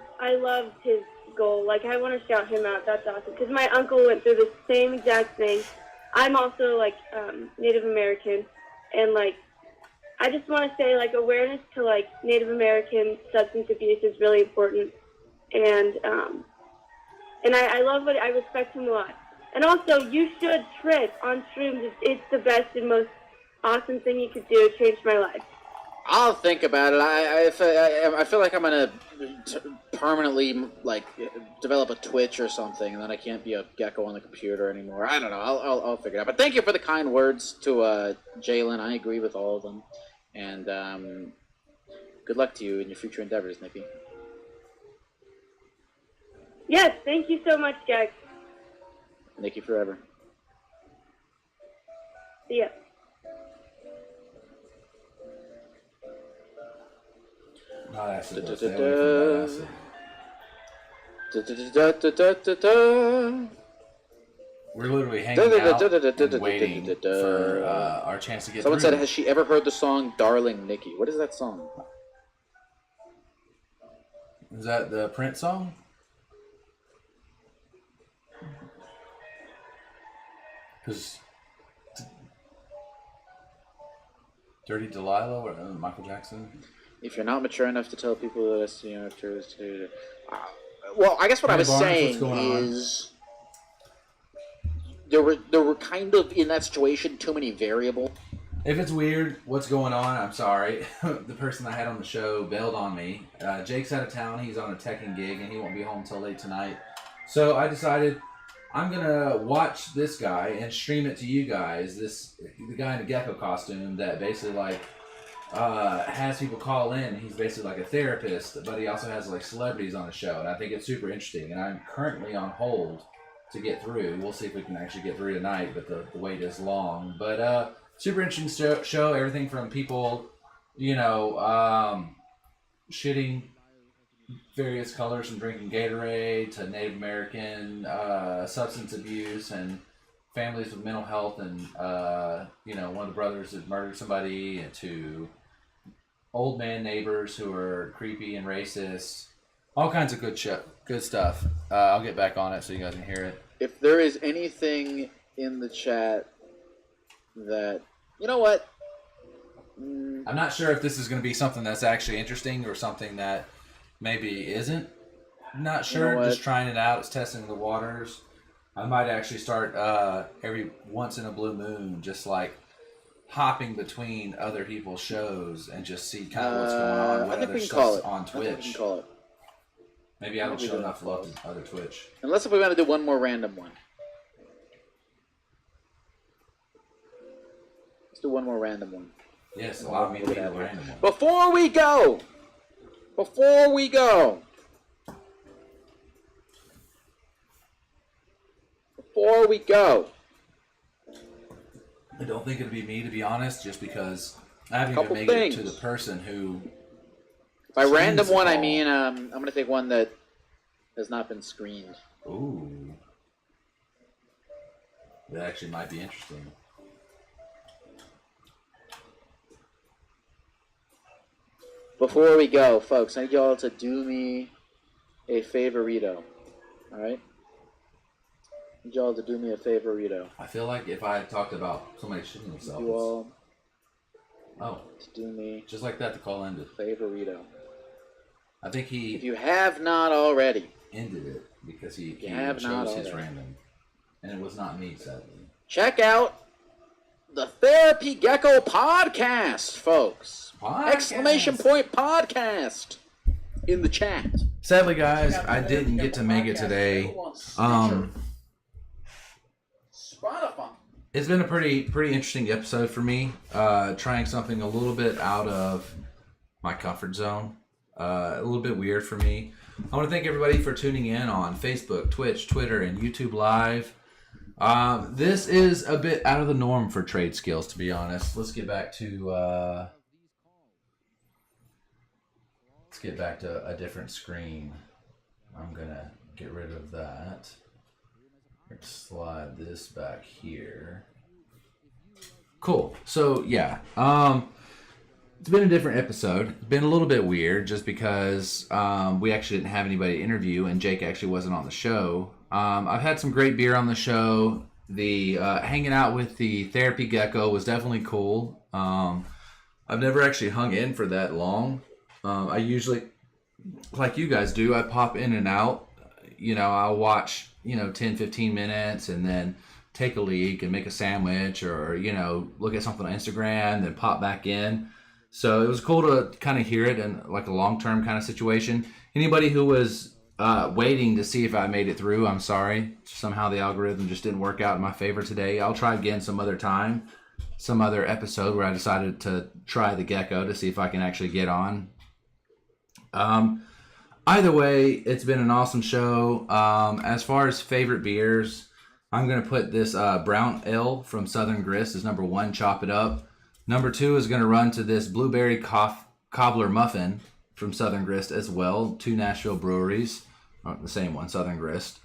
his goal. Like, I want to shout him out. That's awesome. Because my uncle went through the same exact thing. I'm also like Native American, and like I just want to say like awareness to like Native American substance abuse is really important. And I love it. I respect him a lot. And also, you should trip on shrooms. It's the best and most awesome thing you could do. It changed my life. I'll think about it. I feel like I'm gonna permanently like develop a Twitch or something, and then I can't be a gecko on the computer anymore. I don't know. I'll figure it out. But thank you for the kind words to Jalen. I agree with all of them, and good luck to you in your future endeavors, Nikki. Yes, thank you so much, guys. Nikki forever. See ya. Not acid. We're literally hanging out and waiting for our chance to get Someone through. said, has she ever heard the song Darling Nikki? What is that song? Is that the Prince song? Because Dirty Delilah or Michael Jackson? If you're not mature enough to tell people that it's, you know, well, I guess what I was saying is there were kind of in that situation too many variables. If it's weird, what's going on? I'm sorry. The person I had on the show bailed on me. Jake's out of town. He's on a teching gig, and he won't be home till late tonight. So I decided I'm gonna watch this guy and stream it to you guys. The guy in a gecko costume that basically like has people call in. He's basically like a therapist, but he also has like celebrities on the show, and I think it's super interesting. And I'm currently on hold to get through. We'll see if we can actually get through tonight, but the wait is long. But super interesting show. Everything from people, you know, shitting various colors and drinking Gatorade to Native American substance abuse and families with mental health and you know, one of the brothers that murdered somebody, and to old man neighbors who are creepy and racist. All kinds of good stuff. I'll get back on it so you guys can hear it. If there is anything in the chat that, you know what, I'm not sure if this is going to be something that's actually interesting or something that maybe isn't. Not sure. You know what? Just trying it out. It's testing the waters. I might actually start every once in a blue moon, just like hopping between other people's shows and just see kind of what's going on, what other stuff's on I think we can Twitch. call it. Maybe I don't show enough love to other Twitch. Unless if we want to do one more random one. Let's do one more random one. Yes, allow me to be the random one. Before we go, I don't think it'd be me, to be honest, just because I haven't Couple even made it to things. the person who... by random one, I call. mean I'm going to take one that has not been screened. Ooh. That actually might be interesting. Before we go, folks, I need y'all to do me a favorito. All right? I need y'all to do me a favorito. I feel like if I had talked about somebody shitting themselves... You all to do me just like that, the call ended. Favorito. I think he... If you have not already... ended it because he have not chose his already. random. And it was not me, sadly. Check out the Therapy Gecko podcast, folks. Exclamation point podcast in the chat. Sadly, guys, I didn't get to make it today. Spotify. It's been a pretty interesting episode for me. Trying something a little bit out of my comfort zone. A little bit weird for me. I want to thank everybody for tuning in on Facebook, Twitch, Twitter, and YouTube Live. This is a bit out of the norm for trade skills, to be honest. Let's get back to a different screen. I'm gonna get rid of that. Let's slide this back here. Cool. So yeah, it's been a different episode. It's been a little bit weird just because we actually didn't have anybody to interview, and Jake actually wasn't on the show. I've had some great beer on the show. The hanging out with the Therapy Gecko was definitely cool. I've never actually hung in for that long. I usually, like you guys do, I pop in and out. You know, I'll watch, 10, 15 minutes and then take a leak and make a sandwich or, look at something on Instagram, then pop back in. So it was cool to kind of hear it in like a long-term kind of situation. Anybody who was waiting to see if I made it through, I'm sorry. Somehow the algorithm just didn't work out in my favor today. I'll try again some other time, some other episode where I decided to try the Gecko to see if I can actually get on. Either way, it's been an awesome show. As far as favorite beers, I'm going to put this Brown Ale from Southern Grist as number 1, Chop It Up. Number 2 is going to run to this Blueberry Cobbler Muffin from Southern Grist as well. 2 Nashville breweries. The same one, Southern Grist.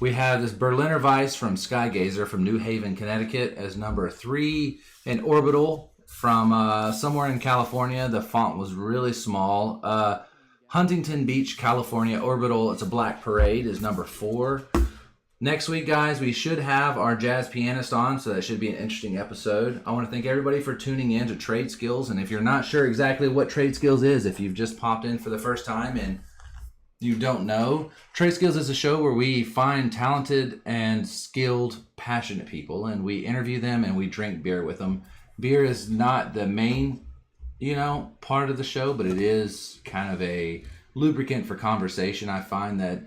We have this Berliner Weiss from Skygazer from New Haven, Connecticut as number 3. And Orbital from somewhere in California. The font was really small. Huntington Beach, California, Orbital. It's a Black Parade is number 4. Next week, guys, we should have our jazz pianist on, so that should be an interesting episode. I want to thank everybody for tuning in to Trade Skills, and if you're not sure exactly what Trade Skills is, if you've just popped in for the first time and you don't know, Trade Skills is a show where we find talented and skilled, passionate people, and we interview them and we drink beer with them. Beer is not the main part of the show, but it is kind of a lubricant for conversation. I find that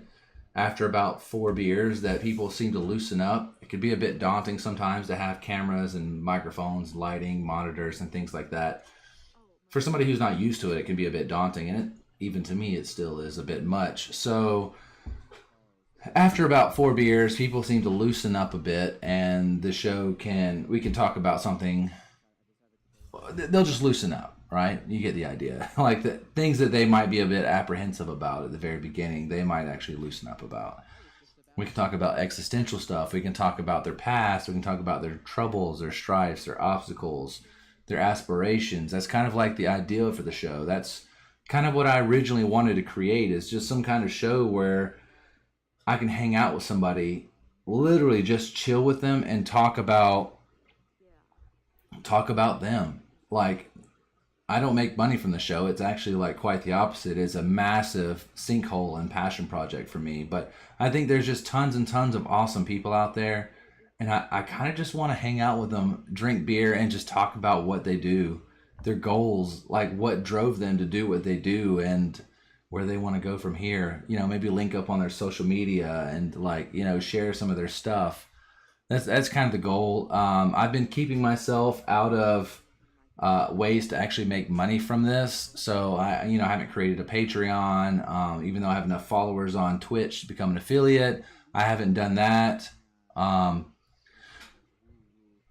after about 4 beers that people seem to loosen up. It could be a bit daunting sometimes to have cameras and microphones, lighting, monitors, and things like that. For somebody who's not used to it, it can be a bit daunting, and even to me, it still is a bit much. So after about 4 beers, people seem to loosen up a bit, and the show we can talk about something. They'll just loosen up. Right? You get the idea. Like the things that they might be a bit apprehensive about at the very beginning, they might actually loosen up about. We can talk about existential stuff. We can talk about their past. We can talk about their troubles, their strifes, their obstacles, their aspirations. That's kind of like the ideal for the show. That's kind of what I originally wanted to create, is just some kind of show where I can hang out with somebody, literally just chill with them and talk about them. Like, I don't make money from the show. It's actually like quite the opposite. It's a massive sinkhole and passion project for me. But I think there's just tons and tons of awesome people out there. And I kind of just want to hang out with them, drink beer, and just talk about what they do, their goals, like what drove them to do what they do and where they want to go from here. You know, maybe link up on their social media and like, you know, share some of their stuff. That's kind of the goal. I've been keeping myself out of ways to actually make money from this. So I haven't created a Patreon, even though I have enough followers on Twitch to become an affiliate. I haven't done that.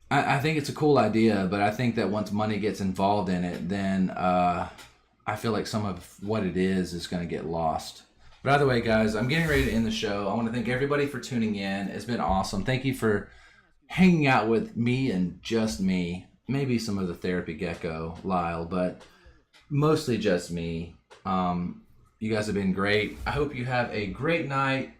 I think it's a cool idea, but I think that once money gets involved in it, then I feel like some of what it is going to get lost. But either way, guys, I'm getting ready to end the show. I want to thank everybody for tuning in. It's been awesome. Thank you for hanging out with me and just me. Maybe some of the therapy gecko, Lyle, but mostly just me. You guys have been great. I hope you have a great night.